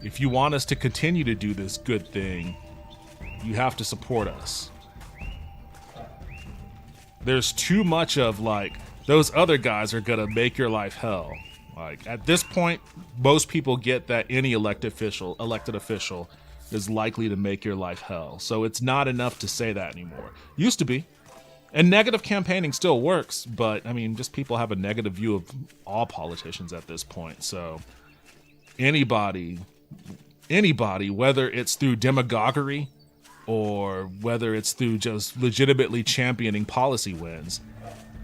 If you want us to continue to do this good thing, you have to support us. There's too much of, like, those other guys are gonna make your life hell. Like, at this point, most people get that any elected official is likely to make your life hell. So it's not enough to say that anymore. Used to be. And negative campaigning still works, but, I mean, just people have a negative view of all politicians at this point. So anybody, whether it's through demagoguery or whether it's through just legitimately championing policy wins,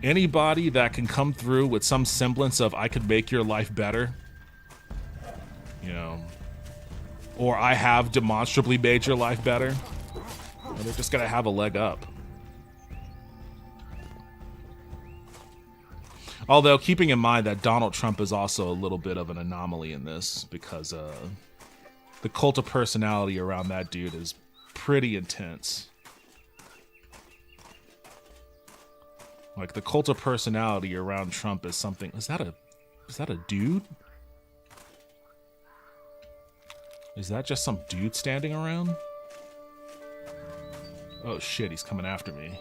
anybody that can come through with some semblance of I could make your life better, or I have demonstrably made your life better, they're just gonna have a leg up. Although, keeping in mind that Donald Trump is also a little bit of an anomaly in this, because the cult of personality around that dude is pretty intense. Like, the cult of personality around Trump is something... Is that a dude? Is that just some dude standing around? Oh shit, he's coming after me.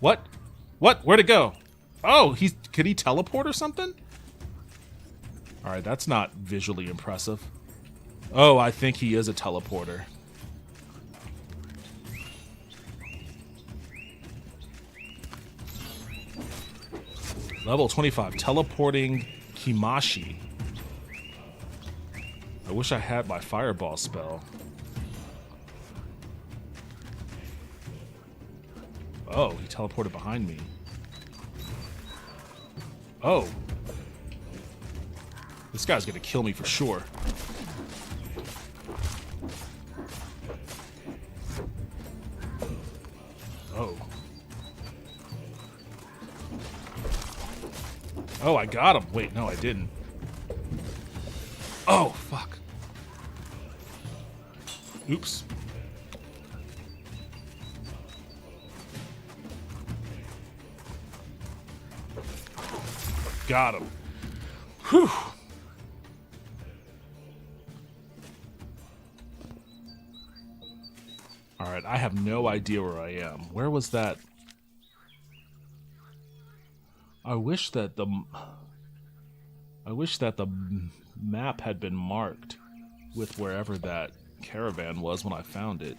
What? Where'd it go? Oh, could he teleport or something? Alright, that's not visually impressive. Oh, I think he is a teleporter. Level 25, teleporting Kimashi. I wish I had my fireball spell. Oh, he teleported behind me. Oh. This guy's gonna kill me for sure. Oh. Oh, I got him. Wait, no, I didn't. Oh, fuck. Oops. Got him. Whew. Alright, I have no idea where I am. Where was that? I wish that the map had been marked with wherever that caravan was when I found it.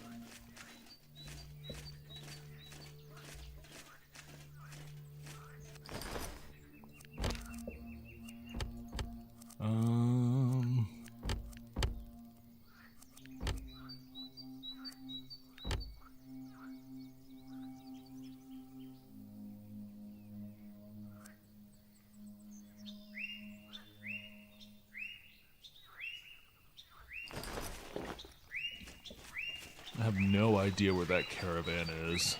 I have no idea where that caravan is.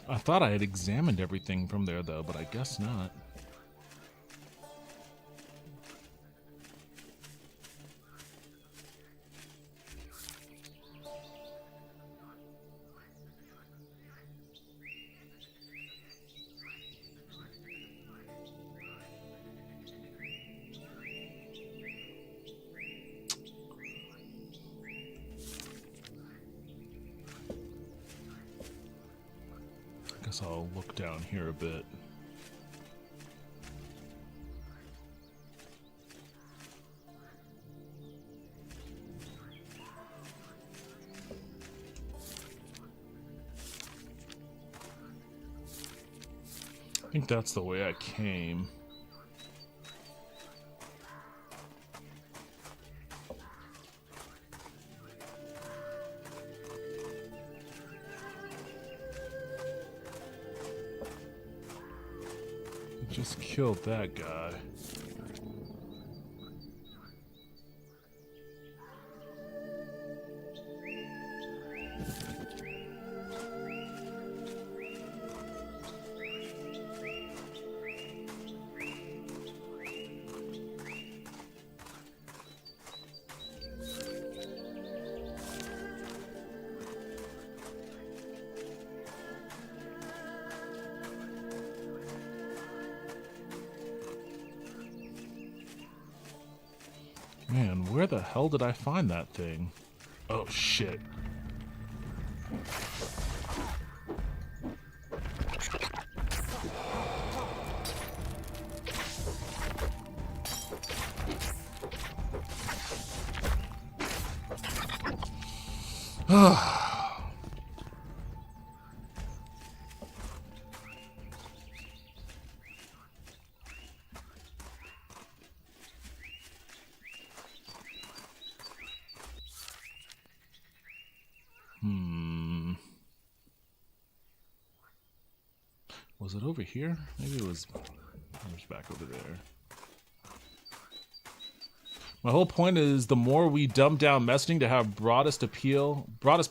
I thought I had examined everything from there, though, but I guess not. Guess I'll look down here a bit. I think that's the way I came. Just killed that guy. Man, where the hell did I find that thing? Oh, shit. Was it over here? Maybe it was back over there. My whole point is the more we dumb down messaging to have broadest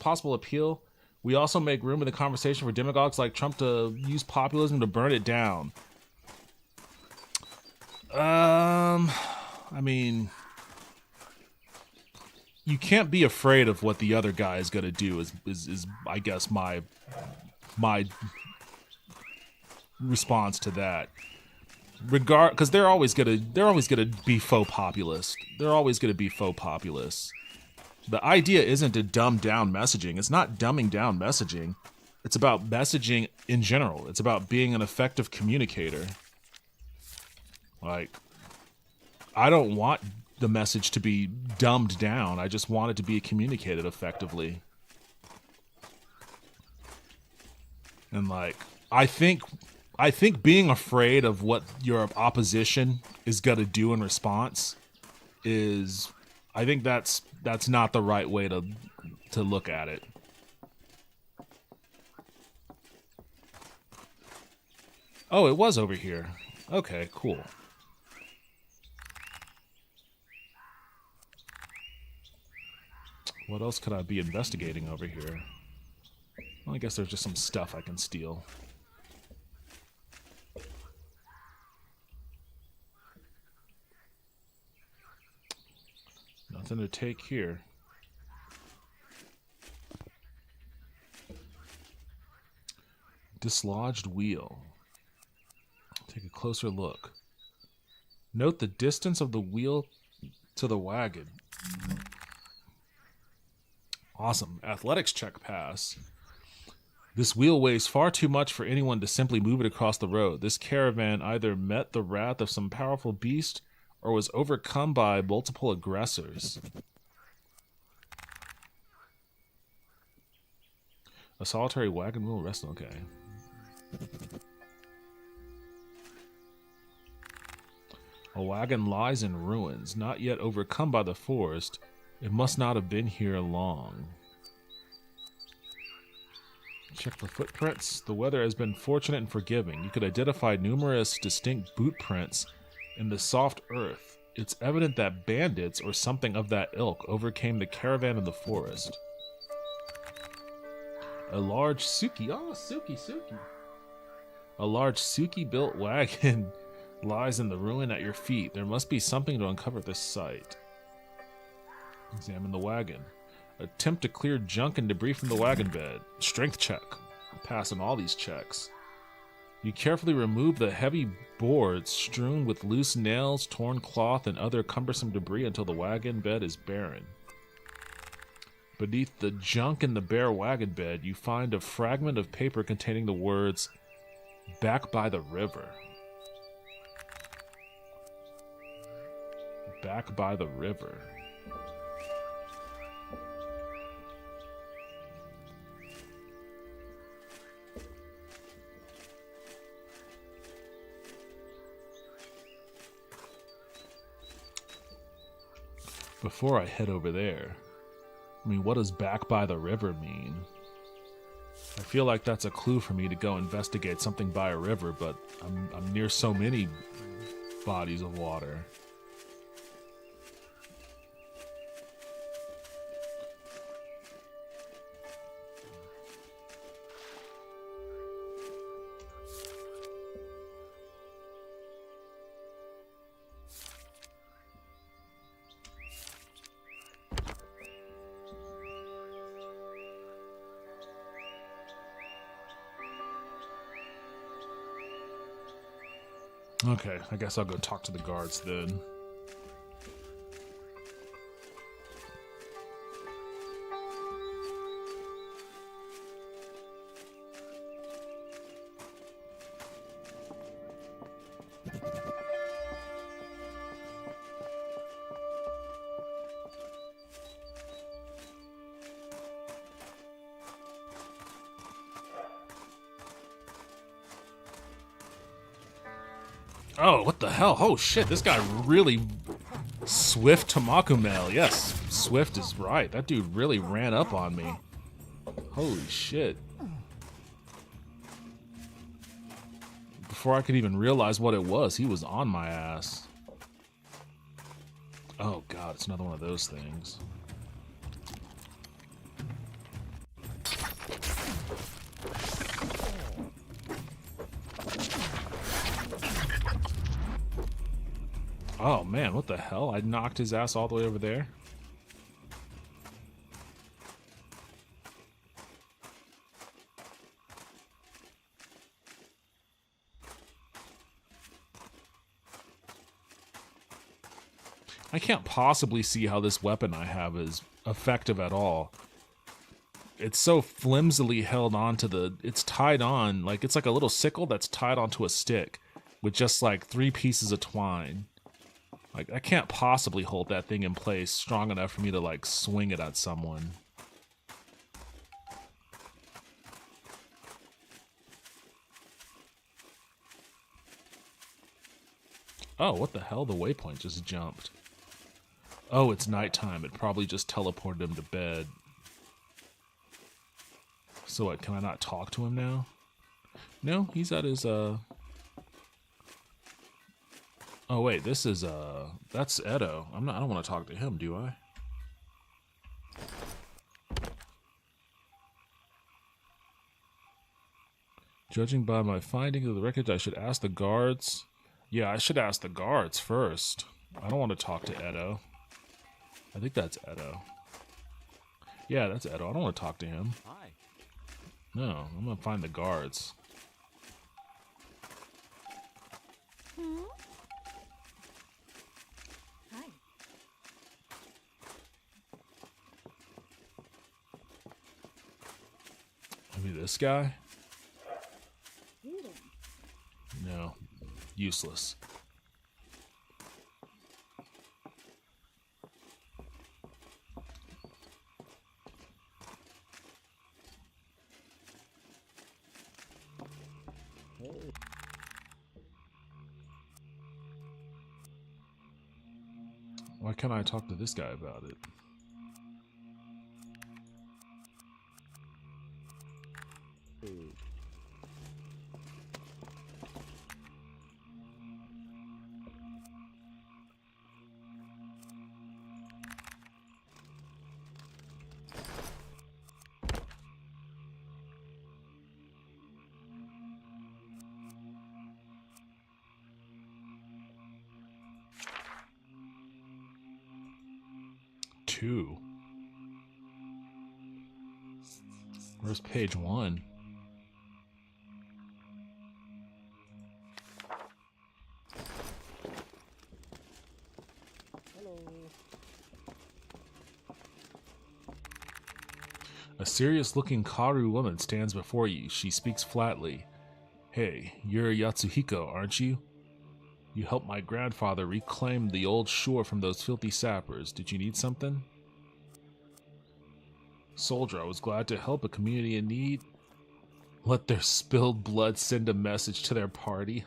possible appeal, we also make room in the conversation for demagogues like Trump to use populism to burn it down. I mean, you can't be afraid of what the other guy is gonna do. Is I guess my response to that. Because they're always gonna be faux populist. They're always gonna be faux populist. The idea isn't to dumb down messaging. It's not dumbing down messaging. It's about messaging in general. It's about being an effective communicator. Like, I don't want the message to be dumbed down. I just want it to be communicated effectively. And like, I think being afraid of what your opposition is gonna do in response is, I think that's not the right way to look at it. Oh, it was over here. Okay, cool. What else could I be investigating over here? Well, I guess there's just some stuff I can steal. Nothing to take here. Dislodged wheel. Take a closer look. Note the distance of the wheel to the wagon. Awesome. Athletics check pass. This wheel weighs far too much for anyone to simply move it across the road. This caravan either met the wrath of some powerful beast or was overcome by multiple aggressors. A solitary wagon wheel rests. Okay. A wagon lies in ruins, not yet overcome by the forest. It must not have been here long. Check for footprints. The weather has been fortunate and forgiving. You could identify numerous distinct boot prints in the soft earth. It's evident that bandits or something of that ilk overcame the caravan in the forest. A large Suki. Oh, Suki. A large Suki-built wagon lies in the ruin at your feet. There must be something to uncover this site. Examine the wagon. Attempt to clear junk and debris from the wagon bed. Strength check. I'm passing all these checks. You carefully remove the heavy boards strewn with loose nails, torn cloth, and other cumbersome debris until the wagon bed is barren. Beneath the junk in the bare wagon bed, you find a fragment of paper containing the words, "Back by the river." Back by the river. Before I head over there, I mean, what does back by the river mean? I feel like that's a clue for me to go investigate something by a river, but I'm near so many bodies of water. Okay, I guess I'll go talk to the guards then. Oh, what the hell? Oh shit, this guy really... Swift Tamakumel. Yes, Swift is right. That dude really ran up on me. Holy shit. Before I could even realize what it was, he was on my ass. Oh god, it's another one of those things. Oh man, what the hell? I knocked his ass all the way over there. I can't possibly see how this weapon I have is effective at all. It's so flimsily held onto it's tied on, like it's like a little sickle that's tied onto a stick with just like 3 pieces of twine. Like, I can't possibly hold that thing in place strong enough for me to like swing it at someone. Oh, what the hell? The waypoint just jumped. Oh, it's nighttime. It probably just teleported him to bed. So what, can I not talk to him now? No, he's at his, Oh wait, this is, that's Edo. I don't want to talk to him, do I? Judging by my findings of the wreckage, I should ask the guards. Yeah, I should ask the guards first. I don't want to talk to Edo. I think that's Edo. Yeah, that's Edo. I don't want to talk to him. Hi. No, I'm going to find the guards. Hi. Maybe this guy? No. Useless. Why can't I talk to this guy about it? Two. Where's page 1? A serious-looking Karu woman stands before you. She speaks flatly. Hey, you're Yatsuhiko, aren't you? You helped my grandfather reclaim the old shore from those filthy sappers. Did you need something? Soldier, I was glad to help a community in need. Let their spilled blood send a message to their party.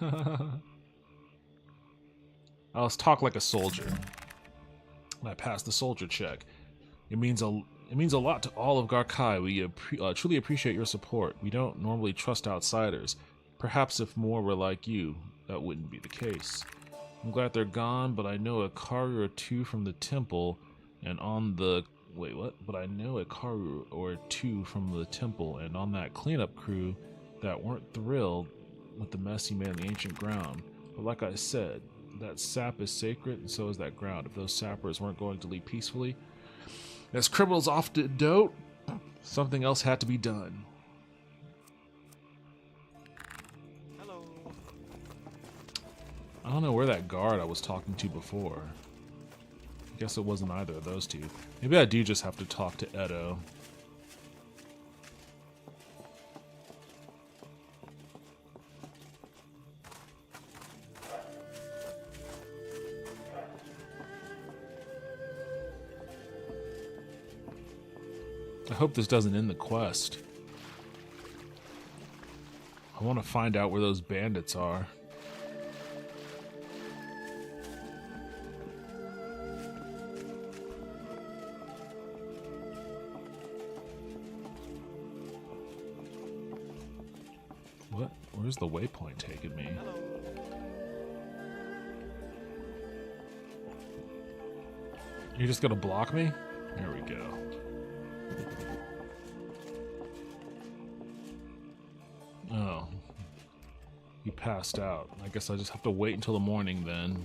Let's talk like a soldier. I passed the soldier check. It means a lot to all of Garkai. We truly appreciate your support. We don't normally trust outsiders. Perhaps if more were like you, that wouldn't be the case. I'm glad they're gone, but I know a Karu or 2 from the temple, and on the... Wait, what? But I know a Karu or 2 from the temple, and on that cleanup crew that weren't thrilled with the mess he made on the ancient ground. But like I said, that sap is sacred, and so is that ground. If those sappers weren't going to leave peacefully, as criminals often don't, something else had to be done. Hello. I don't know where that guard I was talking to before. I guess it wasn't either of those two. Maybe I do just have to talk to Edo. I hope this doesn't end the quest. I want to find out where those bandits are. What? Where's the waypoint taking me? You're just gonna block me? There we go. Oh. He passed out. I guess I just have to wait until the morning then.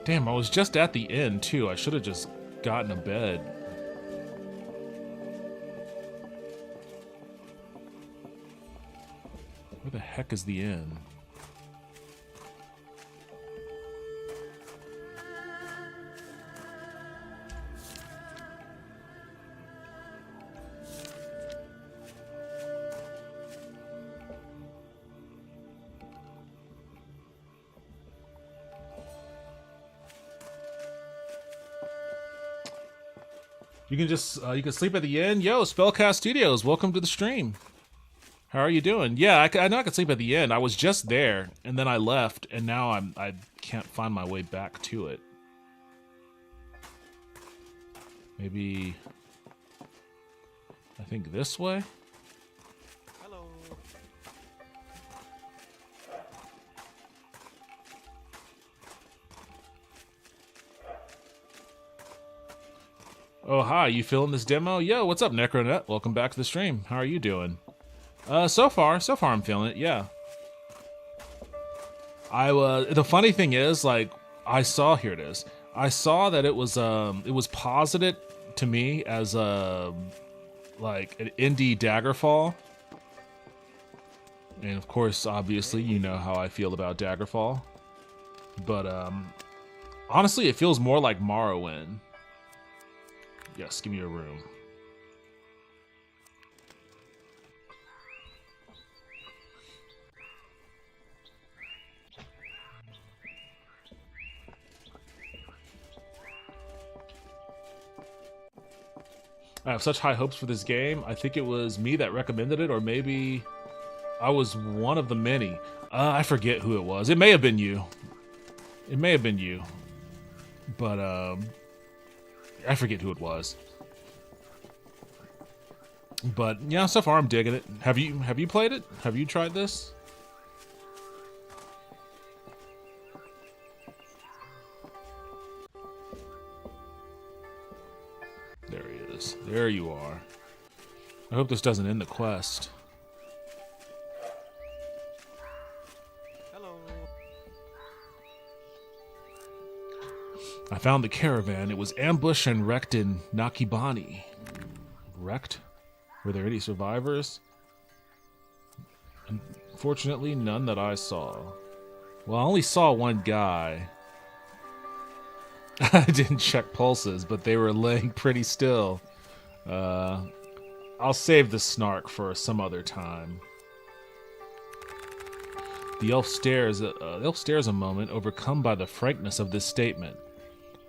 Damn, I was just at the end too. I should have just gotten a bed. Where the heck is the inn? You can just you can sleep at the inn. Yo, Spellcast Studios, welcome to the stream. How are you doing? Yeah, I know I could sleep at the inn. I was just there, and then I left, and now I can't find my way back to it. Maybe I think this way. Hello. Oh, hi, you feeling this demo? Yo, what's up, Necronet? Welcome back to the stream. How are you doing? So far I'm feeling it, yeah. The funny thing is, like, here it is. I saw that it was posited to me as like an indie daggerfall. And of course, obviously, you know how I feel about daggerfall. But honestly, it feels more like Morrowind. Yes, give me a room. I have such high hopes for this game. I think it was me that recommended it, or maybe I was one of the many. I forget who it was. It may have been you. It may have been you. But I forget who it was. But yeah, so far I'm digging it. Have you played it? Have you tried this? There he is. There you are. I hope this doesn't end the quest. Hello. I found the caravan. It was ambushed and wrecked in Nakibani. Wrecked? Were there any survivors? Unfortunately, none that I saw. Well, I only saw one guy. I didn't check pulses, but they were laying pretty still. I'll save the snark for some other time. The elf stares a moment, overcome by the frankness of this statement.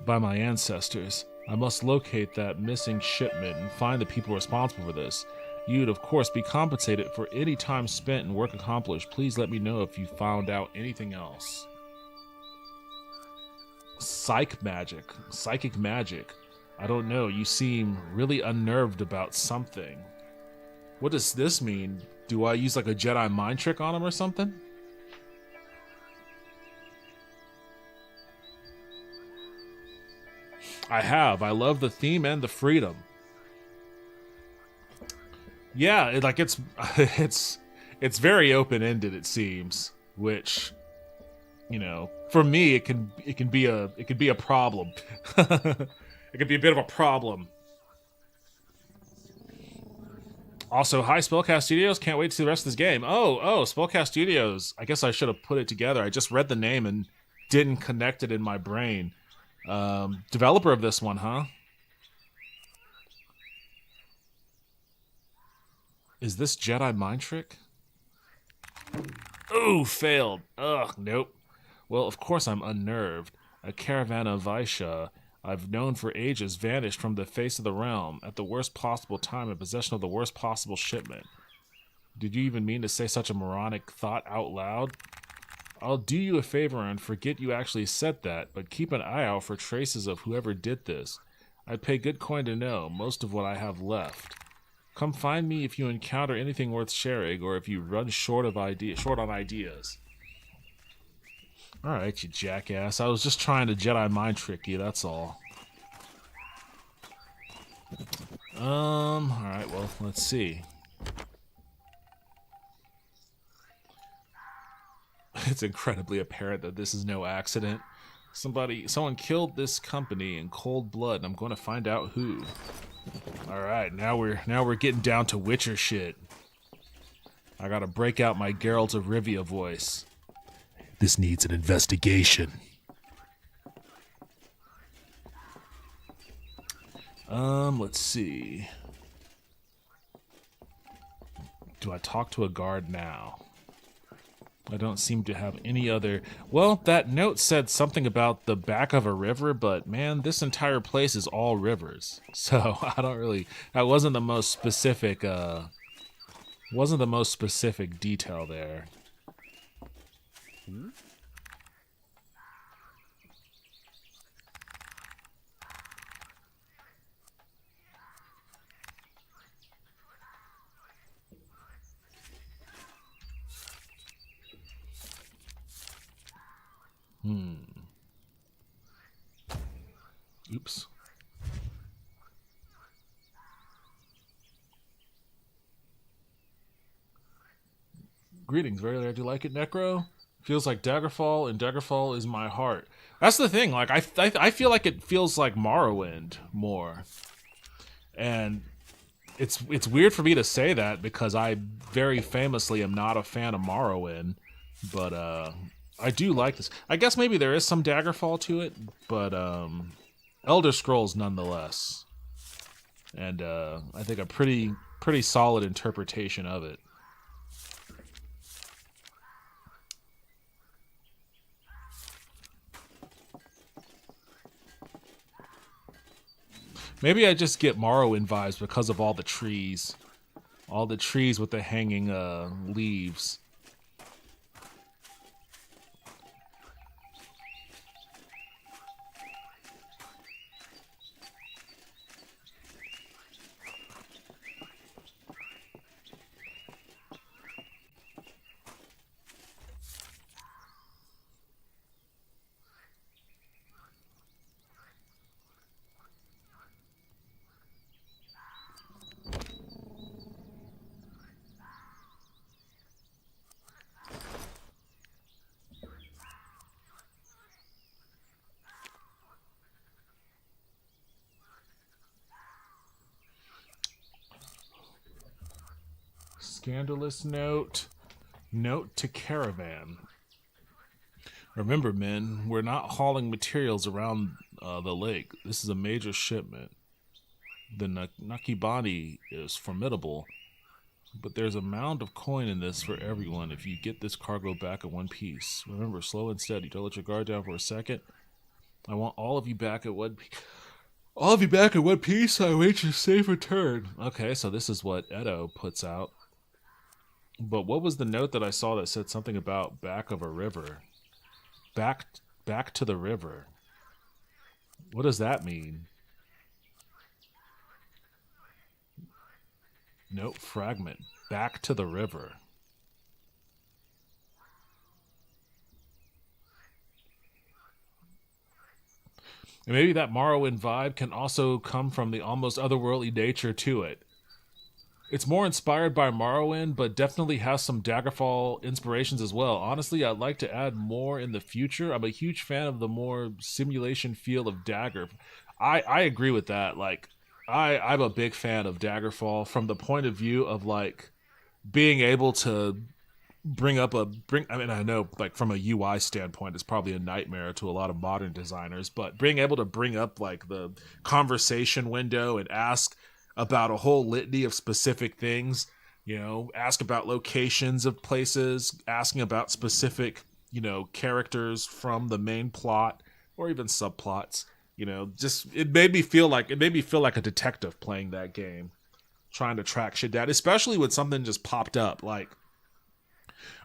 By my ancestors, I must locate that missing shipment and find the people responsible for this. You'd, of course, be compensated for any time spent and work accomplished. Please let me know if you found out anything else. Psychic magic. I don't know, you seem really unnerved about something. What does this mean? Do I use like a Jedi mind trick on him or something? I have. I love the theme and the freedom. Yeah, it's very open-ended, it seems, which, you know, for me it can be a problem. It could be a bit of a problem. Also, hi Spellcast Studios, can't wait to see the rest of this game. Oh, Spellcast Studios. I guess I should have put it together. I just read the name and didn't connect it in my brain. Developer of this one, huh? Is this Jedi mind trick? Ooh, failed. Ugh, nope. Well, of course I'm unnerved. A caravan of Vaisha I've known for ages vanished from the face of the realm at the worst possible time in possession of the worst possible shipment. Did you even mean to say such a moronic thought out loud? I'll do you a favor and forget you actually said that, but keep an eye out for traces of whoever did this. I'd pay good coin to know most of what I have left. Come find me if you encounter anything worth sharing, or if you run short on ideas. Alright, you jackass. I was just trying to Jedi mind trick you, that's all. Alright, well, let's see. It's incredibly apparent that this is no accident. Someone killed this company in cold blood, and I'm going to find out who. Alright, now we're getting down to Witcher shit. I gotta break out my Geralt of Rivia voice. This needs an investigation. Let's see. Do I talk to a guard now? I don't seem to have any other... Well, that note said something about the back of a river, but man, this entire place is all rivers. So I don't really... That wasn't the most specific, detail there. Oops. Greetings, very glad you like it, Necro. Feels like Daggerfall, and Daggerfall is my heart. That's the thing. Like I feel like it feels like Morrowind more, and it's weird for me to say that because I very famously am not a fan of Morrowind, but I do like this. I guess maybe there is some Daggerfall to it, but Elder Scrolls nonetheless, and I think a pretty solid interpretation of it. Maybe I just get Morrowind vibes because of all the trees. All the trees with the hanging leaves. Scandalous note. Note to caravan. Remember, men, we're not hauling materials around the lake. This is a major shipment. The Nakibani is formidable, but there's a mound of coin in this for everyone if you get this cargo back in one piece. Remember, slow and steady. Don't let your guard down for a second. I want all of you back at one piece. All of you back in one piece. I await your safe return. Okay, so this is what Edo puts out. But what was the note that I saw that said something about back of a river? Back to the river. What does that mean? Note fragment. Back to the river. And maybe that Morrowind vibe can also come from the almost otherworldly nature to it. It's more inspired by Morrowind, but definitely has some Daggerfall inspirations as well. Honestly, I'd like to add more in the future. I'm a huge fan of the more simulation feel of Dagger. I agree with that. Like, I'm a big fan of Daggerfall from the point of view of, like, being able to I mean, I know, like, from a UI standpoint, it's probably a nightmare to a lot of modern designers, but being able to bring up, like, the conversation window and ask about a whole litany of specific things, you know, ask about locations of places, asking about specific, you know, characters from the main plot or even subplots, you know, just it made me feel like a detective playing that game, trying to track shit down, especially when something just popped up. Like,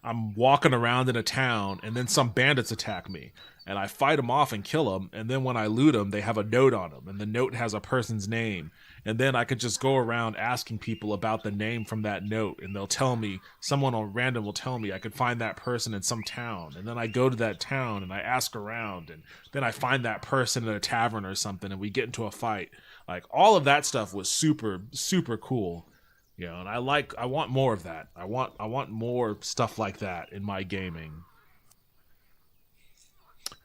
I'm walking around in a town and then some bandits attack me and I fight them off and kill them. And then when I loot them, they have a note on them and the note has a person's name. And then I could just go around asking people about the name from that note and they'll tell me, someone on random will tell me I could find that person in some town. And then I go to that town and I ask around and then I find that person in a tavern or something and we get into a fight. Like, all of that stuff was super, super cool. You know, and I want more of that. I want more stuff like that in my gaming.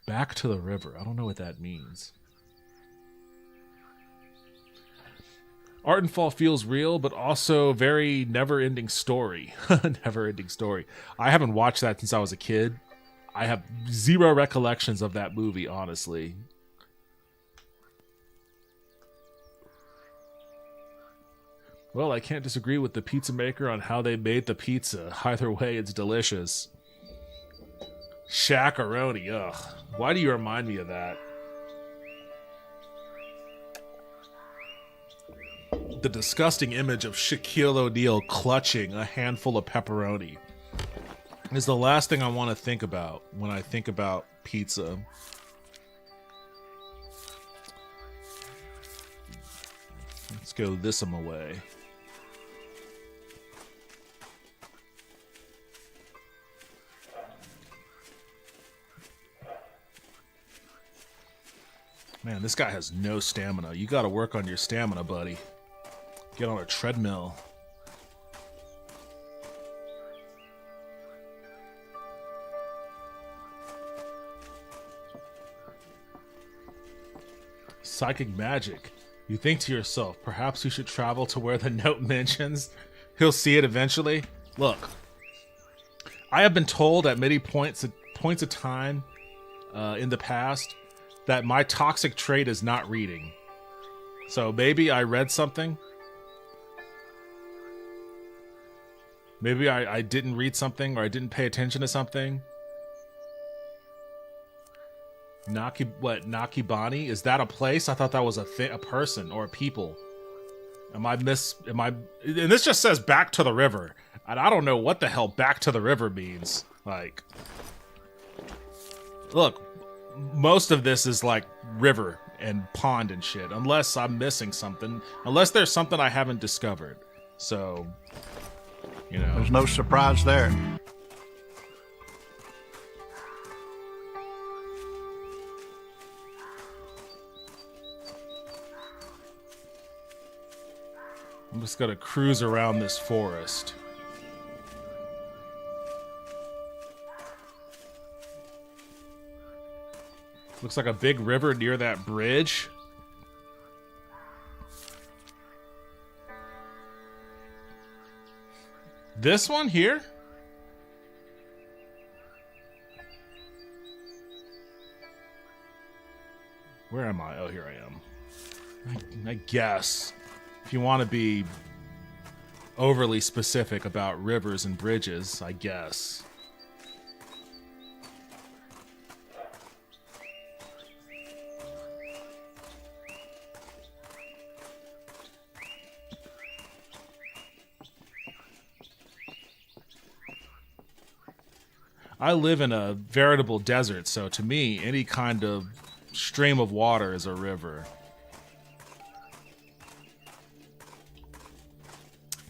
Back to the river. I don't know what that means. Ardenfall feels real, but also very never-ending story. Never-ending story. I haven't watched that since I was a kid. I have zero recollections of that movie, honestly. Well, I can't disagree with the pizza maker on how they made the pizza. Either way, it's delicious. Shakaroni, ugh. Why do you remind me of that? The disgusting image of Shaquille O'Neal clutching a handful of pepperoni is the last thing I want to think about when I think about pizza. Let's go this way. Man, this guy has no stamina. You gotta work on your stamina, buddy. Get on a treadmill. Psychic magic. You think to yourself, perhaps you should travel to where the note mentions he'll see it eventually. Look, I have been told at many points of time in the past that my toxic trait is not reading. So maybe I read something. Maybe I didn't read something, or I didn't pay attention to something. Nakibani? Is that a place? I thought that was a person or a people. And this just says back to the river. And I don't know what the hell back to the river means. Like, look, most of this is like river and pond and shit. Unless I'm missing something. Unless there's something I haven't discovered. So, you know. There's no surprise there. I'm just gonna cruise around this forest. Looks like a big river near that bridge. This one here? Where am I? Oh, here I am. I guess. If you want to be overly specific about rivers and bridges, I guess. I live in a veritable desert, so to me, any kind of stream of water is a river.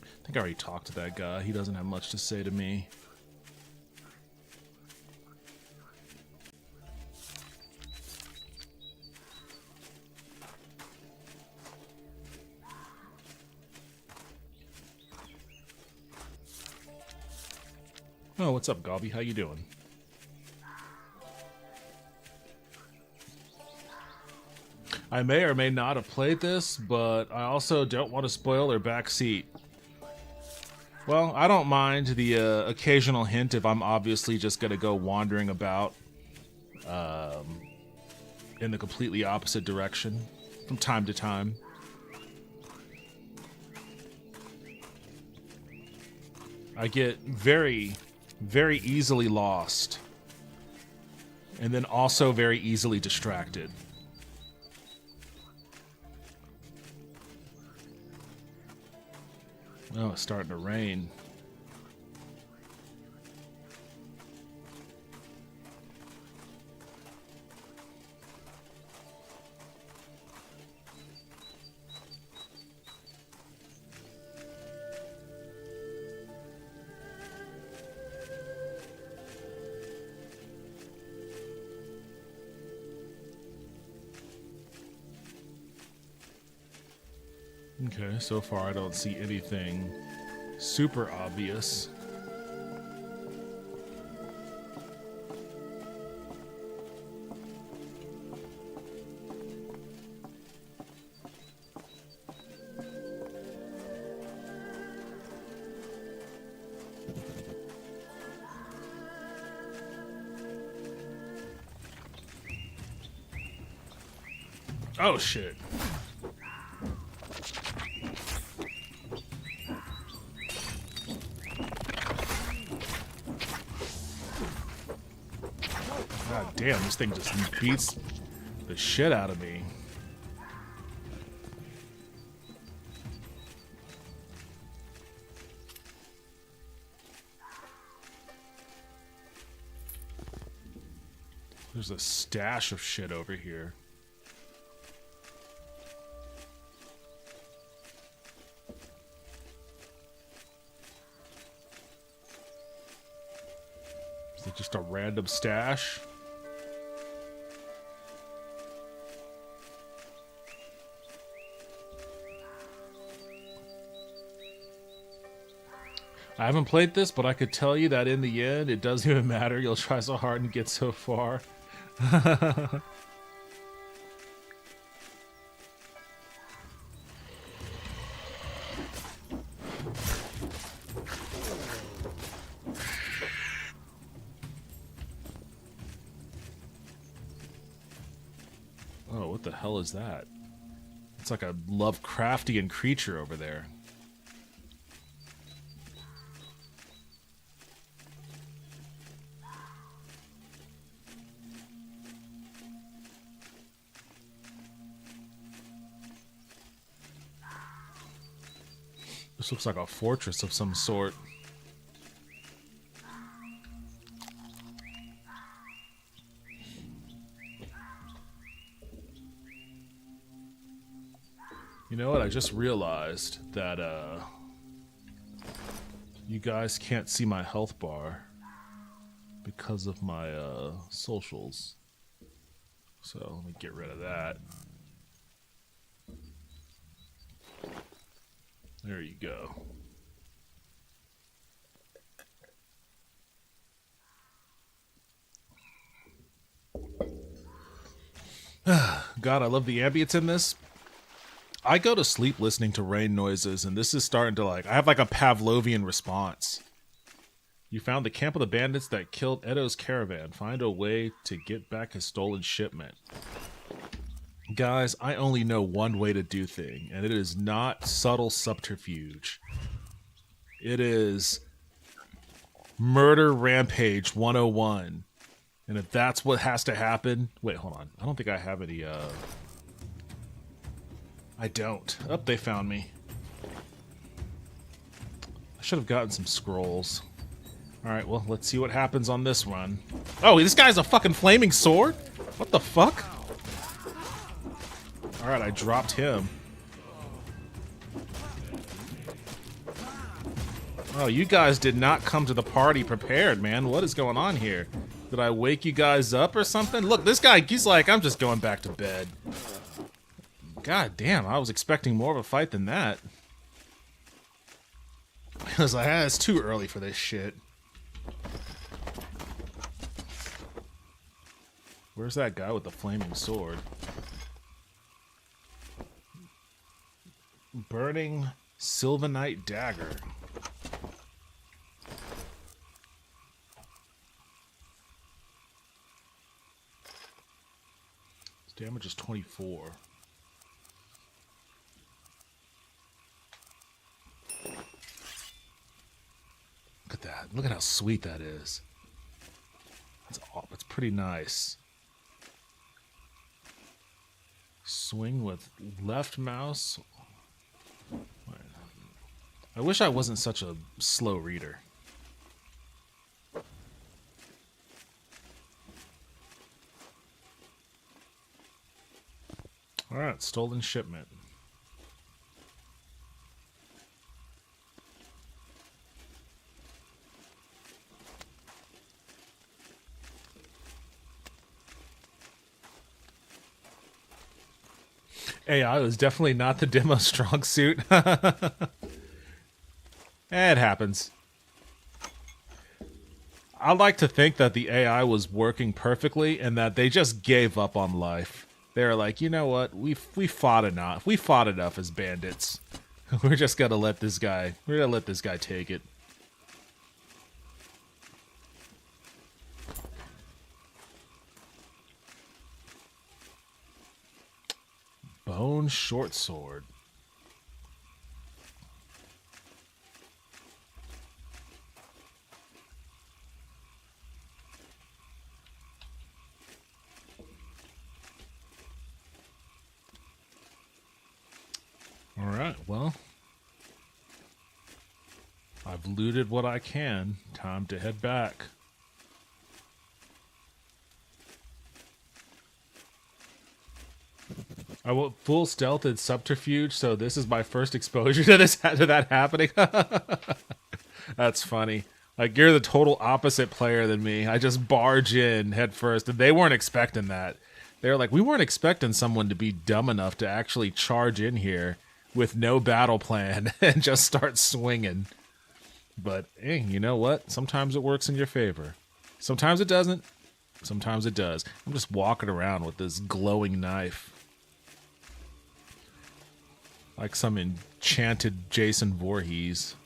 I think I already talked to that guy. He doesn't have much to say to me. Oh, what's up, Gobby? How you doing? I may or may not have played this, but I also don't want to spoil their backseat. Well, I don't mind the occasional hint if I'm obviously just going to go wandering about in the completely opposite direction from time to time. I get very, very easily lost, and then also very easily distracted. Oh, it's starting to rain. Okay, so far I don't see anything super obvious. Oh shit. damn, this thing just beats the shit out of me. There's a stash of shit over here. Is it just a random stash? I haven't played this, but I could tell you that in the end, it doesn't even matter. You'll try so hard and get so far. Oh, what the hell is that? It's like a Lovecraftian creature over there. This looks like a fortress of some sort. You know what? I just realized that you guys can't see my health bar because of my socials. So let me get rid of that. There you go. God, I love the ambience in this. I go to sleep listening to rain noises, and this is starting to I have like a Pavlovian response. You found the camp of the bandits that killed Edo's caravan. Find a way to get back his stolen shipment. Guys, I only know one way to do thing, and it is not subtle subterfuge. It is murder rampage 101. And if that's what has to happen... Wait, hold on. I don't think I have any, I don't. Oh, they found me. I should have gotten some scrolls. Alright, well, let's see what happens on this run. Oh, this guy's a fucking flaming sword? What the fuck? Alright, I dropped him. Oh, you guys did not come to the party prepared, man. What is going on here? Did I wake you guys up or something? Look, this guy, he's like, I'm just going back to bed. God damn, I was expecting more of a fight than that. I was like, it's too early for this shit. Where's that guy with the flaming sword? Burning Sylvanite dagger. His damage is 24. Look at that. Look at how sweet that is. That's pretty nice. Swing with left mouse. I wish I wasn't such a slow reader. Alright, stolen shipment. AI was definitely not the demo strong suit. It happens. I like to think that the AI was working perfectly and that they just gave up on life. They're like, you know what? We fought enough. We fought enough as bandits. We're just gonna let this guy. We're gonna let this guy take it. Bone short sword. Alright, well. I've looted what I can. Time to head back. I went full stealth and subterfuge, so this is my first exposure to that happening. That's funny. Like, you're the total opposite player than me. I just barge in head first, and they weren't expecting that. They were like, we weren't expecting someone to be dumb enough to actually charge in here with no battle plan and just start swinging. But, hey, you know what? Sometimes it works in your favor. Sometimes it doesn't. Sometimes it does. I'm just walking around with this glowing knife. Like some enchanted Jason Voorhees.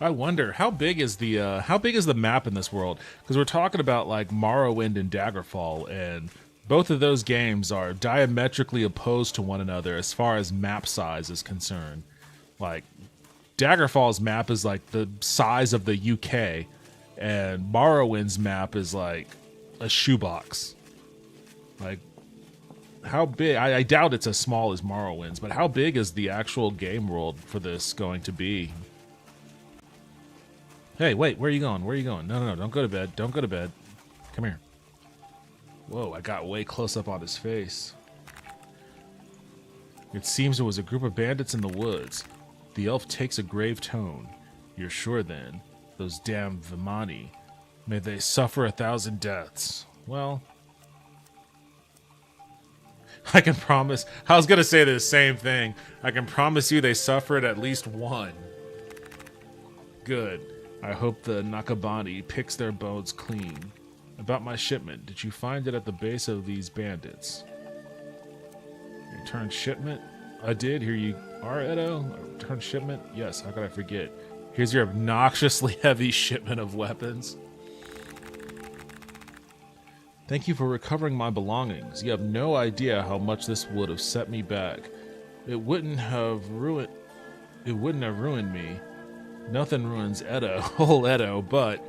I wonder how big is the map in this world? Because we're talking about like Morrowind and Daggerfall, and both of those games are diametrically opposed to one another as far as map size is concerned. Like Daggerfall's map is like the size of the UK, and Morrowind's map is like a shoebox. Like how big? I doubt it's as small as Morrowind's, but how big is the actual game world for this going to be? Hey, wait, where are you going? Where are you going? No, don't go to bed. Don't go to bed. Come here. Whoa, I got way close up on his face. It seems there was a group of bandits in the woods. The elf takes a grave tone. You're sure then? Those damn Vimani. May they suffer 1,000 deaths. Well, I can promise. I was going to say the same thing. I can promise you they suffered at least one. Good. I hope the Nakabani picks their bones clean. About my shipment, did you find it at the base of these bandits? Return shipment? I did. Here you are, Edo. Return shipment? Yes, how could I forget? Here's your obnoxiously heavy shipment of weapons. Thank you for recovering my belongings. You have no idea how much this would have set me back. It wouldn't have ruined me. Nothing ruins Edo, old Edo, but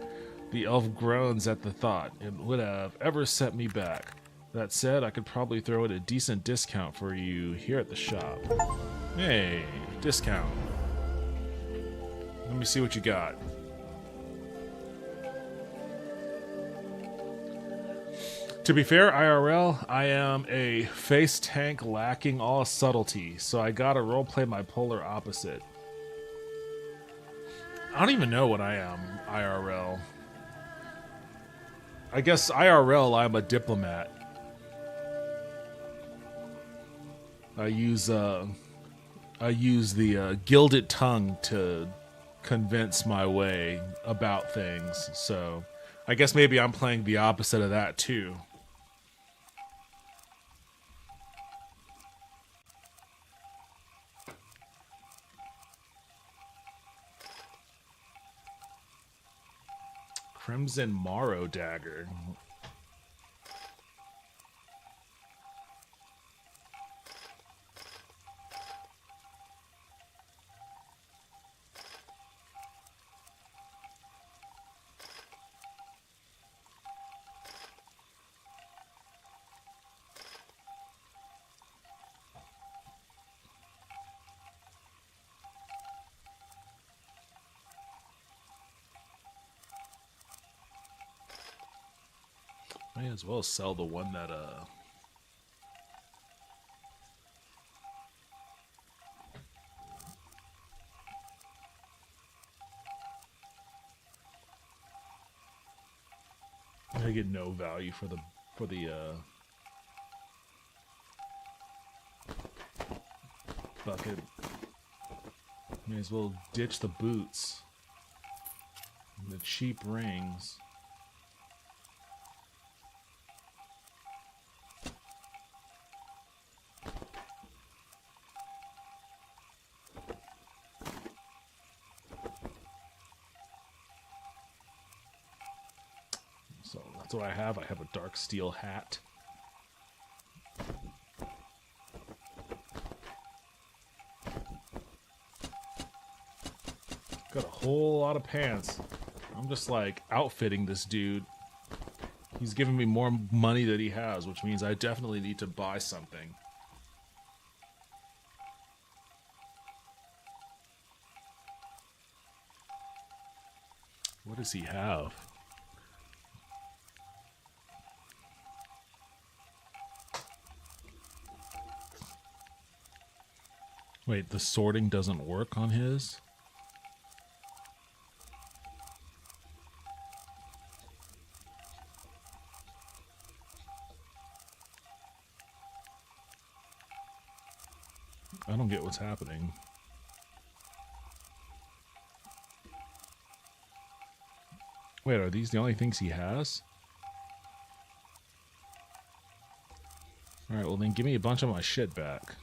the elf groans at the thought. It would have ever set me back. That said, I could probably throw in a decent discount for you here at the shop. Hey, discount. Let me see what you got. To be fair, IRL, I am a face tank lacking all subtlety, so I gotta roleplay my polar opposite. I don't even know what I am, IRL. I guess IRL, I'm a diplomat. I use the gilded tongue to convince my way about things, so I guess maybe I'm playing the opposite of that too. Crimson Morrow Dagger. May as well sell the one that I get no value for the bucket. May as well ditch the boots. And the cheap rings. That's what I have. I have a dark steel hat. Got a whole lot of pants. I'm just like outfitting this dude. He's giving me more money than he has, which means I definitely need to buy something. What does he have? Wait, the sorting doesn't work on his? I don't get what's happening. Wait, are these the only things he has? Alright, well then give me a bunch of my shit back.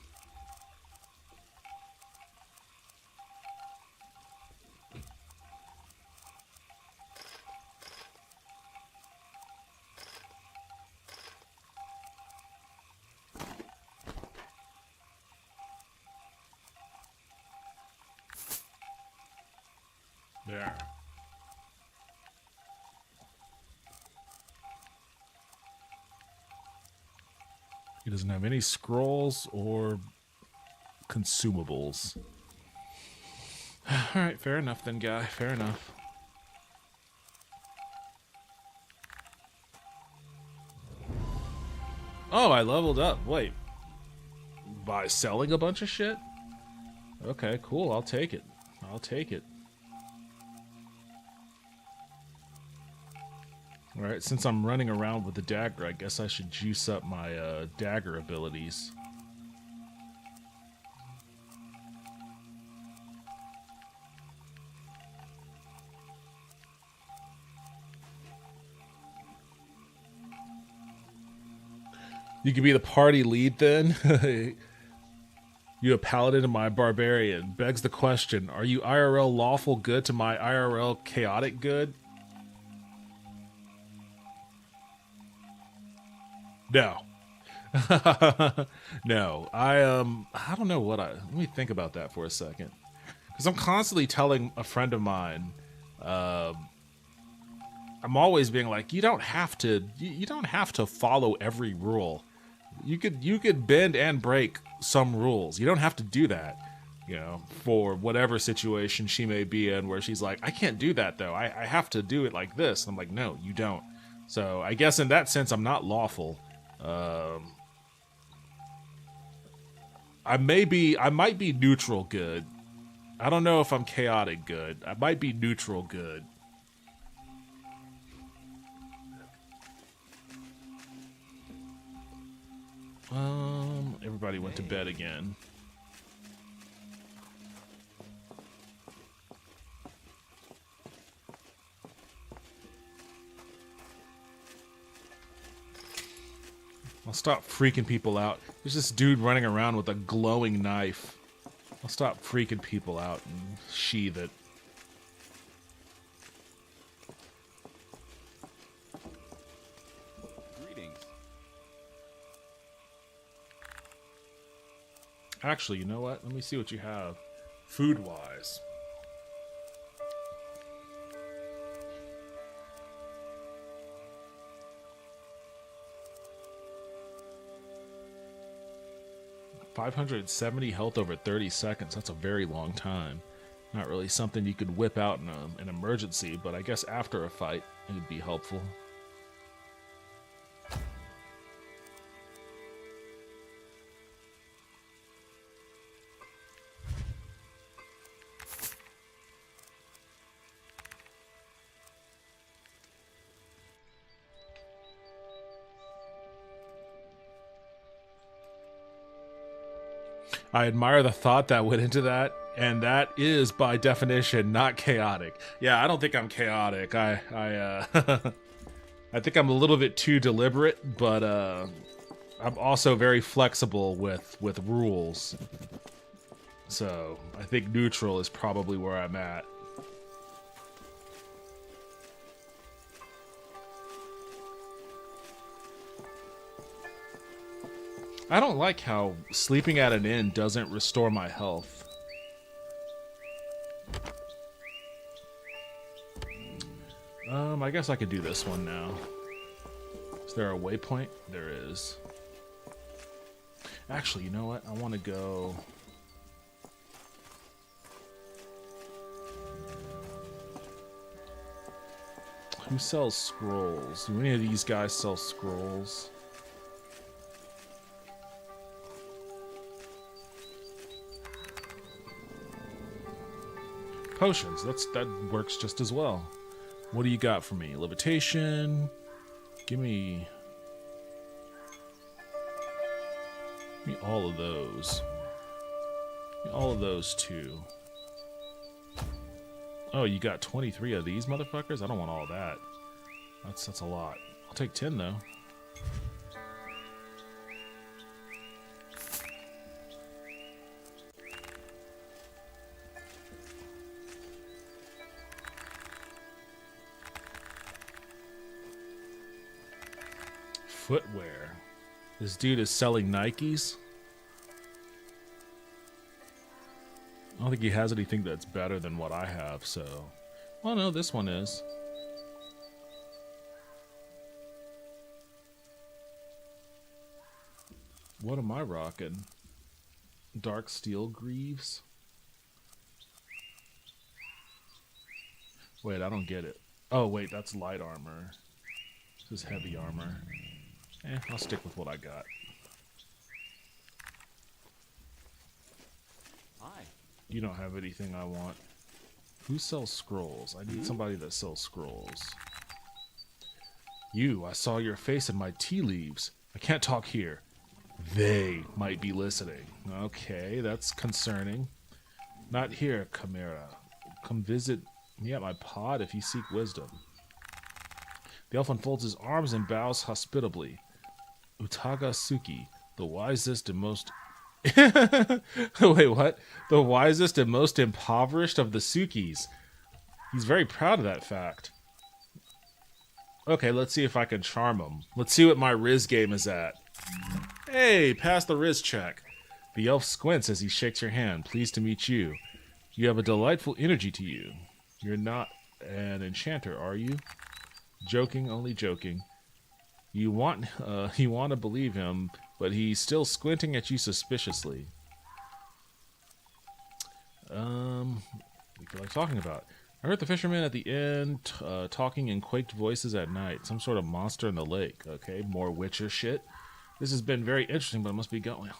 There. He doesn't have any scrolls or consumables. Alright, fair enough then, guy. Fair enough. Oh, I leveled up. Wait. By selling a bunch of shit? Okay, cool. I'll take it. I'll take it. Alright, since I'm running around with the dagger, I guess I should juice up my dagger abilities. You could be the party lead then? You a paladin and my barbarian. Begs the question, are you IRL lawful good to my IRL chaotic good? No. No. I don't know what let me think about that for a second. Because I'm constantly telling a friend of mine, I'm always being like, you don't have to follow every rule. You could bend and break some rules. You don't have to do that, you know, for whatever situation she may be in where she's like, I can't do that though. I have to do it like this. I'm like, no, you don't. So I guess in that sense, I'm not lawful. I might be neutral good. I don't know if I'm chaotic good. I might be neutral good. Everybody went to bed again. I'll stop freaking people out. There's this dude running around with a glowing knife. I'll stop freaking people out and sheath it. Greetings. Actually, you know what? Let me see what you have. Food-wise. $570 health over 30 seconds. That's a very long time. Not really something you could whip out in an emergency, but I guess after a fight, it would be helpful. I admire the thought that went into that, and that is, by definition, not chaotic. Yeah, I don't think I'm chaotic. I think I'm a little bit too deliberate, but I'm also very flexible with rules. So I think neutral is probably where I'm at. I don't like how sleeping at an inn doesn't restore my health. I guess I could do this one now. Is there a waypoint? There is. Actually, you know what? I want to go... Who sells scrolls? Do any of these guys sell scrolls? Potions. That works just as well. What do you got for me? Levitation. Give me all of those. Give me all of those too. Oh, you got 23 of these motherfuckers? I don't want all that. That's a lot. I'll take 10 though. Footwear. This dude is selling Nikes. I don't think he has anything that's better than what I have, so... Well, no, this one is. What am I rocking? Dark steel greaves? Wait, I don't get it. Oh, wait, that's light armor. This is heavy armor. I'll stick with what I got. Hi. You don't have anything I want. Who sells scrolls? I need somebody that sells scrolls. You, I saw your face in my tea leaves. I can't talk here. They might be listening. Okay, that's concerning. Not here, Chimera. Come visit me at my pod if you seek wisdom. The elf unfolds his arms and bows hospitably. Utaga Suki, the wisest and most... Wait, what? The wisest and most impoverished of the Sukis. He's very proud of that fact. Okay, let's see if I can charm him. Let's see what my Riz game is at. Hey, pass the Riz check. The elf squints as he shakes your hand. Pleased to meet you. You have a delightful energy to you. You're not an enchanter, are you? Joking, only joking. You want to believe him, but he's still squinting at you suspiciously. What do you feel like talking about? I heard the fishermen at the inn talking in quaked voices at night. Some sort of monster in the lake. Okay, more Witcher shit. This has been very interesting, but it must be going.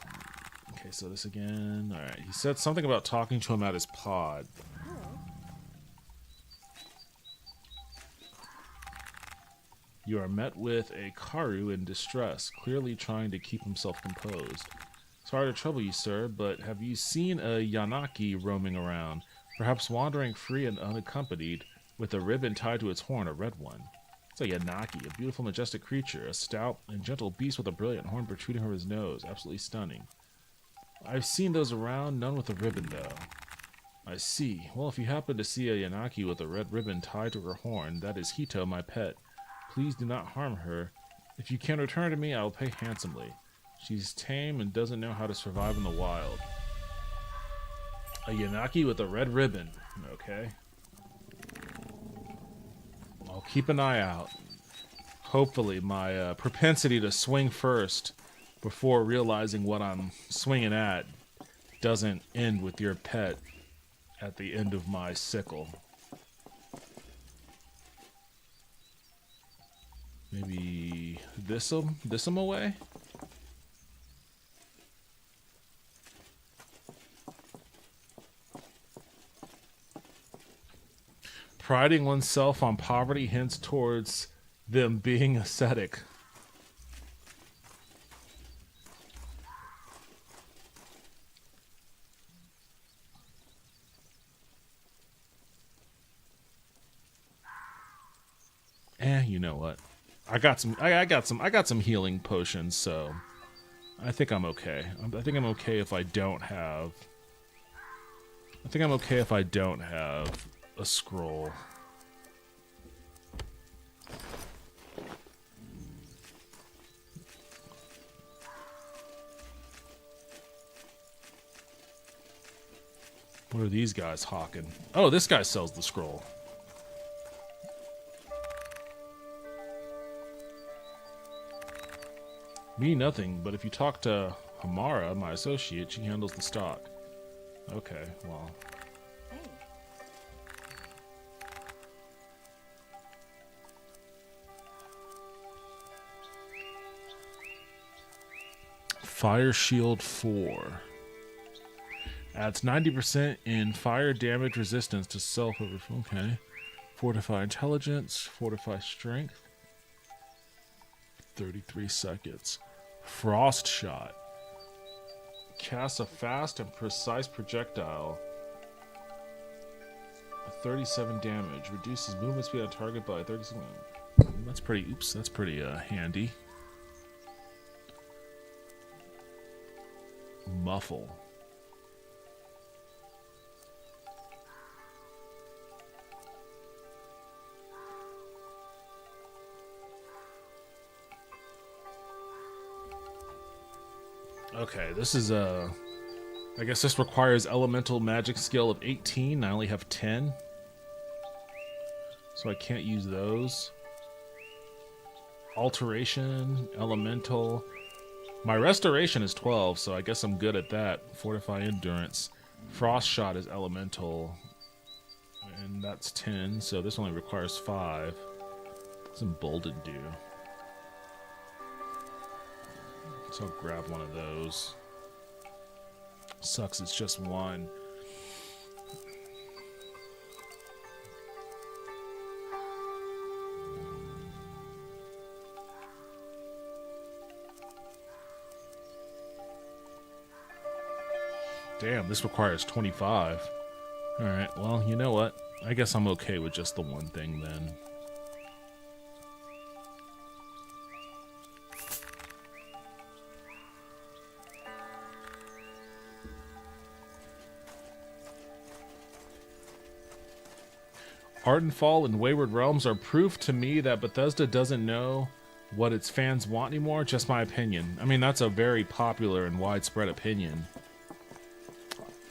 Okay, so this again. Alright, he said something about talking to him at his pod. You are met with a Karu in distress, clearly trying to keep himself composed. Sorry to trouble you, sir, but have you seen a Yanaki roaming around, perhaps wandering free and unaccompanied, with a ribbon tied to its horn, a red one? It's a Yanaki, a beautiful, majestic creature, a stout and gentle beast with a brilliant horn protruding from his nose, absolutely stunning. I've seen those around, none with a ribbon, though. I see. Well, if you happen to see a Yanaki with a red ribbon tied to her horn, that is Hito, my pet. Please do not harm her. If you can return to me, I will pay handsomely. She's tame and doesn't know how to survive in the wild. A Yanaki with a red ribbon. Okay. I'll keep an eye out. Hopefully my propensity to swing first before realizing what I'm swinging at doesn't end with your pet at the end of my sickle. Maybe this'em away? Priding oneself on poverty hints towards them being ascetic. You know what? I got some healing potions, so I think I'm okay. I think I'm okay if I don't have a scroll. What are these guys hawking? Oh, this guy sells the scroll. Me, nothing, but if you talk to Hamara, my associate, she handles the stock. Okay, well. Hey. Fire Shield 4. Adds 90% in fire damage resistance to self over. Okay. Fortify Intelligence, Fortify Strength. 33 seconds. Frost Shot. Casts a fast and precise projectile. 37 damage. Reduces movement speed on target by 37. That's pretty. Oops, that's pretty handy. Muffle. Okay, this is I guess this requires elemental magic skill of 18. I only have 10. So I can't use those. Alteration, elemental. My restoration is 12, so I guess I'm good at that. Fortify endurance. Frost shot is elemental. And that's 10, so this only requires 5. What's emboldened do? So I'll grab one of those. Sucks, it's just one. Damn, this requires 25. Alright, well, you know what? I guess I'm okay with just the one thing then. Ardenfall and Wayward Realms are proof to me that Bethesda doesn't know what its fans want anymore. Just my opinion. I mean, that's a very popular and widespread opinion.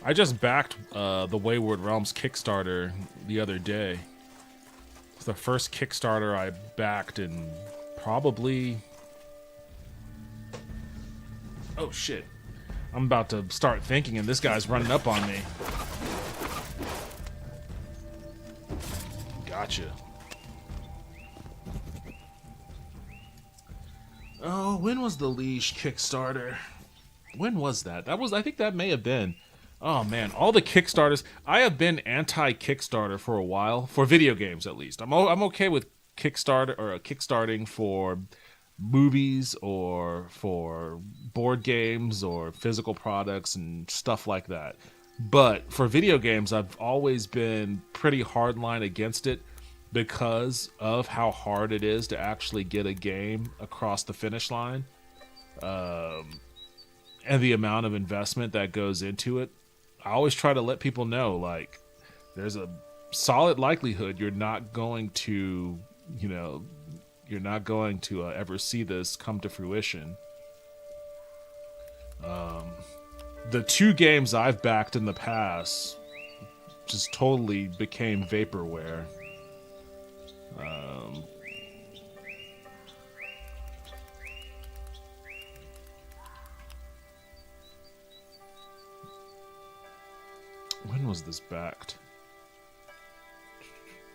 I just backed the Wayward Realms Kickstarter the other day. It's the first Kickstarter I backed in probably... Oh, shit. I'm about to start thinking and this guy's running up on me. Gotcha. Oh, when was the Leash Kickstarter? When was that? I think that may have been. Oh man, all the Kickstarters. I have been anti-Kickstarter for a while, for video games at least. I'm okay with Kickstarter or kickstarting for movies or for board games or physical products and stuff like that. But for video games, I've always been pretty hardline against it because of how hard it is to actually get a game across the finish line, and the amount of investment that goes into it. I always try to let people know, like, there's a solid likelihood you're not going to, ever see this come to fruition. The 2 games I've backed in the past just totally became vaporware. When was this backed?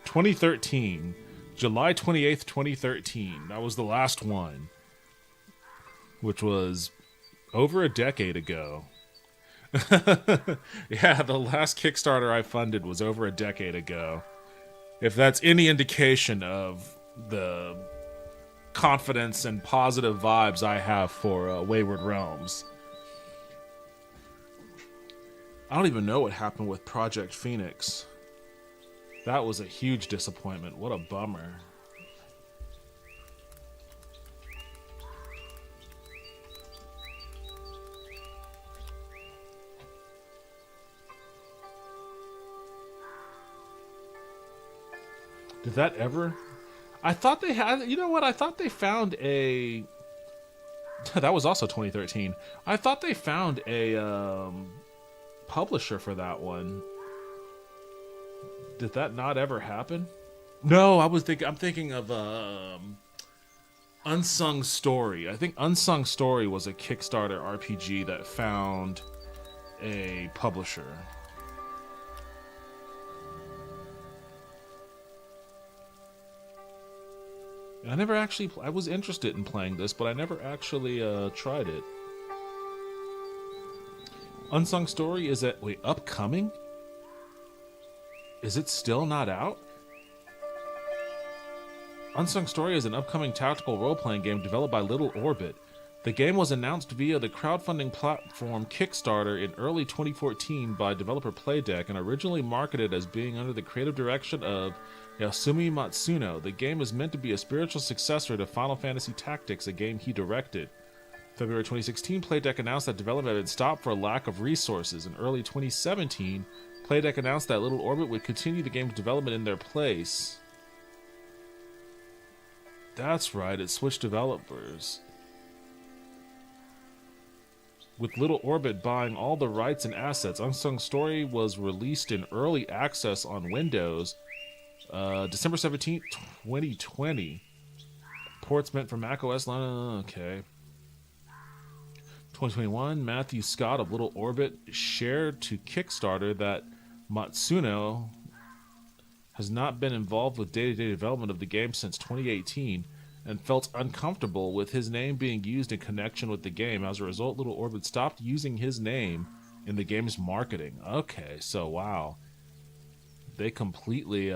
2013. July 28th, 2013. That was the last one. Which was over a decade ago. Yeah, the last Kickstarter I funded was over a decade ago. If that's any indication of the confidence and positive vibes I have for Wayward Realms. I don't even know what happened with Project Phoenix. That was a huge disappointment. What a bummer. Did that ever? I thought they had, you know what? I thought they found a... That was also 2013. I thought they found a publisher for that one. Did that not ever happen? No, I'm thinking of Unsung Story. I think Unsung Story was a Kickstarter RPG that found a publisher. I never actually... I was interested in playing this, but I never actually tried it. Unsung Story is at... Wait, upcoming? Is it still not out? Unsung Story is an upcoming tactical role-playing game developed by Little Orbit. The game was announced via the crowdfunding platform Kickstarter in early 2014 by developer Playdeck and originally marketed as being under the creative direction of Yasumi Matsuno. The game is meant to be a spiritual successor to Final Fantasy Tactics, a game he directed. February 2016, Playdeck announced that development had been stopped for lack of resources. In early 2017, Playdeck announced that Little Orbit would continue the game's development in their place. That's right, it switched developers. With Little Orbit buying all the rights and assets, Unsung Story was released in early access on Windows December 17th, 2020. Ports meant for macOS. Okay. 2021, Matthew Scott of Little Orbit shared to Kickstarter that Matsuno has not been involved with day-to-day development of the game since 2018 and felt uncomfortable with his name being used in connection with the game. As a result, Little Orbit stopped using his name in the game's marketing. Okay, so wow. They completely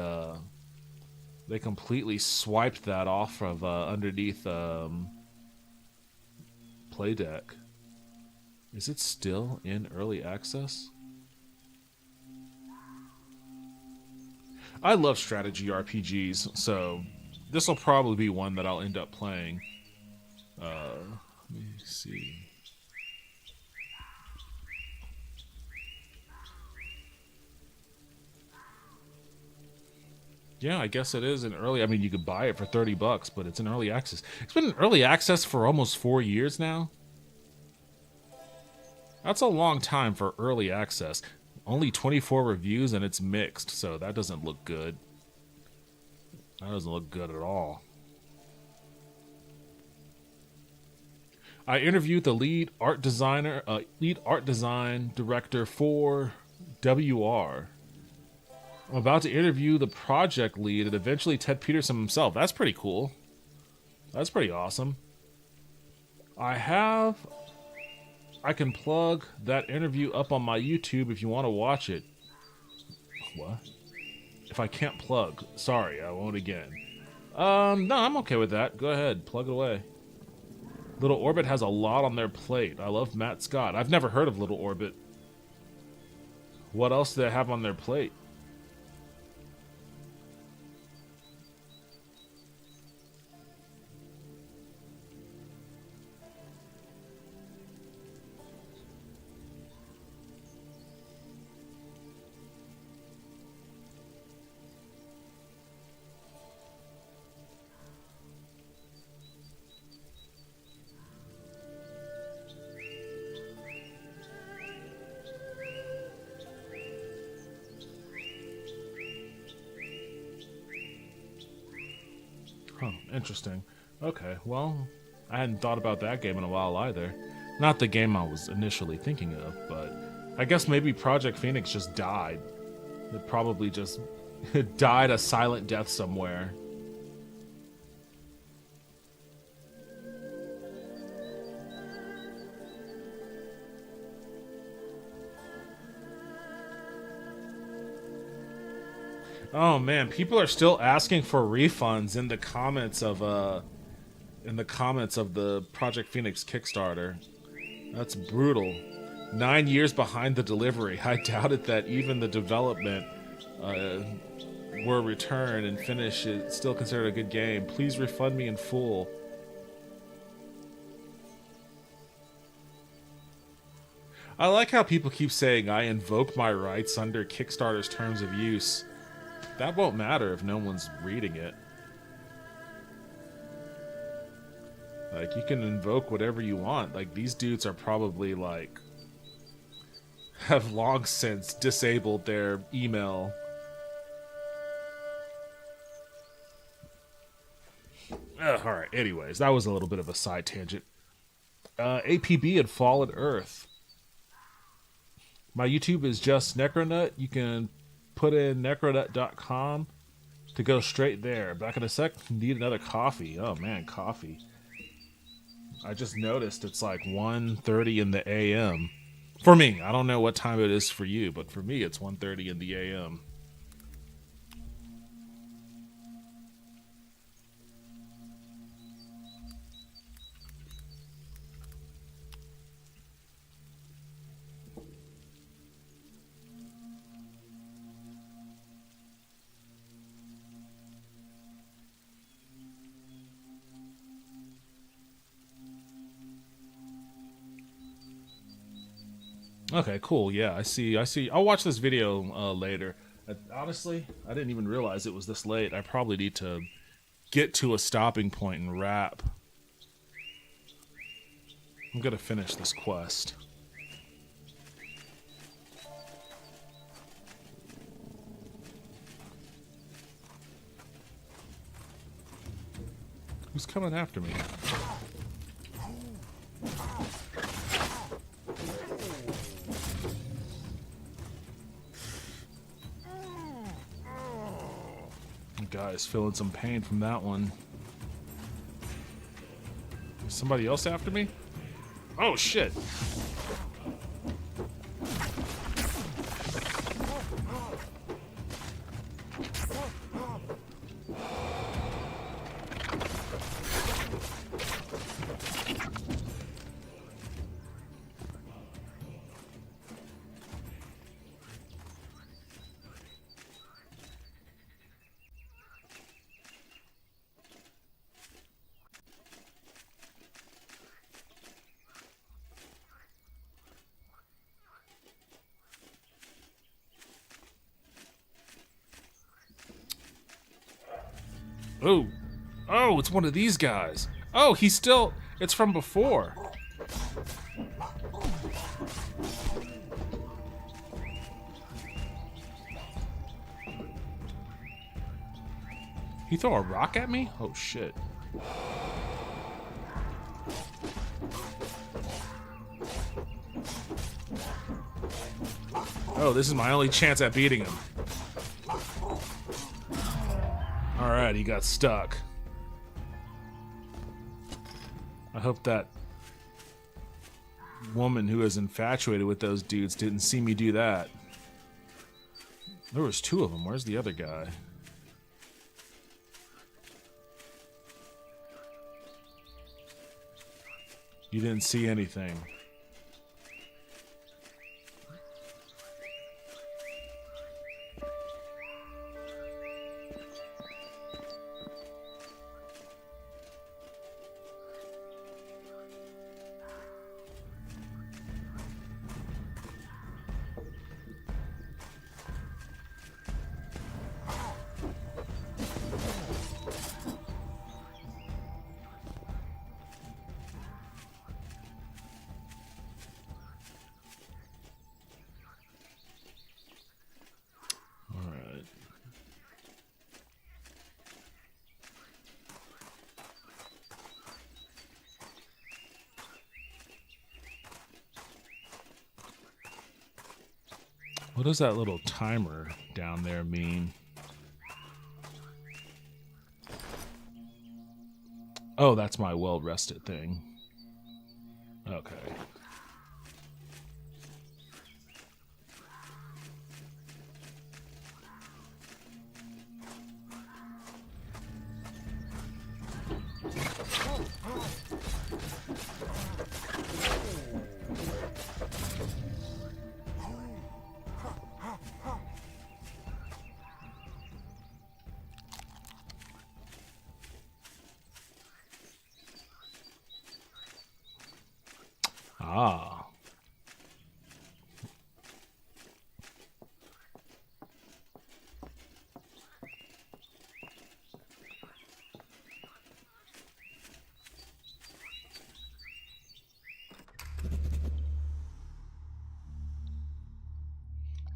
swiped that off of underneath Playdeck. Is it still in early access? I love strategy RPGs, so this will probably be one that I'll end up playing. Let me see. Yeah, I guess it is in early... I mean, you could buy it for $30, but it's in early access. It's been in early access for almost 4 years now. That's a long time for early access. Only 24 reviews and it's mixed, so that doesn't look good. That doesn't look good at all. I interviewed the lead art design director for WR. I'm about to interview the project lead and eventually Ted Peterson himself. That's pretty cool. That's pretty awesome. I can plug that interview up on my YouTube if you want to watch it. What? If I can't plug. Sorry, I won't again. No, I'm okay with that. Go ahead, plug it away. Little Orbit has a lot on their plate. I love Matt Scott. I've never heard of Little Orbit. What else do they have on their plate? Huh, interesting. Okay, well, I hadn't thought about that game in a while either. Not the game I was initially thinking of, but I guess maybe Project Phoenix just died. It probably just died a silent death somewhere. Oh man, people are still asking for refunds in the comments of the Project Phoenix Kickstarter. That's brutal. 9 years behind the delivery. I doubted that even the development were returned and finished. It's still considered a good game. Please refund me in full. I like how people keep saying I invoke my rights under Kickstarter's terms of use. That won't matter if no one's reading it. Like, you can invoke whatever you want. Like, these dudes are probably, like, have long since disabled their email All right. Anyways, that was a little bit of a side tangent. APB and Fallen Earth. My YouTube is just Necronut. You can put in necronut.com to go straight there. Back in a sec. Need another coffee. Oh man, coffee. I just noticed it's like 1:30 in the AM. For me, I don't know what time it is for you, but for me, it's 1:30 in the AM. Okay, cool. Yeah, I see. I'll watch this video later. Honestly, I didn't even realize it was this late. I probably need to get to a stopping point and wrap. I'm gonna finish this quest. Who's coming after me? Guy's feeling some pain from that one. Is somebody else after me? Oh shit! Oh, oh, it's one of these guys. Oh, he's still, it's from before. He throw a rock at me? Oh shit. Oh, this is my only chance at beating him. Alright, he got stuck. I hope that woman who is infatuated with those dudes didn't see me do that. There was two of them. Where's the other guy? You didn't see anything. What does that little timer down there mean? Oh, that's my well-rested thing. Okay. Ah.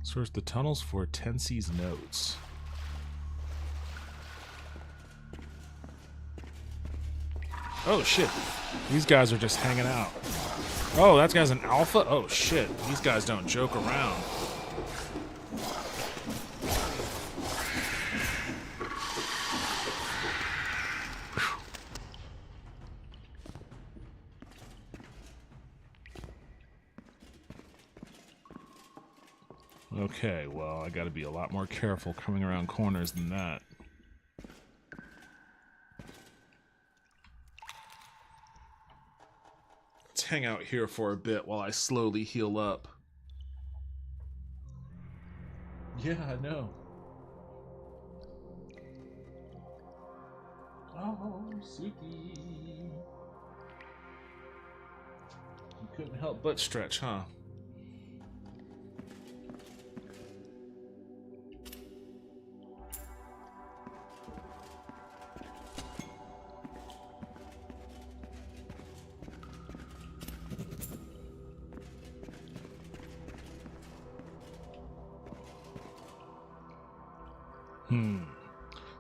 Search the tunnels for Tensi's notes. Oh, shit. These guys are just hanging out. Oh, that guy's an alpha? Oh, shit. These guys don't joke around. Okay, well, I gotta be a lot more careful coming around corners than that. Let's hang out here for a bit while I slowly heal up. Yeah, I know. Oh, Suki. You couldn't help but stretch, huh?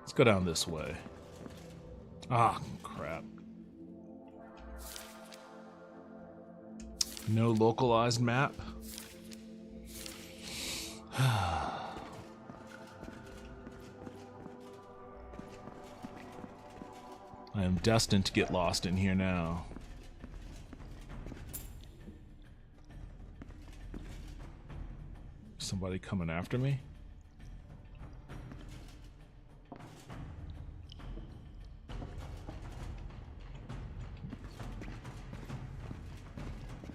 Let's go down this way. Ah, crap. No localized map? I am destined to get lost in here now. Somebody coming after me?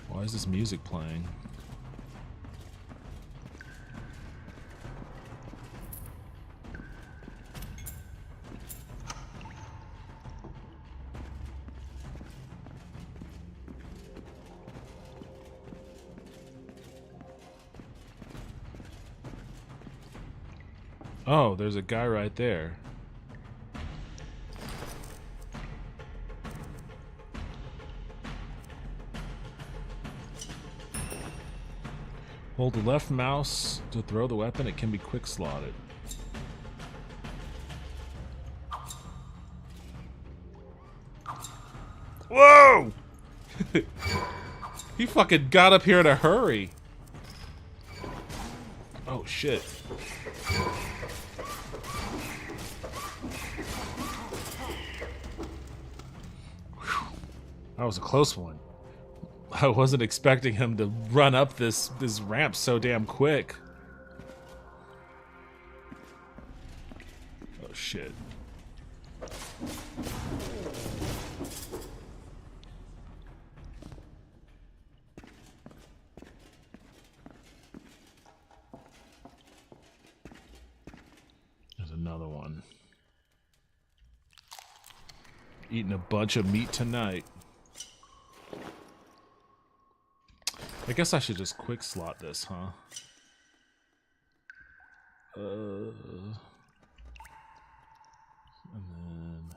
Why is this music playing? Oh, there's a guy right there. Hold the left mouse to throw the weapon. It can be quick slotted. Whoa! He fucking got up here in a hurry. Oh shit. That was a close one. I wasn't expecting him to run up this ramp so damn quick. Oh shit. There's another one. Eating a bunch of meat tonight. I guess I should just quick slot this, huh? And then...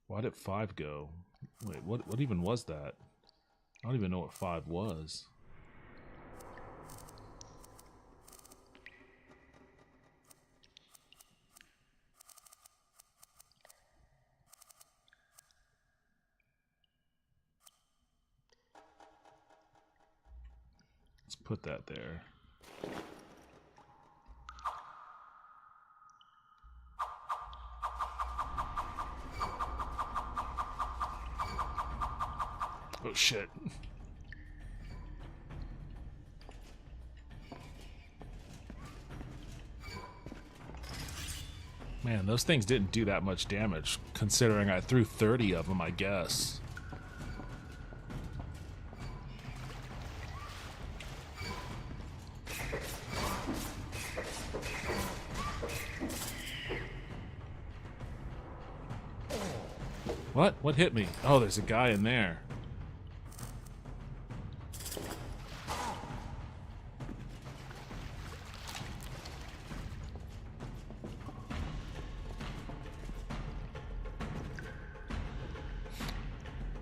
Why did 5 go? Wait, what even was that? I don't even know what 5 was. Let's put that there. Oh shit. Man, those things didn't do that much damage, considering I threw 30 of them, I guess. What? What hit me? Oh, there's a guy in there.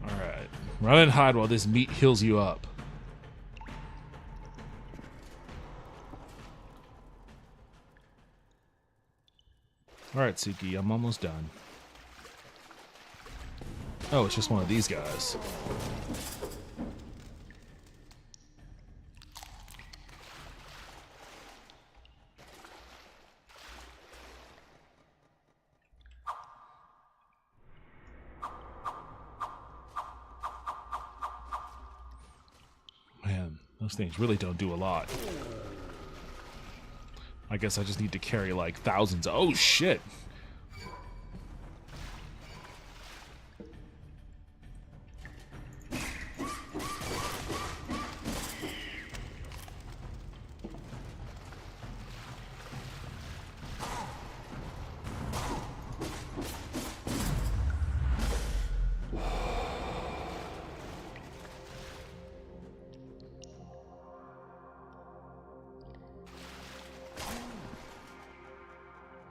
Alright. Run and hide while this meat heals you up. Alright, Suki, I'm almost done. Oh, it's just one of these guys. Man, those things really don't do a lot. I guess I just need to carry like thousands. Oh shit!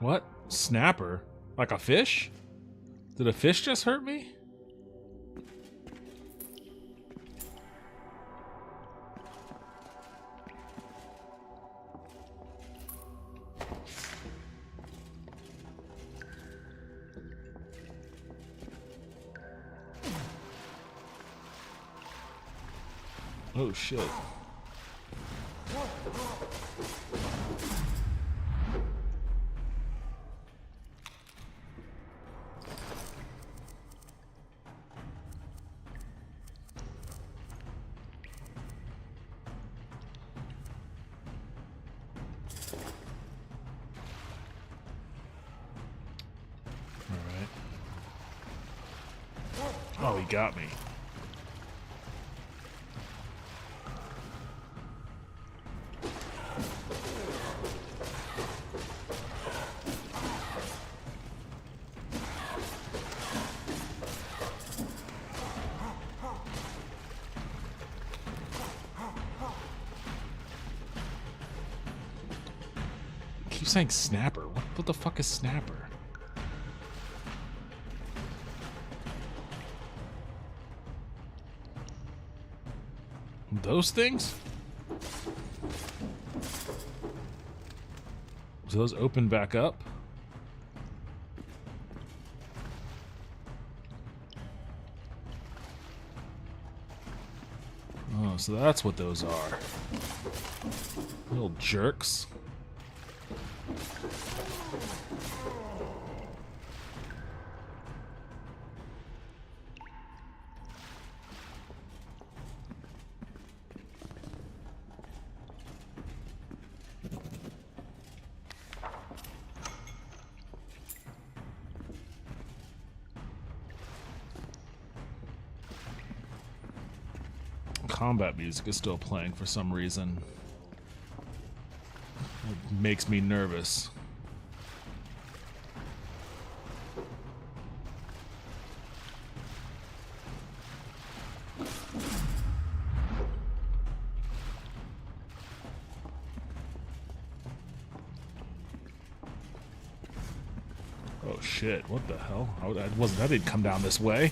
What? Snapper? Like a fish? Did a fish just hurt me? Oh shit. Alright. Oh, he got me. Keep saying snapper. What the fuck is snapper? Those things? Do those open back up? Oh, so that's what those are. Little jerks. Combat music is still playing for some reason. It makes me nervous. Oh shit, what the hell? I didn't come down this way.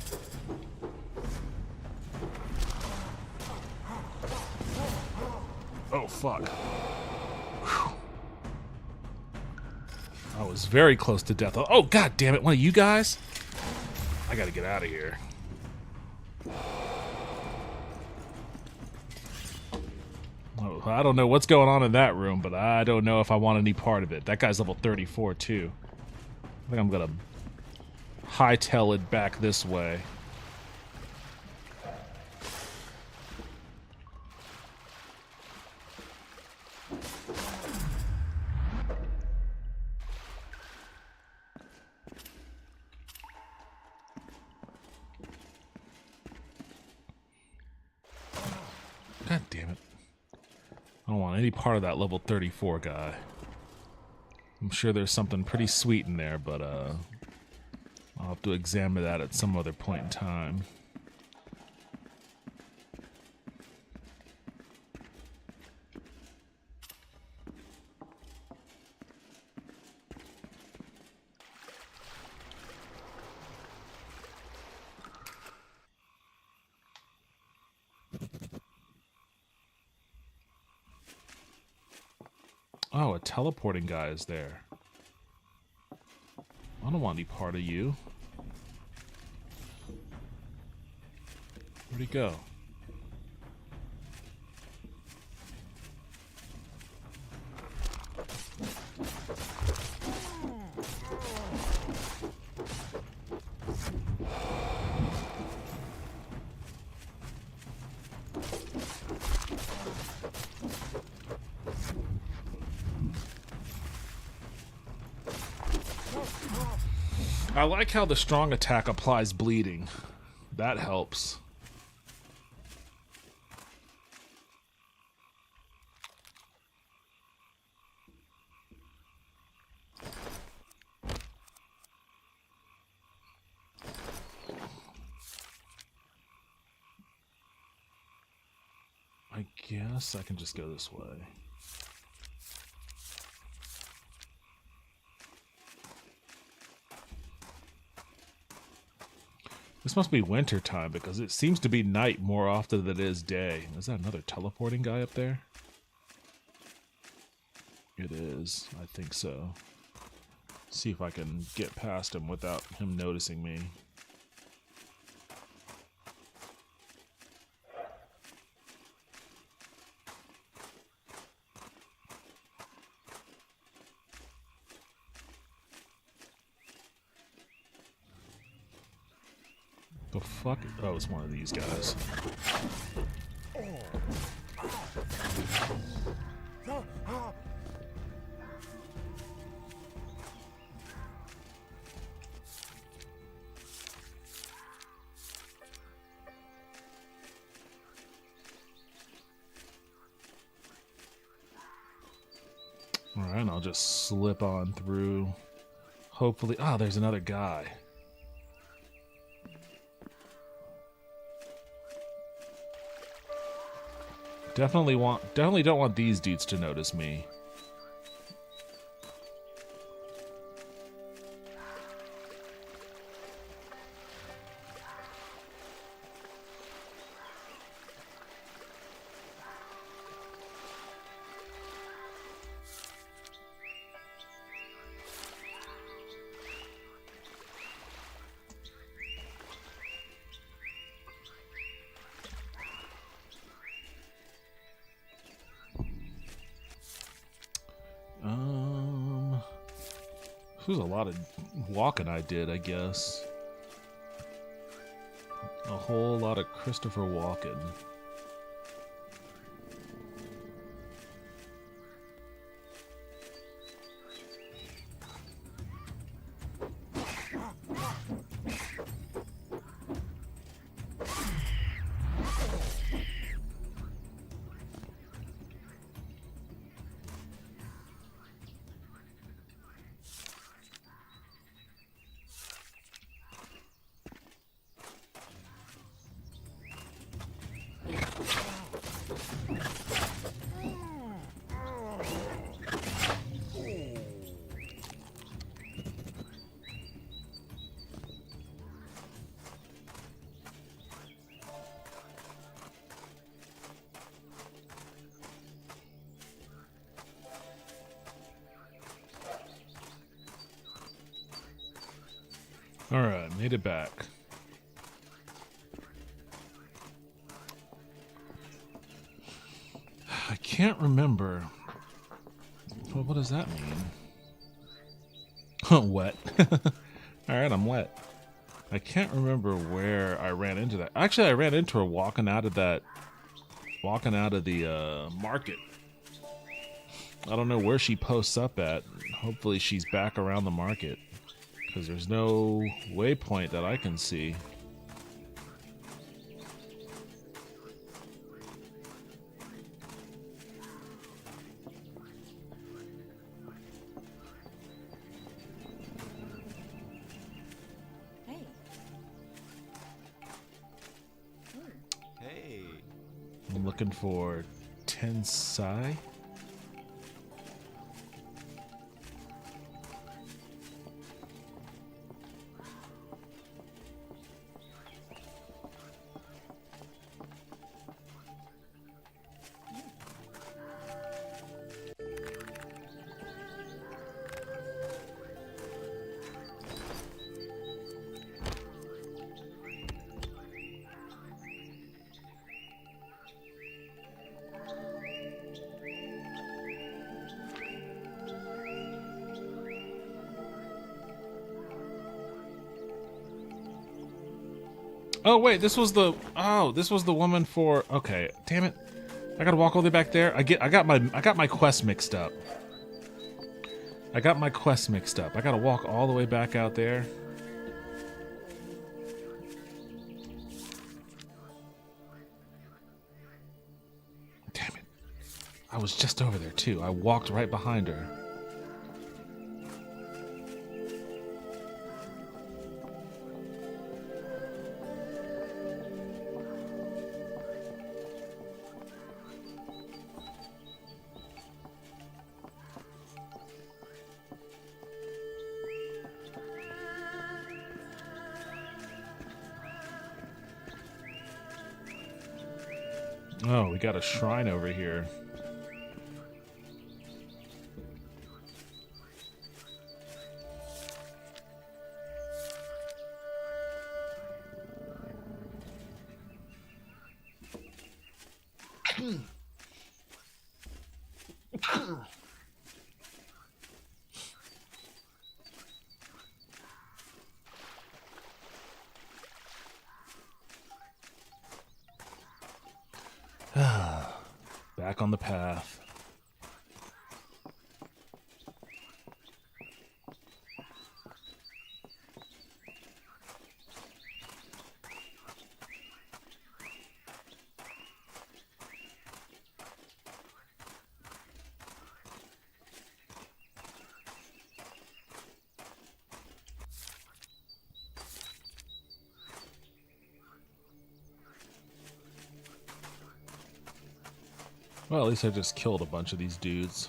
Oh, fuck. Whew. I was very close to death. Oh, god damn it, one of you guys? I gotta get out of here. Oh, I don't know what's going on in that room, but I don't know if I want any part of it. That guy's level 34, too. I think I'm gonna hightail it back this way. God damn it. I don't want any part of that level 34 guy. I'm sure there's something pretty sweet in there, but I'll have to examine that at some other point in time. Oh, a teleporting guy is there. I don't want any part of you. Where'd he go? I like how the strong attack applies bleeding. That helps. I guess I can just go this way. This must be winter time because it seems to be night more often than it is day. Is that another teleporting guy up there? It is. I think so. See if I can get past him without him noticing me. The fuck? Oh, it's one of these guys. Alright, I'll just slip on through. Hopefully. Ah, there's another guy. Definitely don't want these dudes to notice me. This was a lot of walking I did, I guess. A whole lot of Christopher Walken. Alright, made it back. I can't remember. Well, what does that mean? Wet. Alright, I'm wet. I can't remember where I ran into that. Actually, I ran into her walking out of the market. I don't know where she posts up at. Hopefully she's back around the market. Because there's no waypoint that I can see. Hey. Hey. I'm looking for Tensai. Oh wait, this was the woman for. Okay, damn it! I gotta walk all the way back there. I got my quest mixed up. I gotta walk all the way back out there. Damn it! I was just over there too. I walked right behind her. Oh, we got a shrine over here. Back on the path. Well, at least I just killed a bunch of these dudes.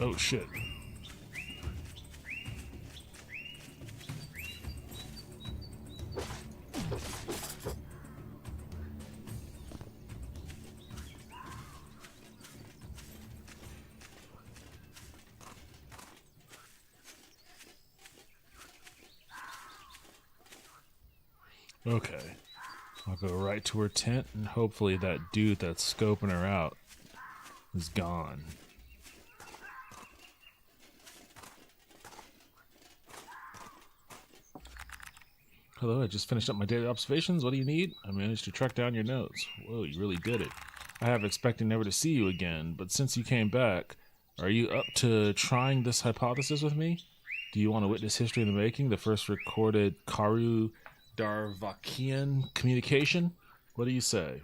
Oh shit. Okay. I'll go right to her tent and hopefully that dude that's scoping her out is gone. Hello, I just finished up my daily observations. What do you need? I managed to track down your notes. Whoa, you really did it. I have expected never to see you again, but since you came back, are you up to trying this hypothesis with me? Do you want to witness history in the making, the first recorded Karu Darvakian communication? What do you say?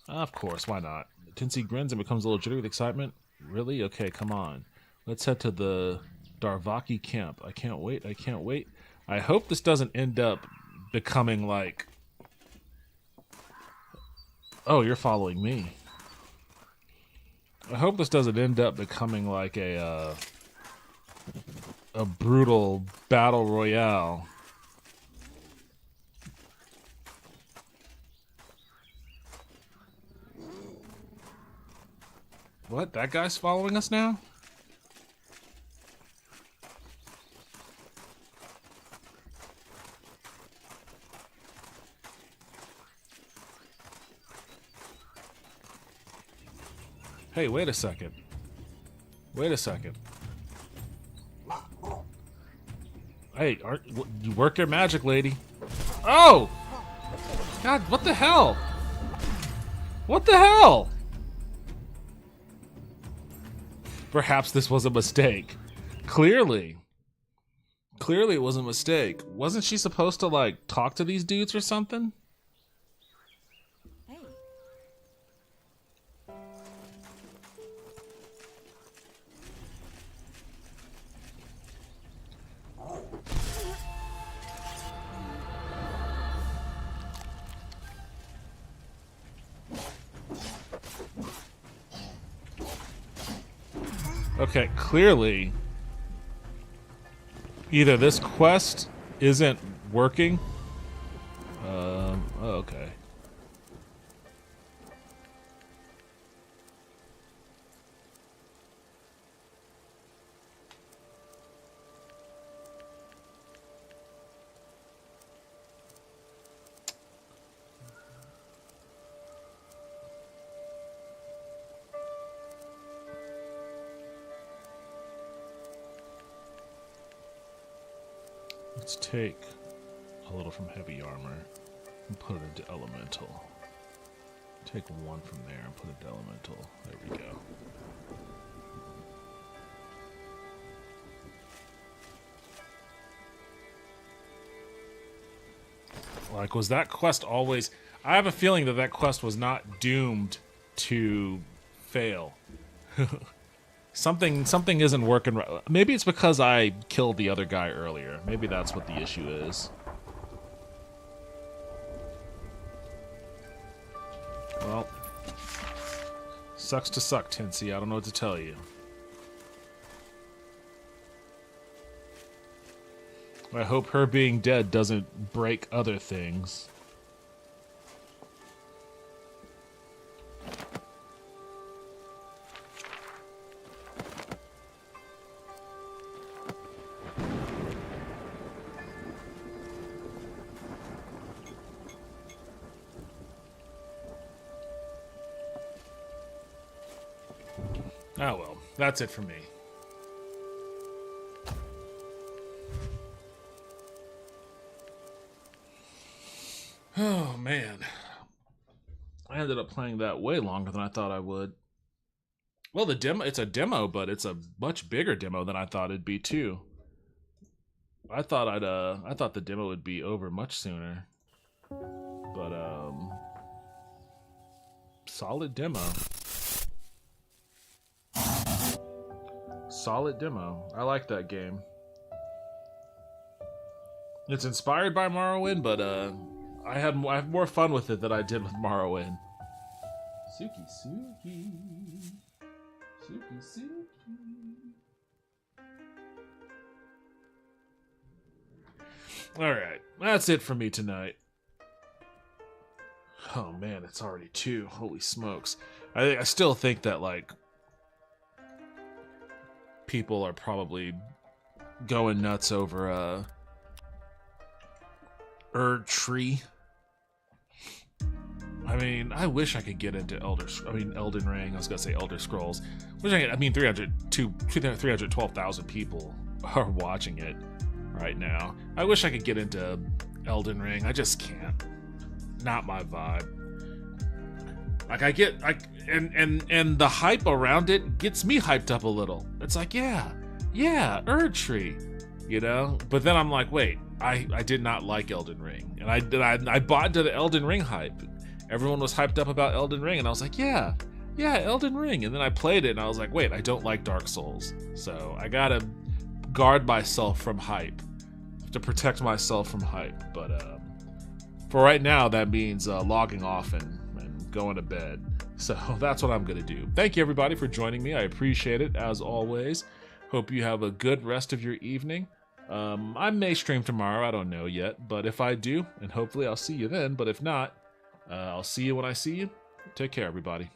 Of course, why not? Tinsy grins and becomes a little jittery with excitement. Really? Okay, come on. Let's head to the Darvaki camp. I can't wait, I can't wait. I hope this doesn't end up becoming like... Oh, you're following me. I hope this doesn't end up becoming like a brutal battle royale. What? That guy's following us now? Hey, wait a second. Wait a second. Hey, you work your magic, lady. Oh! God, what the hell? What the hell? Perhaps this was a mistake. Clearly. Clearly it was a mistake. Wasn't she supposed to, like, talk to these dudes or something? Hey. Okay, clearly, either this quest isn't working, Oh, okay. Let's take a little from heavy armor and put it into elemental. Take one from there and put it into elemental. There we go. Like, was that quest always... I have a feeling that that quest was not doomed to fail. Something isn't working right. Maybe it's because I killed the other guy earlier. Maybe that's what the issue is. Well, sucks to suck, Tinsy. I don't know what to tell you. I hope her being dead doesn't break other things. Oh well, that's it for me. Oh man. I ended up playing that way longer than I thought I would. Well, the demo, it's a demo, but it's a much bigger demo than I thought it'd be too. I thought the demo would be over much sooner. But solid demo. Solid demo. I like that game. It's inspired by Morrowind, but I have more fun with it than I did with Morrowind. Suki, Suki. Suki, Suki. Alright, that's it for me tonight. Oh man, it's already 2. Holy smokes. I still think that, like, people are probably going nuts over Tree. I mean, I wish I could get into Elden Ring. I was gonna say Elder Scrolls. Wish I could, I mean, 312,000 people are watching it right now. I wish I could get into Elden Ring. I just can't. Not my vibe. Like, and the hype around it gets me hyped up a little. It's like, yeah, Tree, you know. But then I'm like, wait, I did not like Elden Ring, and I bought into the Elden Ring hype. Everyone was hyped up about Elden Ring, and I was like, yeah, Elden Ring. And then I played it, and I was like, wait, I don't like Dark Souls, so I gotta guard myself from hype, to protect myself from hype. But for right now, that means logging off and going to bed. So that's what I'm gonna do. Thank you everybody for joining me. I appreciate it as always. Hope you have a good rest of your evening. I may stream tomorrow, I don't know yet, but if I do, and hopefully I'll see you then, but if not, I'll see you when I see you. Take care, everybody.